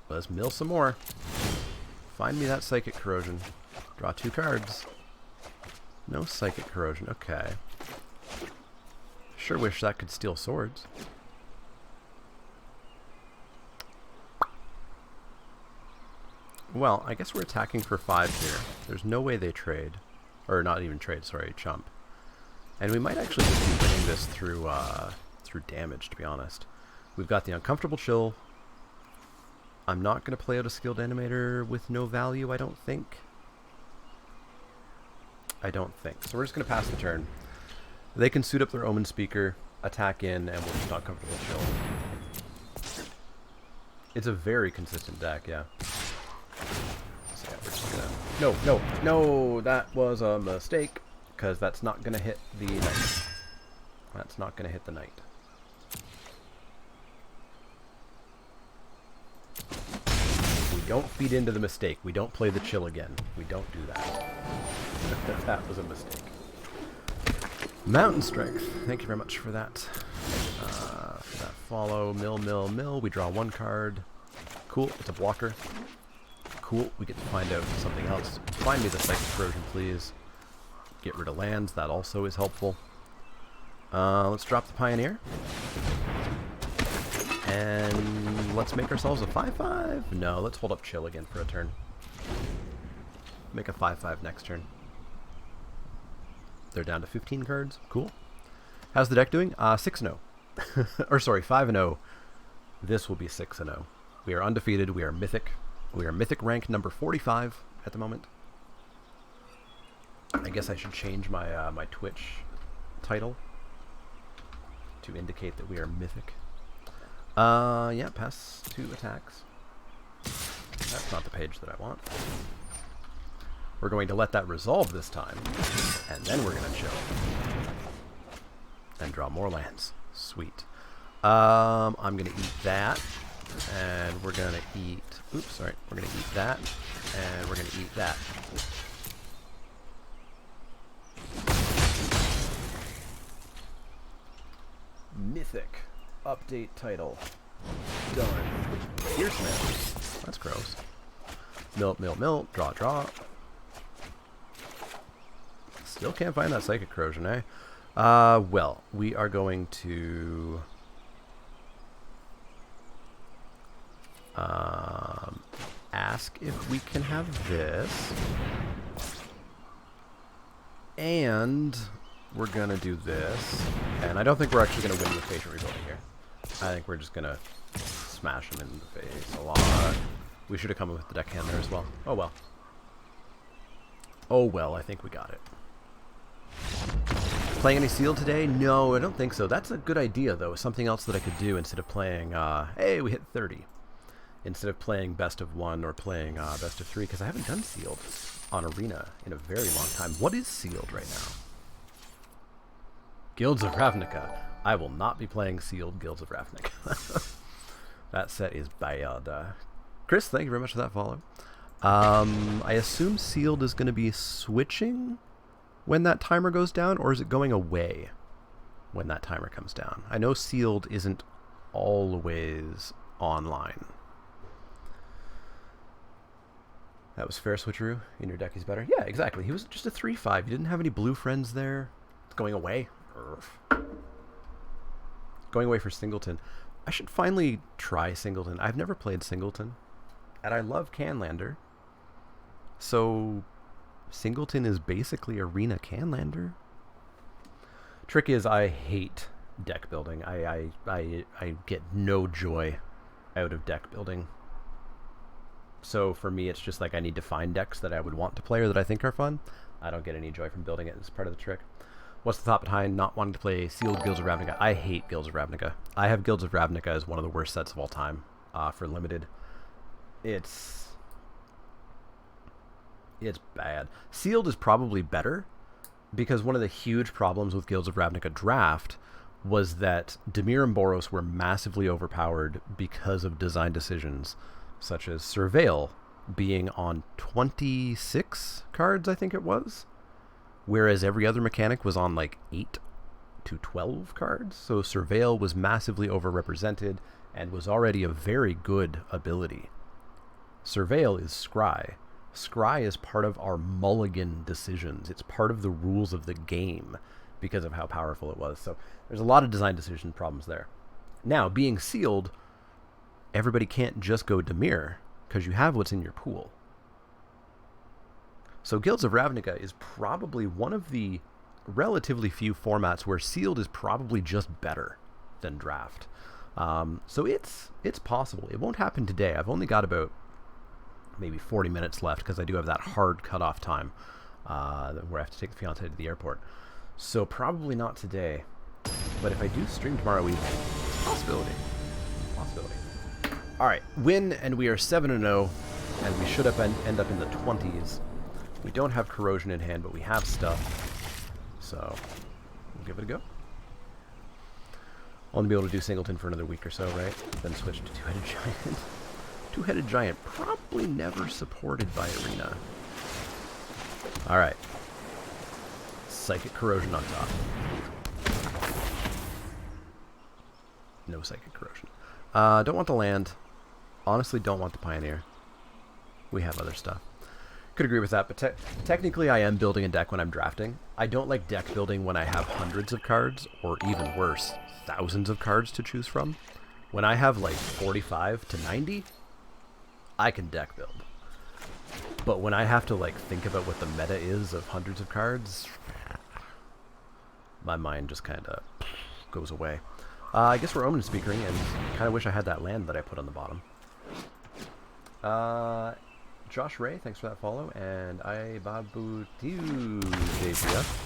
Let's mill some more. Find me that Psychic Corrosion. Draw 2 cards. No Psychic Corrosion, okay. Sure wish that could steal swords. Well, I guess we're attacking for 5 here. There's no way they trade. Or not even trade, sorry, chump. And we might actually just be winning this through damage, to be honest. We've got the Uncomfortable Chill. I'm not going to play out a skilled animator with no value, I don't think. So we're just going to pass the turn. They can suit up their Omen Speaker, attack in, and we'll just Uncomfortable Chill. It's a very consistent deck, yeah. So yeah, we're just gonna... No, that was a mistake, because that's not going to hit the knight. That's not going to hit the knight. We don't feed into the mistake. We don't play the chill again. We don't do that. That was a mistake. Mountain Strength. Thank you very much for that. For that follow. Mill. We draw 1 card. Cool. It's a blocker. Cool. We get to find out something else. Find me the Psychic Corrosion, please. Get rid of lands. That also is helpful. Let's drop the Pioneer. And let's make ourselves a 5/5. No, let's hold up Chill again for a turn. Make a 5/5 next turn. They're down to 15 cards. Cool. How's the deck doing? 6-0. Or sorry, 5-0. This will be 6-0. We are undefeated. We are mythic. We are mythic rank number 45 at the moment. I guess I should change my my Twitch title to indicate that we are mythic. Yeah, pass 2 attacks. That's not the page that I want. We're going to let that resolve this time, and then we're going to chill. And draw more lands. Sweet. I'm going to eat that, and we're going to eat... Oops, sorry. We're going to eat that, and we're going to eat that. Mythic. Update title. Done. Here's man. That's gross. Mill. Draw. Still can't find that Psychic Corrosion, eh? Well, we are going to... ask if we can have this. And we're gonna do this. And I don't think we're actually gonna win with Patient Rebuilding here. I think we're just gonna smash him in the face a lot. We should have come up with the deckhand there as well. Oh well. Oh well, I think we got it. Playing any sealed today? No, I don't think so. That's a good idea, though. Something else that I could do instead of playing, hey, we hit 30. Instead of playing best of 1 or playing best of 3, because I haven't done sealed on Arena in a very long time. What is sealed right now? Guilds of Ravnica. I will not be playing sealed Guilds of Ravnica. That set is bad. Chris, thank you very much for that follow. I assume sealed is going to be switching when that timer goes down, or is it going away when that timer comes down? I know sealed isn't always online. That was fair switcheroo. In your deck he's better. Yeah, exactly. He was just a 3/5. You didn't have any blue friends there. It's going away. Going away for Singleton. I should finally try Singleton. I've never played Singleton. And I love Canlander. So Singleton is basically Arena Canlander. Trick is I hate deck building. I get no joy out of deck building. So for me it's just like I need to find decks that I would want to play or that I think are fun. I don't get any joy from building it. It's part of the trick. What's the thought behind not wanting to play sealed Guilds of Ravnica? I hate Guilds of Ravnica. I have Guilds of Ravnica as one of the worst sets of all time for limited. It's bad. Sealed is probably better because one of the huge problems with Guilds of Ravnica draft was that Dimir and Boros were massively overpowered because of design decisions such as Surveil being on 26 cards, I think it was, whereas every other mechanic was on like 8 to 12 cards. So Surveil was massively overrepresented and was already a very good ability. Surveil is Scry. Scry is part of our mulligan decisions. It's part of the rules of the game because of how powerful it was. So there's a lot of design decision problems there. Now, being sealed, everybody can't just go Dimir because you have what's in your pool. So Guilds of Ravnica is probably one of the relatively few formats where sealed is probably just better than draft. So it's possible. It won't happen today. I've only got about maybe 40 minutes left because I do have that hard cutoff time where I have to take the fiance to the airport. So probably not today. But if I do stream tomorrow evening, possibility. All right, win, and we are 7-0, and we should end up in the 20s. We don't have corrosion in hand, but we have stuff. So we'll give it a go. I'll only be able to do Singleton for another week or so, right? Then switch to Two-Headed Giant. Two-Headed Giant, probably never supported by Arena. Alright. Psychic Corrosion on top. No Psychic Corrosion. Don't want the land. Honestly, don't want the Pioneer. We have other stuff. Could agree with that, but technically I am building a deck when I'm drafting. I don't like deck building when I have hundreds of cards, or even worse, thousands of cards to choose from. When I have like 45 to 90, I can deck build. But when I have to like think about what the meta is of hundreds of cards, my mind just kind of goes away. I guess we're Omen Speakering, and kind of wish I had that land that I put on the bottom. Josh Ray, thanks for that follow, and I Babu JPF.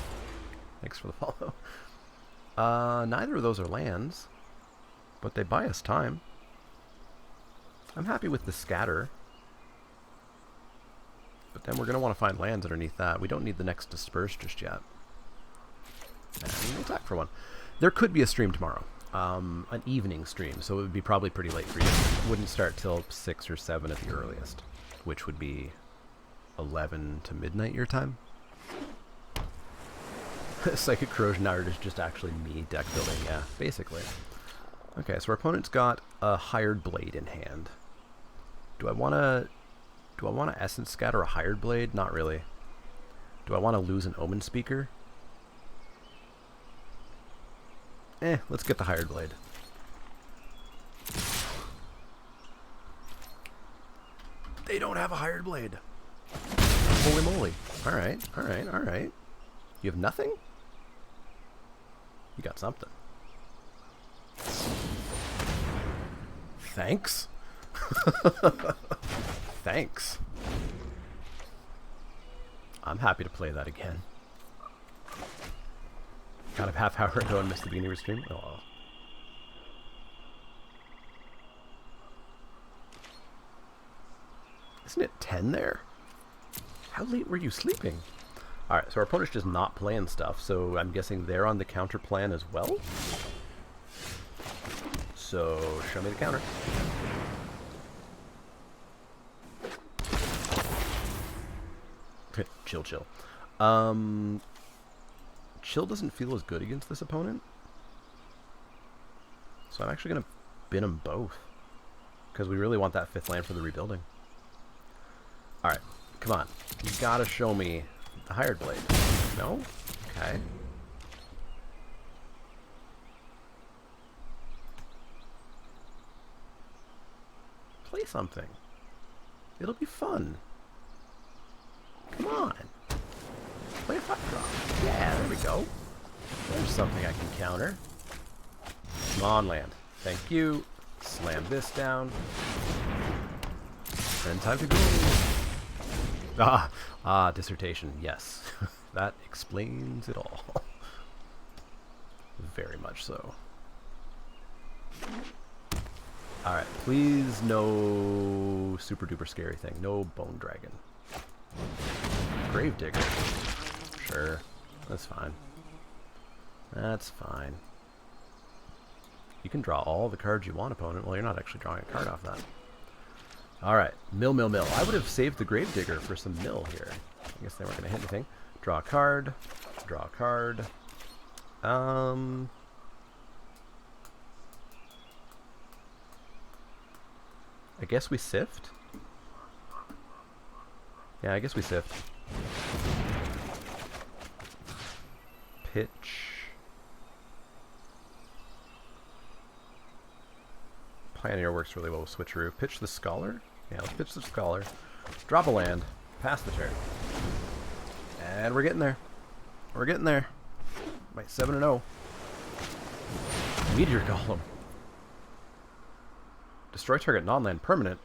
Thanks for the follow. Neither of those are lands, but they buy us time. I'm happy with the scatter, but then we're going to want to find lands underneath that. We don't need the next disperse just yet. And we'll attack for one. There could be a stream tomorrow. An evening stream, so it would be probably pretty late for you. It wouldn't start till 6 or 7 at the earliest, which would be 11 to midnight your time. Psychic Corrosion Hour is just actually me deck building, yeah, basically. Okay, so our opponent's got a Hired Blade in hand. Do I want to Essence Scatter a Hired Blade? Not really. Do I want to lose an Omen Speaker? Let's get the Hired Blade. They don't have a Hired Blade. Holy moly. Alright, alright, alright. You have nothing? You got something. Thanks. Thanks. I'm happy to play that again. Kind of half hour ago and missed the beginning of stream. Oh well. Isn't it 10 there? How late were you sleeping? Alright, so our opponent's just not playing stuff, so I'm guessing they're on the counter plan as well? So, show me the counter. Chill, chill. Chill doesn't feel as good against this opponent. So I'm actually going to bin them both. Because we really want that 5th land for the rebuilding. Alright, come on. You gotta show me the Hired Blade. No? Okay. Play something. It'll be fun. Come on. Play a 5-drop. Yeah, there we go. There's something I can counter. Come on, land. Thank you. Slam this down. And time to go. Dissertation. Yes. That explains it all. Very much so. Alright, please no super duper scary thing. No bone dragon. Gravedigger. Sure. That's fine. That's fine. You can draw all the cards you want, opponent. Well, you're not actually drawing a card off that. Alright, mill. I would have saved the Gravedigger for some mill here. I guess they weren't going to hit anything. Draw a card. Draw a card. I guess we sift? Yeah, I guess we sift. Pitch. Pioneer works really well with switcheroo. Pitch the Scholar? Yeah, let's pitch the Scholar. Drop a land. Pass the turn. And we're getting there. We're getting there. By 7-0. Meteor Golem. Destroy target non-land permanent.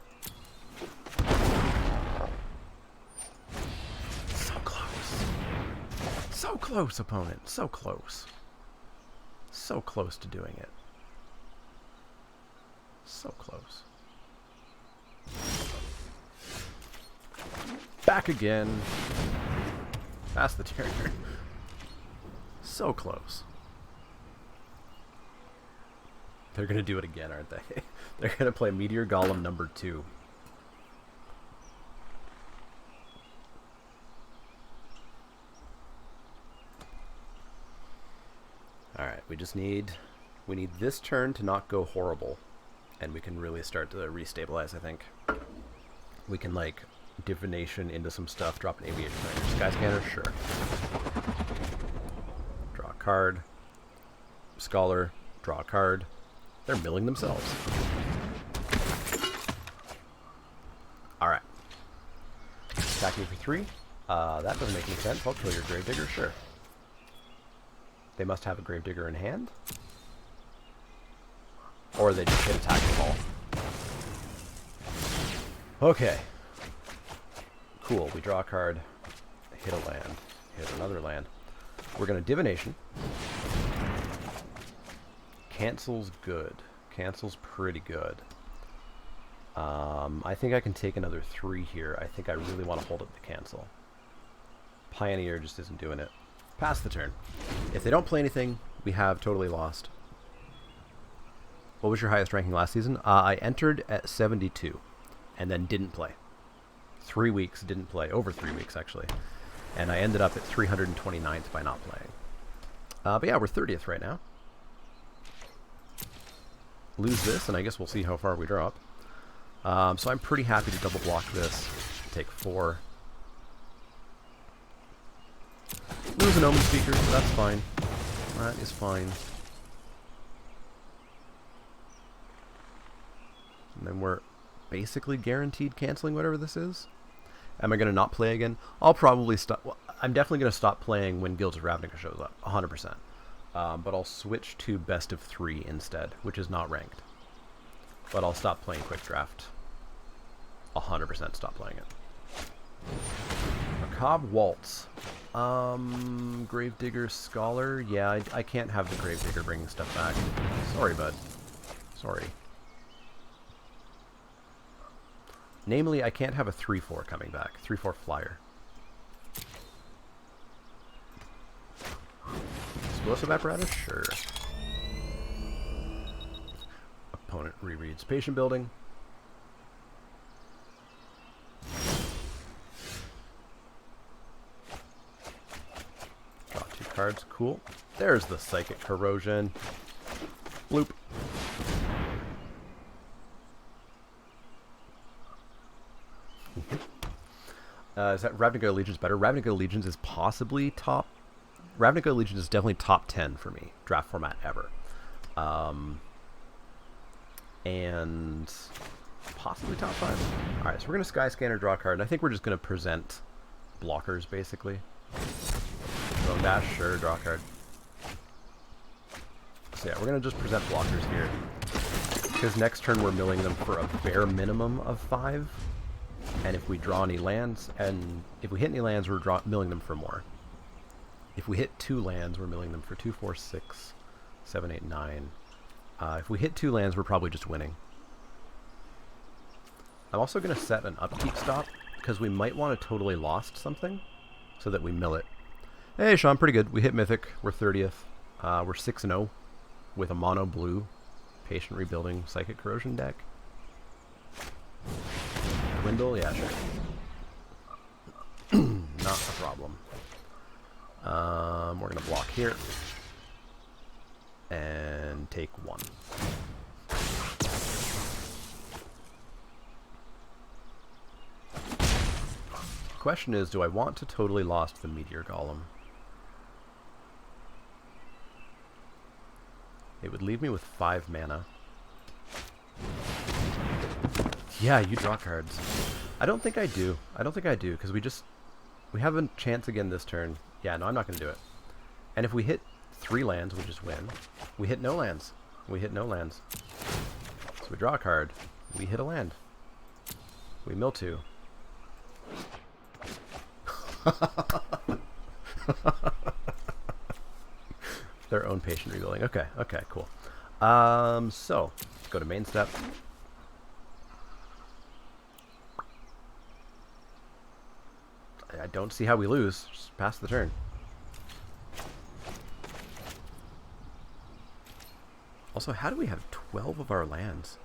So close. So close, opponent. So close. So close to doing it. So close. Back again. Pass the turn. So close. They're going to do it again, aren't they? They're going to play Meteor Golem number 2. Alright, we need this turn to not go horrible. And we can really start to restabilize, I think. We can, like, divination into some stuff, drop an aviation fighter. Sky Scanner, sure. Draw a card. Scholar, draw a card. They're milling themselves. Alright. Attacking for 3. That doesn't make any sense. I'll kill your Gravedigger, sure. They must have a Gravedigger in hand. Or they just hit attack the ball. Okay. Cool. We draw a card. Hit a land. Hit another land. We're going to divination. Cancel's good. Cancel's pretty good. I think I can take another 3 here. I think I really want to hold up the cancel. Pioneer just isn't doing it. Pass the turn. If they don't play anything, we have totally lost. What was your highest ranking last season? I entered at 72 and then didn't play. 3 weeks, didn't play. Over 3 weeks, actually. And I ended up at 329th by not playing. But yeah, we're 30th right now. Lose this, and I guess we'll see how far we drop. So I'm pretty happy to double block this. Take 4. Lose an Omen Speaker, so that's fine. That is fine. And then we're basically guaranteed canceling whatever this is. Am I going to not play again? I'll probably stop. Well, I'm definitely going to stop playing when Guilds of Ravnica shows up, 100%. But I'll switch to best of 3 instead, which is not ranked. But I'll stop playing Quick Draft. 100% stop playing it. Macabre Waltz. Gravedigger Scholar. Yeah, I can't have the Gravedigger bringing stuff back. Sorry, bud. Sorry. Namely, I can't have a 3-4 coming back. 3-4 flyer. Explosive apparatus? Sure. Opponent rereads Patient Building. Draw 2 cards. Cool. There's the Psychic Corrosion. Bloop. Is that Ravnica Allegiance better? Ravnica Allegiance is possibly top. Ravnica Allegiance is definitely top 10 for me. Draft format ever. And possibly top 5. Alright, so we're going to Sky Scanner, draw a card. And I think we're just going to present blockers, basically. Bone Dash, sure, draw a card. So yeah, we're going to just present blockers here. Because next turn we're milling them for a bare minimum of 5. And if we draw any lands, and if we hit any lands, we're milling them for more. If we hit 2 lands, we're milling them for 2, 4, 6, 7, 8, 9. If we hit 2 lands, we're probably just winning. I'm also going to set an upkeep stop, because we might want to totally lost something, so that we mill it. Hey, Sean, pretty good. We hit Mythic. We're 30th. We're 6-0 with a mono blue Patient Rebuilding Psychic Corrosion deck. Dwindle? Yeah, sure. Not a problem. We're going to block here. And take 1. Question is, do I want to totally lost the Meteor Golem? It would leave me with 5 mana. Yeah, you draw cards. I don't think I do. I don't think I do, because we have a chance again this turn. Yeah, no, I'm not going to do it. And if we hit 3 lands, we just win. We hit no lands. We hit no lands. So we draw a card. We hit a land. We mill 2. Their own Patient Rebuilding. Okay, okay, cool. So, go to main step. I don't see how we lose. Just pass the turn. Also, how do we have 12 of our lands?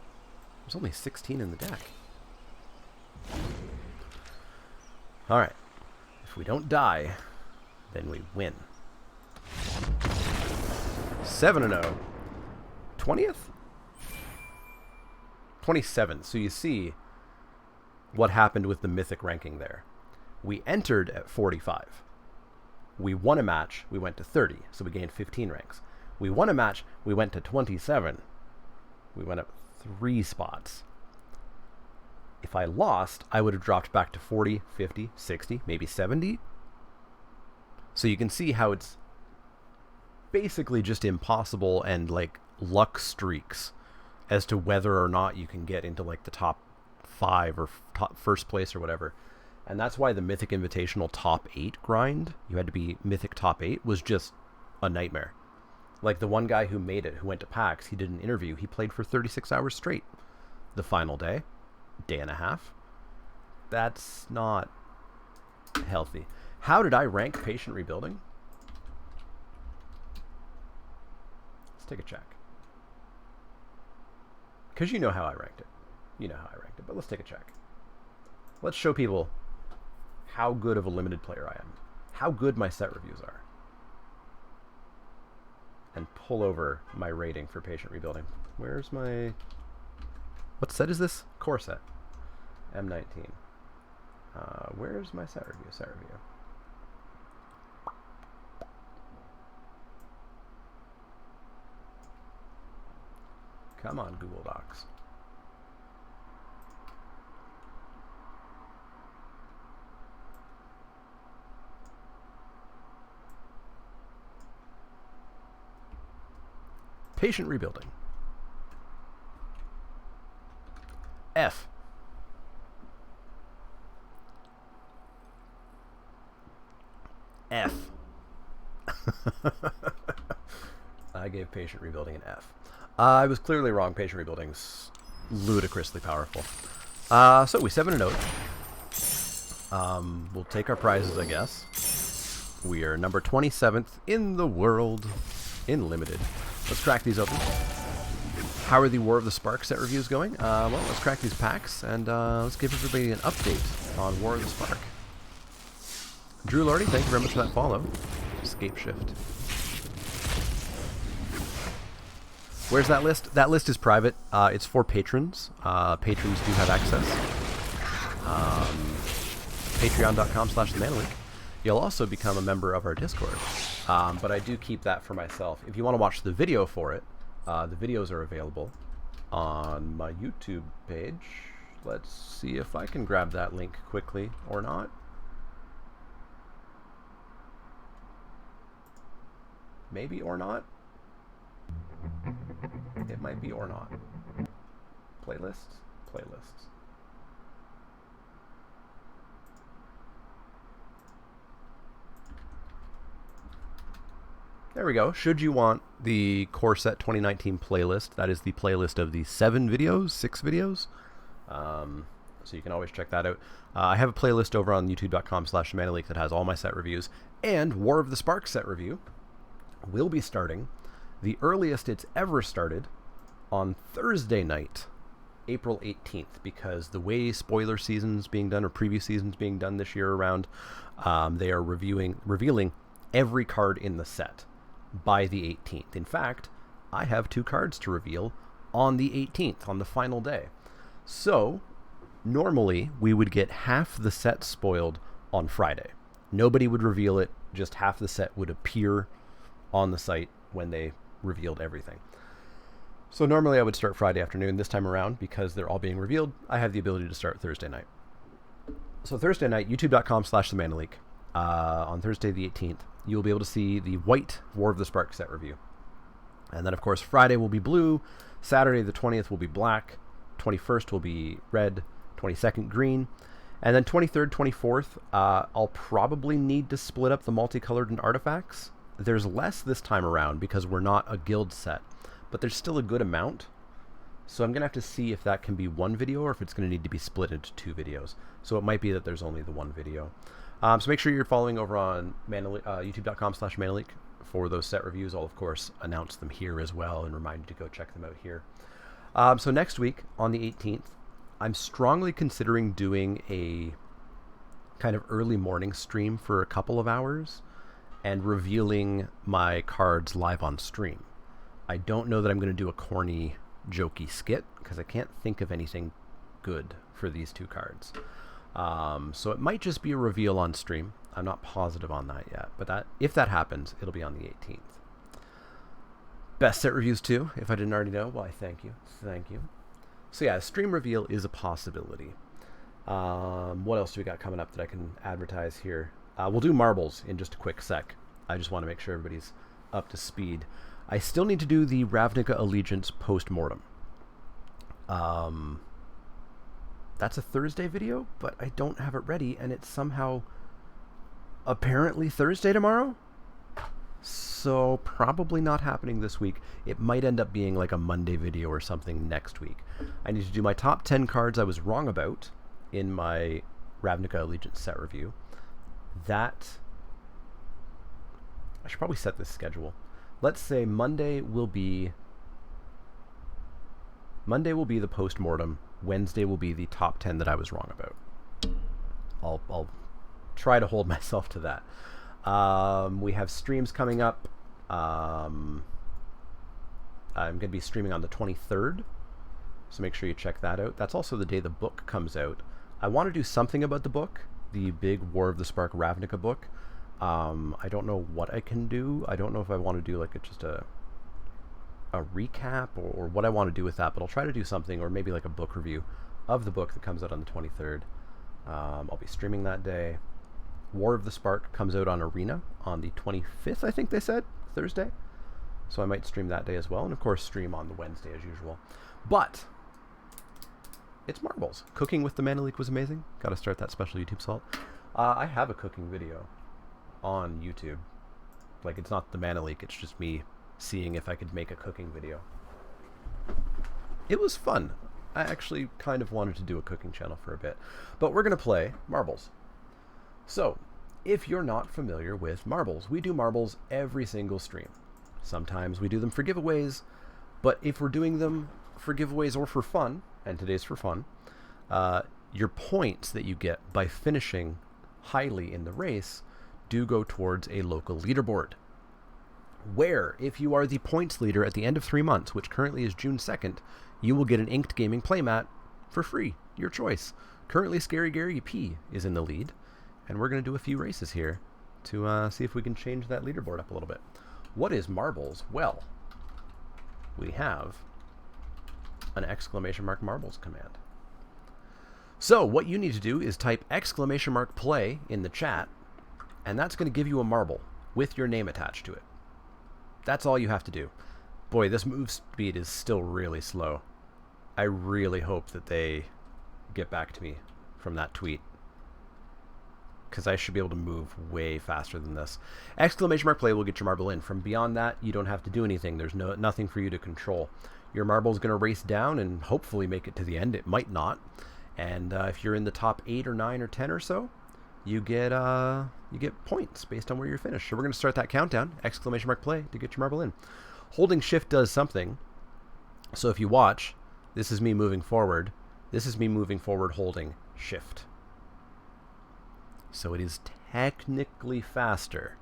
There's only 16 in the deck. Alright. If we don't die, then we win. 7-0. 20th? 27th. So you see what happened with the Mythic ranking there. We entered at 45. We won a match, we went to 30, so we gained 15 ranks. We won a match, we went to 27. We went up 3 spots. If I lost, I would have dropped back to 40, 50, 60, maybe 70. So you can see how it's basically just impossible and like luck streaks as to whether or not you can get into like the top 5 or top first place or whatever. And that's why the Mythic Invitational top 8 grind, you had to be Mythic top 8, was just a nightmare. Like the one guy who made it, who went to PAX, he did an interview. He played for 36 hours straight. The final day and a half. That's not healthy. How did I rank Patient Rebuilding? Let's take a check. Because you know how I ranked it. You know how I ranked it, but let's take a check. Let's show people how good of a limited player I am. How good my set reviews are. And pull over my rating for Patient Rebuilding. Where's my... What set is this? Core set. M19. Where's my set review? Set review. Come on, Google Docs. Patient Rebuilding. F. F. I gave Patient Rebuilding an F. I was clearly wrong. Patient Rebuilding's ludicrously powerful. So we 7-0. We'll take our prizes, I guess. We are number 27th in the world in Limited. Let's crack these open. How are the War of the Spark set reviews going? Well, let's crack these packs, and let's give everybody an update on War of the Spark. Drew Lordy, thank you very much for that follow. Escape Shift. Where's that list? That list is private. It's for patrons. Patrons do have access. Patreon.com/themanalink. You'll also become a member of our Discord. But I do keep that for myself. If you want to watch the video for it, the videos are available on my YouTube page. Let's see if I can grab that link quickly or not. Maybe or not. It might be or not. Playlists? Playlists. There we go. Should you want the Core Set 2019 playlist, that is the playlist of the 6 videos. So you can always check that out. I have a playlist over on youtube.com/manaleek that has all my set reviews. And War of the Sparks set review will be starting, the earliest it's ever started, on Thursday night, April 18th, because the way spoiler season's being done, or preview season's being done this year around, they are revealing every card in the set by the 18th. In fact, I have 2 cards to reveal on the 18th, on the final day. So, normally, we would get half the set spoiled on Friday. Nobody would reveal it, just half the set would appear on the site when they revealed everything. So normally I would start Friday afternoon. This time around, because they're all being revealed, I have the ability to start Thursday night. So Thursday night, youtube.com/themanaleek. On Thursday the 18th, you'll be able to see the white War of the Sparks set review. And then, of course, Friday will be blue. Saturday the 20th will be black. 21st will be red. 22nd, green. And then 23rd, 24th, I'll probably need to split up the multicolored and artifacts. There's less this time around because we're not a guild set, but there's still a good amount. So I'm going to have to see if that can be one video or if it's going to need to be split into 2 videos. So it might be that there's only the one video. So make sure you're following over on youtube.com/manaleek for those set reviews. I'll, of course, announce them here as well and remind you to go check them out here. So next week, on the 18th, I'm strongly considering doing a kind of early morning stream for a couple of hours and revealing my cards live on stream. I don't know that I'm going to do a corny, jokey skit because I can't think of anything good for these 2 cards. So it might just be a reveal on stream. I'm not positive on that yet, but if that happens, it'll be on the 18th. Best set reviews too, if I didn't already know. Why, thank you. Thank you. So yeah, stream reveal is a possibility. What else do we got coming up that I can advertise here? We'll do marbles in just a quick sec. I just want to make sure everybody's up to speed. I still need to do the Ravnica Allegiance post-mortem. That's a Thursday video, but I don't have it ready, and it's somehow apparently Thursday tomorrow? So probably not happening this week. It might end up being like a Monday video or something next week. I need to do my top 10 cards I was wrong about in my Ravnica Allegiance set review. That... I should probably set this schedule. Let's say Monday will be the post-mortem. Wednesday will be the top 10 that I was wrong about. I'll try to hold myself to that. We have streams coming up. I'm going to be streaming on the 23rd, so make sure you check that out. That's also the day the book comes out. I want to do something about the book, the big War of the Spark Ravnica book. I don't know what I can do. I don't know if I want to do like just a recap or what I want to do with that, but I'll try to do something, or maybe like a book review of the book that comes out on the 23rd. I'll be streaming that day. War of the Spark comes out on Arena on the 25th, I think they said, Thursday. So I might stream that day as well, and of course stream on the Wednesday as usual. But it's marbles. Cooking with the Manaleek was amazing. Got to start that special YouTube salt. I have a cooking video on YouTube. Like, it's not the Manaleek, it's just me seeing if I could make a cooking video. It was fun. I actually kind of wanted to do a cooking channel for a bit. But we're going to play marbles. So, if you're not familiar with marbles, we do marbles every single stream. Sometimes we do them for giveaways, but if we're doing them for giveaways or for fun, and today's for fun, your points that you get by finishing highly in the race do go towards a local leaderboard, where if you are the points leader at the end of 3 months, which currently is June 2nd, you will get an Inked Gaming playmat for free, your choice. Currently, Scary Gary P is in the lead, and we're going to do a few races here to see if we can change that leaderboard up a little bit. What is marbles? Well, we have an !marbles command. So what you need to do is type !play in the chat, and that's going to give you a marble with your name attached to it. That's all you have to do. Boy, this move speed is still really slow. I really hope that they get back to me from that tweet, because I should be able to move way faster than this. Exclamation mark play will get your marble in. From beyond that, you don't have to do anything. There's nothing for you to control. Your marble is going to race down and hopefully make it to the end. It might not. And if you're in the top 8 or 9 or 10 or so, you get points based on where you're finished. So we're going to start that countdown. Exclamation mark play to get your marble in. Holding shift does something. So if you watch, this is me moving forward. This is me moving forward holding shift. So it is technically faster.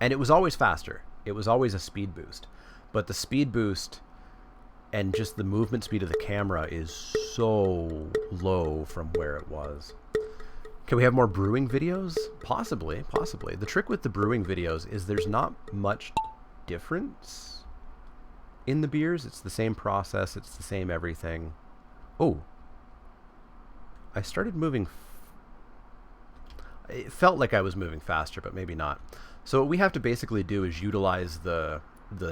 And it was always faster. It was always a speed boost. But the speed boost and just the movement speed of the camera is so low from where it was. Can we have more brewing videos? Possibly, possibly. The trick with the brewing videos is there's not much difference in the beers. It's the same process. It's the same everything. Oh. I started moving. It felt like I was moving faster, but maybe not. So what we have to basically do is utilize the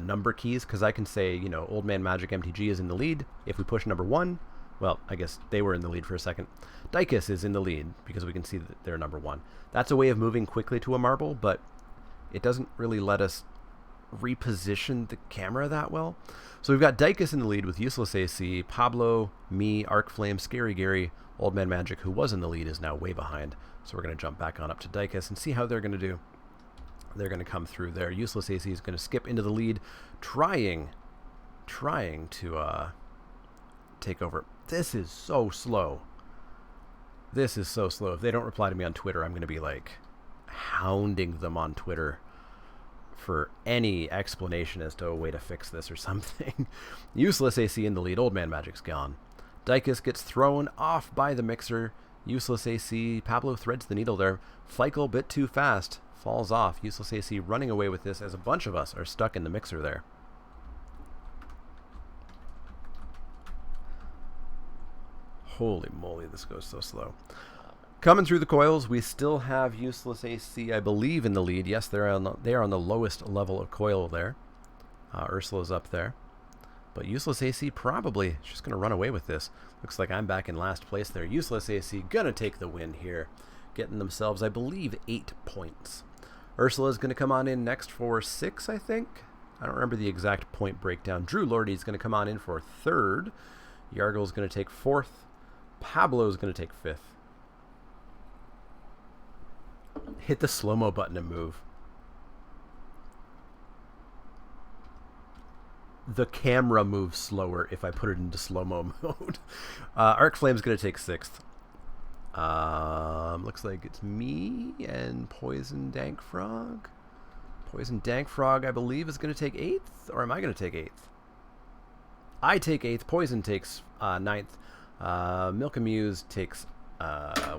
number keys, because I can say, you know, Old Man Magic MTG is in the lead. If we push number 1, well, I guess they were in the lead for a second. Dykus is in the lead because we can see that they're number 1. That's a way of moving quickly to a marble, but it doesn't really let us reposition the camera that well. So we've got Dykus in the lead with useless AC. Pablo, me, Arcflame, Scary Gary, Old Man Magic, who was in the lead, is now way behind. So we're going to jump back on up to Dykus and see how they're going to do. They're going to come through there. Useless AC is going to skip into the lead, trying to take over. This is so slow. This is so slow. If they don't reply to me on Twitter, I'm going to be like hounding them on Twitter for any explanation as to a way to fix this or something. Useless AC in the lead. Old Man Magic's gone. Dykus gets thrown off by the mixer. Useless AC. Pablo threads the needle there. Feichel bit too fast. Falls off. Useless AC running away with this as a bunch of us are stuck in the mixer there. Holy moly, this goes so slow. Coming through the coils, we still have Useless AC, I believe, in the lead. Yes, they are on the lowest level of coil there. Ursula's up there. But Useless AC probably just going to run away with this. Looks like I'm back in last place there. Useless AC going to take the win here. Getting themselves, I believe, 8 points. Ursula's going to come on in next for 6, I think. I don't remember the exact point breakdown. Drew Lordy's going to come on in for 3rd. Yargle's going to take 4th. Pablo's going to take 5th. Hit the slow-mo button and move. The camera moves slower if I put it into slow-mo mode. Arcflame's going to take 6th. Looks like it's me and Poison Dank Frog. Poison Dank Frog, I believe, is going to take 8th, or am I going to take 8th? I take 8th. Poison takes 9th. Milkamuse takes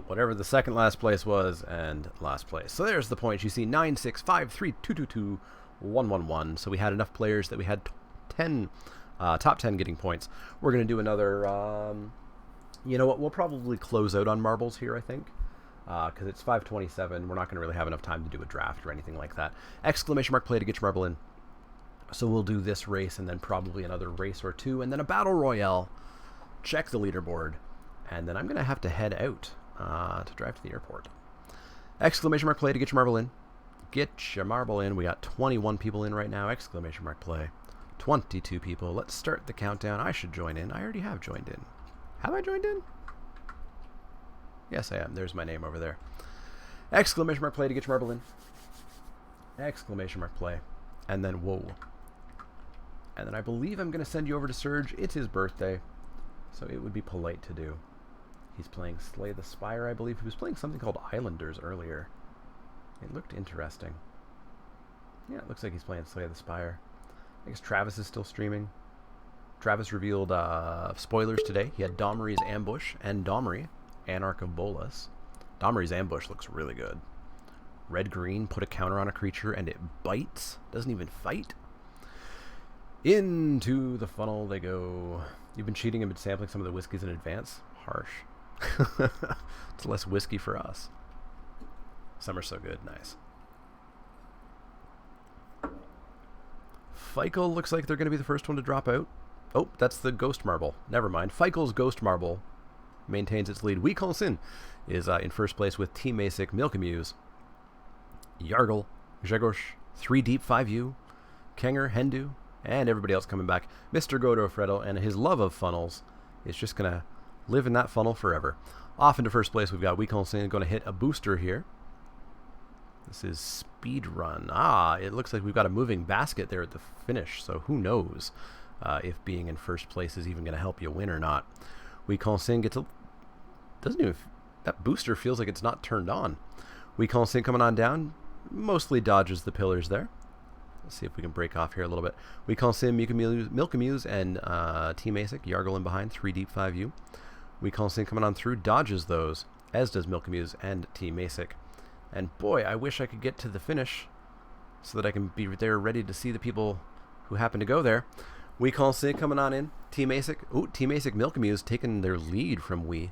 whatever the second last place was, and last place. So there's the points. You see 9, 6, 5, 3, 2, 2, 2, 1, 1, 1. So we had enough players that we had 10, top 10 getting points. We're going to do another. You know what? We'll probably close out on marbles here, I think, because it's 5:27. We're not going to really have enough time to do a draft or anything like that. Exclamation mark play to get your marble in. So we'll do this race and then probably another race or 2 and then a battle royale. Check the leaderboard, and then I'm going to have to head out to drive to the airport. Exclamation mark play to get your marble in. Get your marble in. We got 21 people in right now. Exclamation mark play. 22 people. Let's start the countdown. I should join in. I already have joined in. Have I joined in? Yes, I am. There's my name over there. Exclamation mark play to get your marble in. Exclamation mark play. And then whoa. And then I believe I'm going to send you over to Serge. It's his birthday, so it would be polite to do. He's playing Slay the Spire, I believe. He was playing something called Islanders earlier. It looked interesting. Yeah, it looks like he's playing Slay the Spire. I guess Travis is still streaming. Travis revealed spoilers today. He had Domri's Ambush and Domri, Anarch of Bolas. Domri's Ambush looks really good. Red-green, put a counter on a creature and it bites. Doesn't even fight. Into the funnel they go. You've been cheating and been sampling some of the whiskeys in advance? Harsh. It's less whiskey for us. Some are so good. Nice. Feichel looks like they're going to be the first one to drop out. Oh, that's the Ghost Marble. Never mind. Feichel's Ghost Marble maintains its lead. Weekonsin is in first place with T-Masic, Milkamuse, Yargle, Grzegorz, 3 Deep 5U, Kenger, Hendu, and everybody else coming back. Mr. Godofredo and his love of funnels is just going to live in that funnel forever. Off into first place, we've got Weekonsin going to hit a booster here. This is Speed Run. It looks like we've got a moving basket there at the finish, so who knows if being in first place is even going to help you win or not. Weekonsin gets a... Doesn't even... That booster feels like it's not turned on. Weekonsin coming on down, mostly dodges the pillars there. Let's see if we can break off here a little bit. Weekonsin, Milkamuse, and T-Masic. Yargle in behind, 3 Deep 5U. Weekonsin coming on through, dodges those, as does Milkamuse and T-Masic. And boy, I wish I could get to the finish so that I can be there ready to see the people who happen to go there. Weekonsin coming on in. T-Masic. Ooh, T-Masic, Milkamuse taking their lead from Wee.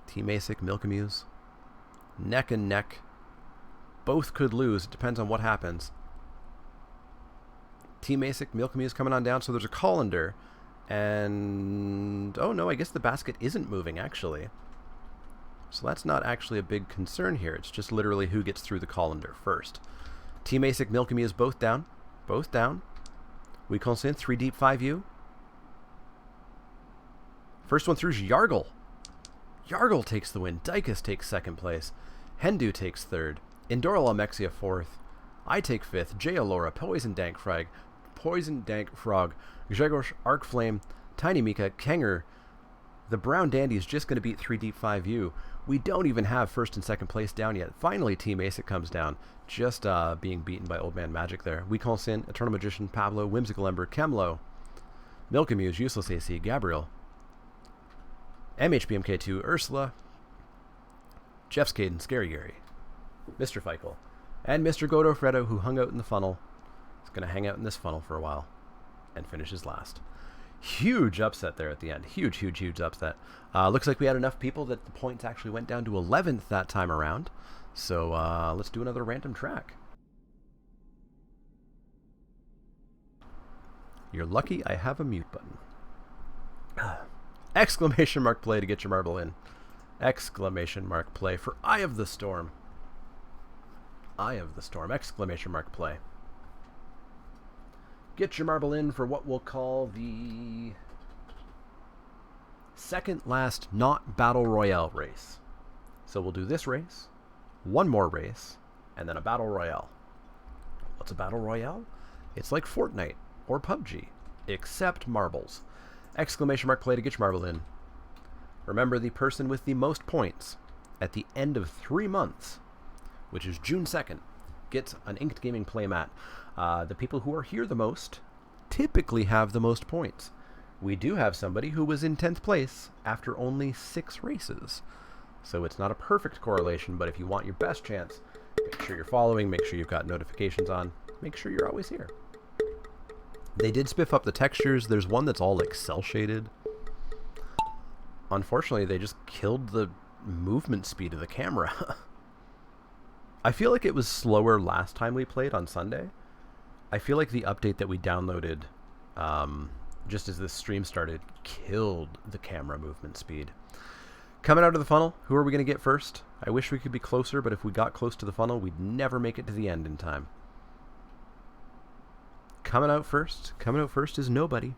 T-Masic, Milkamuse. Neck and neck. Both could lose. It depends on what happens. T-Masic, Milkamuse coming on down. So there's a colander. And... oh no, I guess the basket isn't moving actually. So that's not actually a big concern here. It's just literally who gets through the colander first. T-Masic, Milkamuse both down. Both down. Weekonsin, 3 Deep 5U. First one through is Yargle. Yargle takes the win. Dykus takes second place. Hendu takes third. Indora Almexia fourth. I take fifth. J. Alora, Poison Dank Frog, Grzegorz, Arc Flame, Tiny Mika, Kenger. The Brown Dandy is just going to beat 3 Deep 5U. We don't even have first and second place down yet. Finally, T-Masic comes down, just being beaten by Old Man Magic there. Weekonsin, Eternal Magician, Pablo, Whimsical Ember, Kemlo, Milkamuse, Useless AC, Gabriel, MHBMK2, Ursula, Jeff's Caden, Scary Gary, Mr. Feichel, and Mr. Godofredo, who hung out in the funnel. Is going to hang out in this funnel for a while and finishes last. Huge upset there at the end. Huge, huge, huge upset. Looks like we had enough people that the points actually went down to 11th that time around. So let's do another random track. You're lucky I have a mute button. Exclamation mark play to get your marble in. Exclamation mark play for Eye of the Storm. Eye of the Storm. Exclamation mark play. Get your marble in for what we'll call the second last not Battle Royale race. So we'll do this race, one more race, and then a Battle Royale. What's a Battle Royale? It's like Fortnite or PUBG, except marbles. Exclamation mark play to get your marble in. Remember, the person with the most points at the end of 3 months, which is June 2nd, gets an Inked Gaming playmat. The people who are here the most typically have the most points. We do have somebody who was in 10th place after only 6 races. So it's not a perfect correlation, but if you want your best chance, make sure you're following, make sure you've got notifications on, make sure you're always here. They did spiff up the textures. There's one that's all like cell shaded. Unfortunately, they just killed the movement speed of the camera. I feel like it was slower last time we played on Sunday. I feel like the update that we downloaded just as this stream started killed the camera movement speed. Coming out of the funnel, who are we going to get first? I wish we could be closer, but if we got close to the funnel, we'd never make it to the end in time. Coming out first is nobody.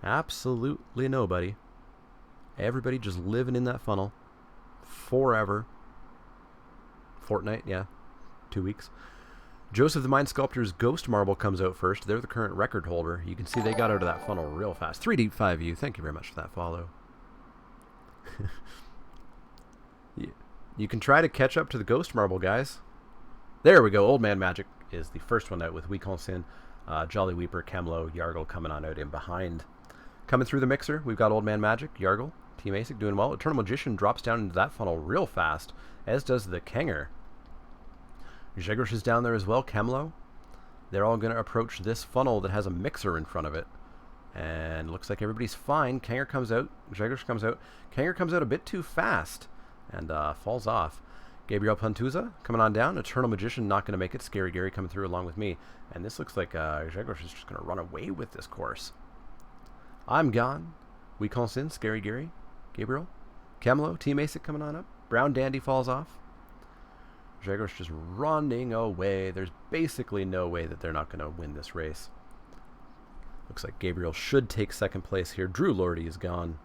Absolutely nobody. Everybody just living in that funnel forever. Fortnite, yeah. 2 weeks. Joseph the Mind Sculptor's Ghost Marble comes out first. They're the current record holder. You can see they got out of that funnel real fast. 3 Deep 5U. Thank you very much for that follow. You can try to catch up to the Ghost Marble, guys. There we go. Old Man Magic is the first one out with Weekonsin, Jolly Weeper, Kemlo, Yargle coming on out in behind. Coming through the mixer, we've got Old Man Magic, Yargle, T-Masic doing well. Eternal Magician drops down into that funnel real fast, as does the Kenger. Grzegorz is down there as well, Kemlo. They're all going to approach this funnel that has a mixer in front of it. And looks like everybody's fine. Kenger comes out. Grzegorz comes out. Kenger comes out a bit too fast and falls off. Gabriel Pantuza coming on down. Eternal Magician not going to make it. Scary Gary coming through along with me. And this looks like Grzegorz is just going to run away with this course. I'm gone. Weakonsin, Scary Gary, Gabriel, Kemlo, Team ASIC coming on up. Brown Dandy falls off. Jaguar's just running away. There's basically no way that they're not going to win this race. Looks like Gabriel should take second place here. Drew Lordy is gone.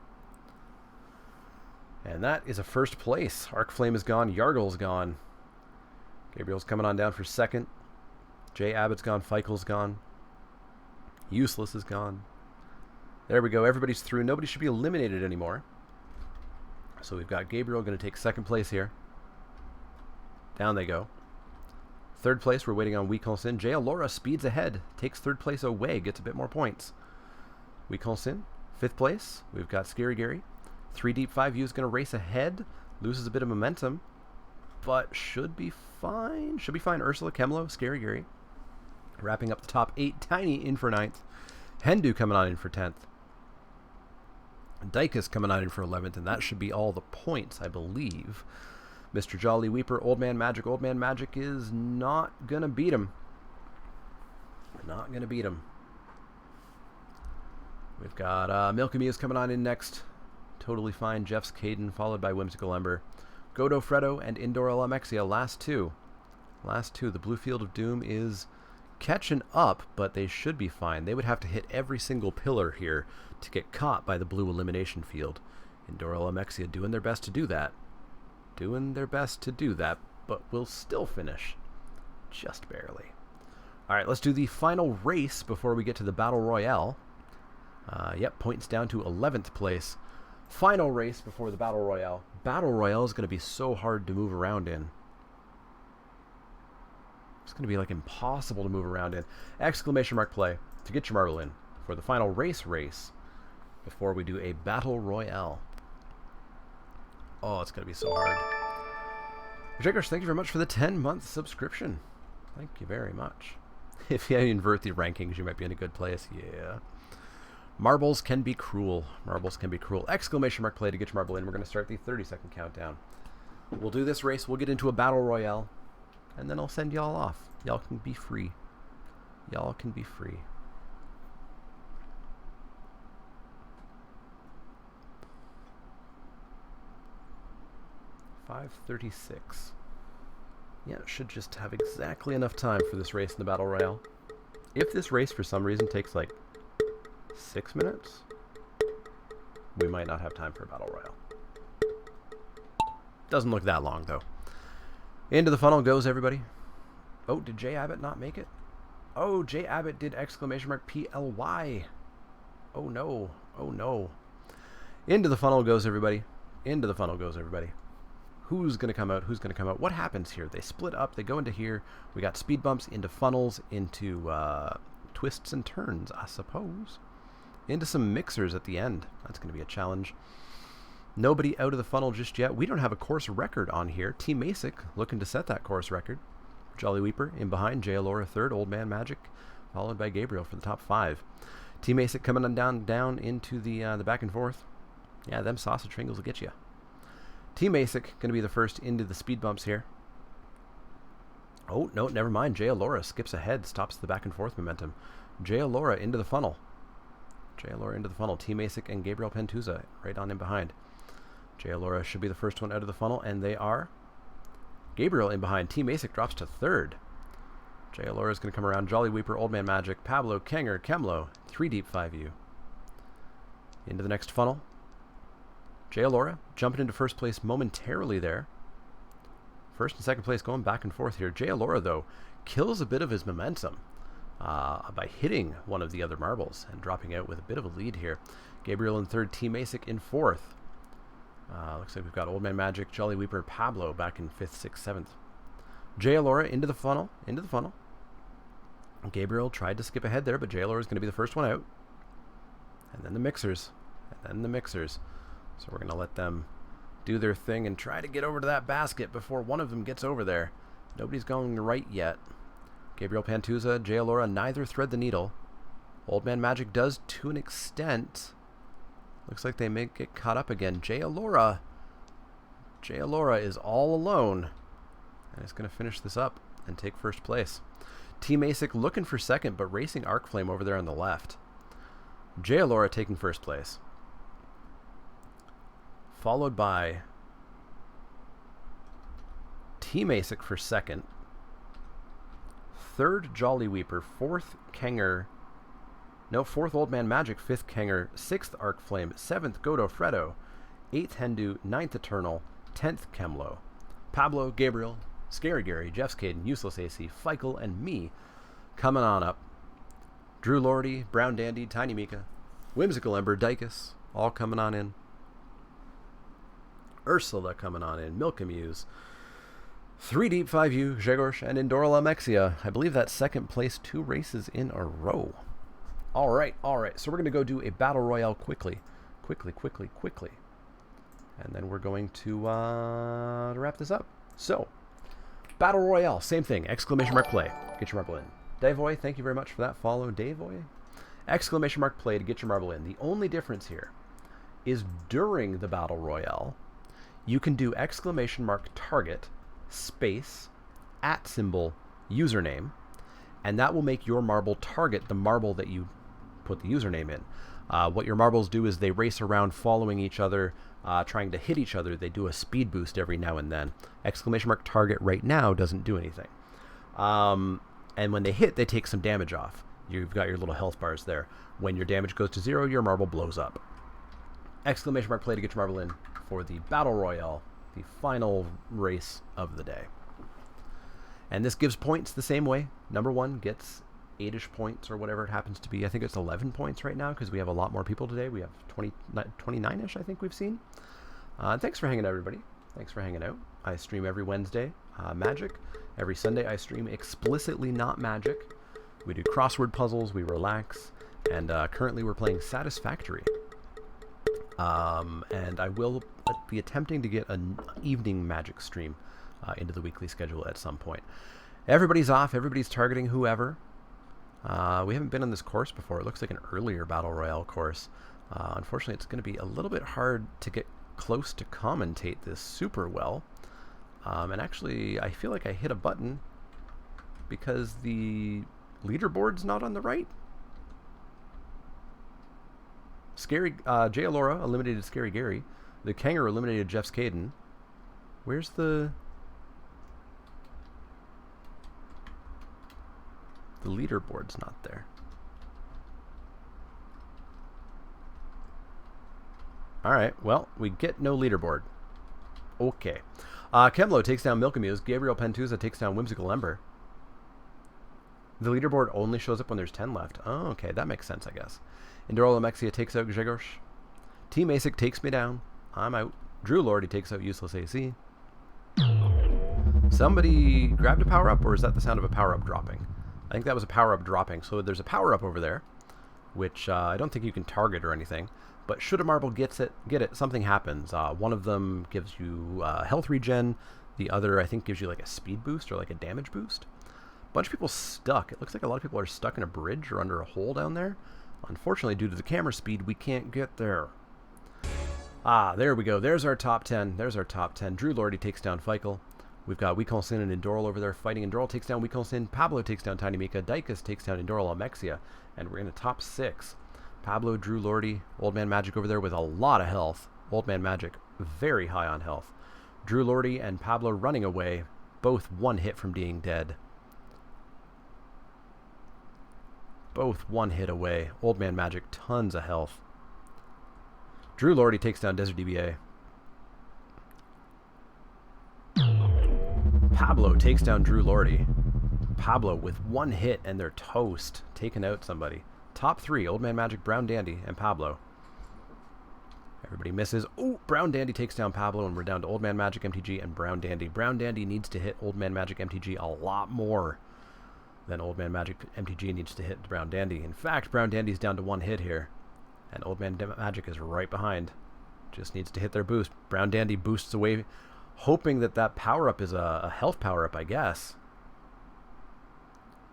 And that is a first place. Arcflame is gone. Yargle's gone. Gabriel's coming on down for second. Jay Abbott's gone. Feichel's gone. Useless is gone. There we go. Everybody's through. Nobody should be eliminated anymore. So we've got Gabriel going to take second place here. Down they go. Third place, we're waiting on Weakonsin. Jay Alora speeds ahead. Takes third place away. Gets a bit more points. Weakonsin, fifth place. We've got Scary Gary. 3 Deep 5U is going to race ahead. Loses a bit of momentum. But should be fine. Should be fine. Ursula, Kemlo, Scary Gary. Wrapping up the top 8. Tiny in for 9th. Hendu coming on in for 10th. Dykus coming on in for 11th. And that should be all the points, I believe. Mr. Jolly Weeper, Old Man Magic. Old Man Magic is not going to beat him. Not going to beat him. We've got Milkamia's coming on in next. Totally Fine. Jeff's Caden, followed by Whimsical Ember. Godo Freddo and Indoor Lamexia, last two. Last two. The Blue Field of Doom is catching up, but they should be fine. They would have to hit every single pillar here to get caught by the blue elimination field. Indoor Lamexia doing their best to do that. Doing their best to do that, but will still finish. Just barely. Alright, let's do the final race before we get to the Battle Royale. Yep, points down to 11th place. Final race before the Battle Royale. Battle Royale is going to be so hard to move around in. It's going to be like impossible to move around in. Exclamation mark play to get your marble in for the final race before we do a Battle Royale. Oh, it's going to be so hard. Jaggers, thank you very much for the 10-month subscription. Thank you very much. If you invert the rankings, you might be in a good place. Yeah. Marbles can be cruel. Marbles can be cruel. Exclamation mark play to get your marble in. We're going to start the 30-second countdown. We'll do this race. We'll get into a Battle Royale. And then I'll send y'all off. Y'all can be free. Y'all can be free. $5:36. Yeah, it should just have exactly enough time for this race in the Battle Royale. If this race for some reason takes like 6 minutes, we might not have time for a Battle Royale. Doesn't look that long though. Into the funnel goes everybody. Oh, did Jay Abbott not make it? Oh, Jay Abbott did exclamation mark PLY. Oh no. Oh no. Into the funnel goes everybody. Into the funnel goes everybody. Who's going to come out? Who's going to come out? What happens here? They split up. They go into here. We got speed bumps into funnels, into twists and turns, I suppose. Into some mixers at the end. That's going to be a challenge. Nobody out of the funnel just yet. We don't have a course record on here. Team ASIC looking to set that course record. Jolly Weeper in behind. Jay Alora third. Old Man Magic followed by Gabriel for the top 5. Team ASIC coming on down into the back and forth. Yeah, them sausage fingers will get you. Team ASIC going to be the first into the speed bumps here. Oh, no, never mind. Jay Alora skips ahead, stops the back and forth momentum. Jay Alora into the funnel. Jay Alora into the funnel. Team ASIC and Gabriel Pentuza right on in behind. Jay Alora should be the first one out of the funnel, and they are. Gabriel in behind. Team ASIC drops to third. Jay Alora is going to come around. Jolly Weeper, Old Man Magic, Pablo, Kenger, Kemlo, 3 Deep 5U. Into the next funnel. Jay Alora jumping into first place momentarily there. First and second place going back and forth here. Jay Alora, though, kills a bit of his momentum by hitting one of the other marbles and dropping out with a bit of a lead here. Gabriel in third, Team ASIC in fourth. Looks like we've got Old Man Magic, Jolly Weeper, Pablo back in 5th, 6th, 7th. Jay Alora into the funnel. Gabriel tried to skip ahead there, but Jay Alora is going to be the first one out. And then the mixers. So we're going to let them do their thing and try to get over to that basket before one of them gets over there. Nobody's going right yet. Gabriel Pantuza, Jay Alora, neither thread the needle. Old Man Magic does to an extent. Looks like they may get caught up again. Jay Alora is all alone. And is going to finish this up and take first place. Team ASIC looking for second, but racing Arcflame over there on the left. Jay Alora taking first place. followed by T-Masic for second, third Jolly Weeper, fourth Kenger, fourth Old Man Magic, fifth Kenger, sixth Arc Flame, seventh Godofredo, eighth Hendu, ninth Eternal, 10th Kemlo. Pablo, Gabriel, Scary Gary, Jeff's Caden, Useless AC, Feichel, and me coming on up. Drew Lordy, Brown Dandy, Tiny Mika, Whimsical Ember, Dykus, all coming on in. Ursula coming on in, Milkamuse, 3 Deep, 5U, Zhegorsh, and Indoral Almexia. I believe that's second place 2 races in a row. All right. So we're going to go do a Battle Royale quickly. And then we're going to wrap this up. So, Battle Royale, same thing. Exclamation mark play. Get your marble in. Davoy, thank you very much for that follow. Davoy. Exclamation mark play to get your marble in. The only difference here is during the Battle Royale, you can do exclamation mark target, space, @ symbol, username, and that will make your marble target the marble that you put the username in. What your marbles do is they race around following each other, trying to hit each other. They do a speed boost every now and then. Exclamation mark target right now doesn't do anything. And when they hit, they take some damage off. You've got your little health bars there. When your damage goes to 0, your marble blows up. Exclamation mark play to get your marble in for the Battle Royale, the final race of the day. And this gives points the same way. Number 1 gets 8-ish points or whatever it happens to be. I think it's 11 points right now because we have a lot more people today. We have 29-ish, I think we've seen. Thanks for hanging out, everybody. Thanks for hanging out. I stream every Wednesday, Magic. Every Sunday I stream explicitly not Magic. We do crossword puzzles, we relax, and currently we're playing Satisfactory. And I will be attempting to get an evening Magic stream into the weekly schedule at some point. Everybody's off, everybody's targeting whoever. We haven't been on this course before. It looks like an earlier Battle Royale course. Unfortunately, it's going to be a little bit hard to get close to commentate this super well. And actually, I feel like I hit a button because the leaderboard's not on the right. Scary Jay Alora eliminated Scary Gary. The Kenger eliminated Jeff's Caden. Where's the leaderboard's not there. Alright, well, we get no leaderboard. Okay. Kemlo takes down Milkamuse. Gabriel Pentuza takes down Whimsical Ember. The leaderboard only shows up when there's 10 left. Oh, okay, that makes sense, I guess. Indoral Almexia takes out Zhegorsh. T-Masic takes me down. I'm out. Drew Lordy takes out Useless AC. Somebody grabbed a power-up, or is that the sound of a power-up dropping? I think that was a power-up dropping. So there's a power-up over there, which I don't think you can target or anything. But should a marble get it, something happens. One of them gives you health regen. The other, I think, gives you like a speed boost or like a damage boost. A bunch of people stuck. It looks like a lot of people are stuck in a bridge or under a hole down there. Unfortunately, due to the camera speed, we can't get there. There we go. There's our top 10. There's our top 10. Drew Lordy takes down Feichel. We've got Weekonsin and Indoral over there fighting. Indoral takes down Weekonsin. Pablo takes down Tiny Mika. Dykus takes down Indoral Almexia. And we're in the top 6. Pablo, Drew Lordy, Old Man Magic over there with a lot of health. Old Man Magic very high on health. Drew Lordy and Pablo running away. Both 1 hit from being dead. Both 1 hit away. Old Man Magic, tons of health. Drew Lordy takes down Desert DBA. Pablo takes down Drew Lordy. Pablo with 1 hit and they're toast. Taking out somebody. Top 3, Old Man Magic, Brown Dandy, and Pablo. Everybody misses. Oh, Brown Dandy takes down Pablo, and we're down to Old Man Magic, MTG, and Brown Dandy. Brown Dandy needs to hit Old Man Magic, MTG a lot more than Old Man Magic, MTG needs to hit Brown Dandy. In fact, Brown Dandy's down to 1 hit here, and Old Man Magic is right behind. Just needs to hit their boost. Brown Dandy boosts away, hoping that that power-up is a health power-up, I guess.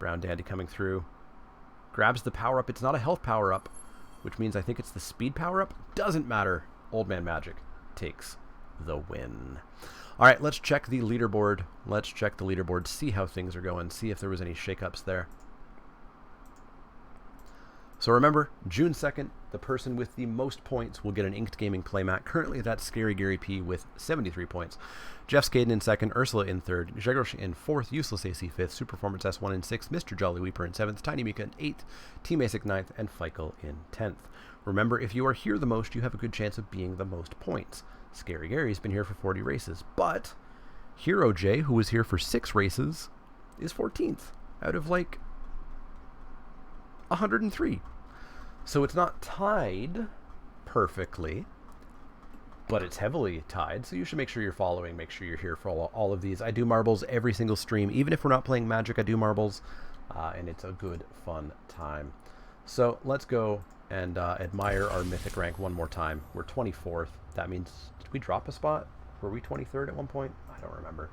Brown Dandy coming through. Grabs the power-up. It's not a health power-up, which means I think it's the speed power-up. Doesn't matter. Old Man Magic takes the win. All right, let's check the leaderboard. Let's check the leaderboard, see how things are going, see if there was any shakeups there. So remember, June 2nd, the person with the most points will get an Inked Gaming playmat. Currently, that's Scary Gary P with 73 points. Jeff Skaden in 2nd, Ursula in 3rd, Grzegorz in 4th, Useless AC 5th, Superperformance S1 in 6th, Mr. Jolly Weeper in 7th, Tiny Mika in 8th, Team Asic 9th, and Feichel in 10th. Remember, if you are here the most, you have a good chance of being the most points. Scary Gary's been here for 40 races, but Hero J, who was here for 6 races, is 14th out of like 103. So it's not tied perfectly, but it's heavily tied. So you should make sure you're following, make sure you're here for all of these. I do marbles every single stream. Even if we're not playing Magic, I do marbles, and it's a good, fun time. So let's go and admire our mythic rank one more time. We're 24th. That means, did we drop a spot? Were we 23rd at one point? I don't remember.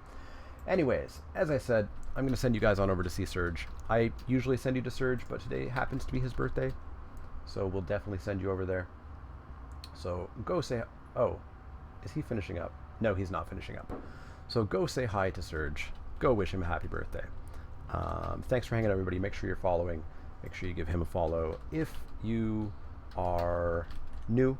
Anyways, as I said, I'm going to send you guys on over to see Surge. I usually send you to Surge, but today happens to be his birthday. So we'll definitely send you over there. So go say... Oh, is he finishing up? No, he's not finishing up. So go say hi to Surge. Go wish him a happy birthday. Thanks for hanging out, everybody. Make sure you're following. Make sure you give him a follow. If you are new,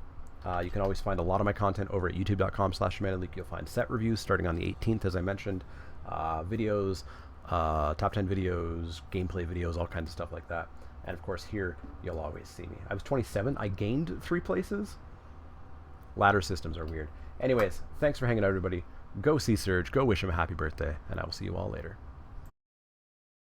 you can always find a lot of my content over at youtube.com/Leek. You'll find set reviews starting on the 18th, as I mentioned. Videos, top 10 videos, gameplay videos, all kinds of stuff like that. And of course, here you'll always see me. I was 27. I gained 3 places. Ladder systems are weird. Anyways, thanks for hanging out, everybody. Go see Surge. Go wish him a happy birthday. And I will see you all later.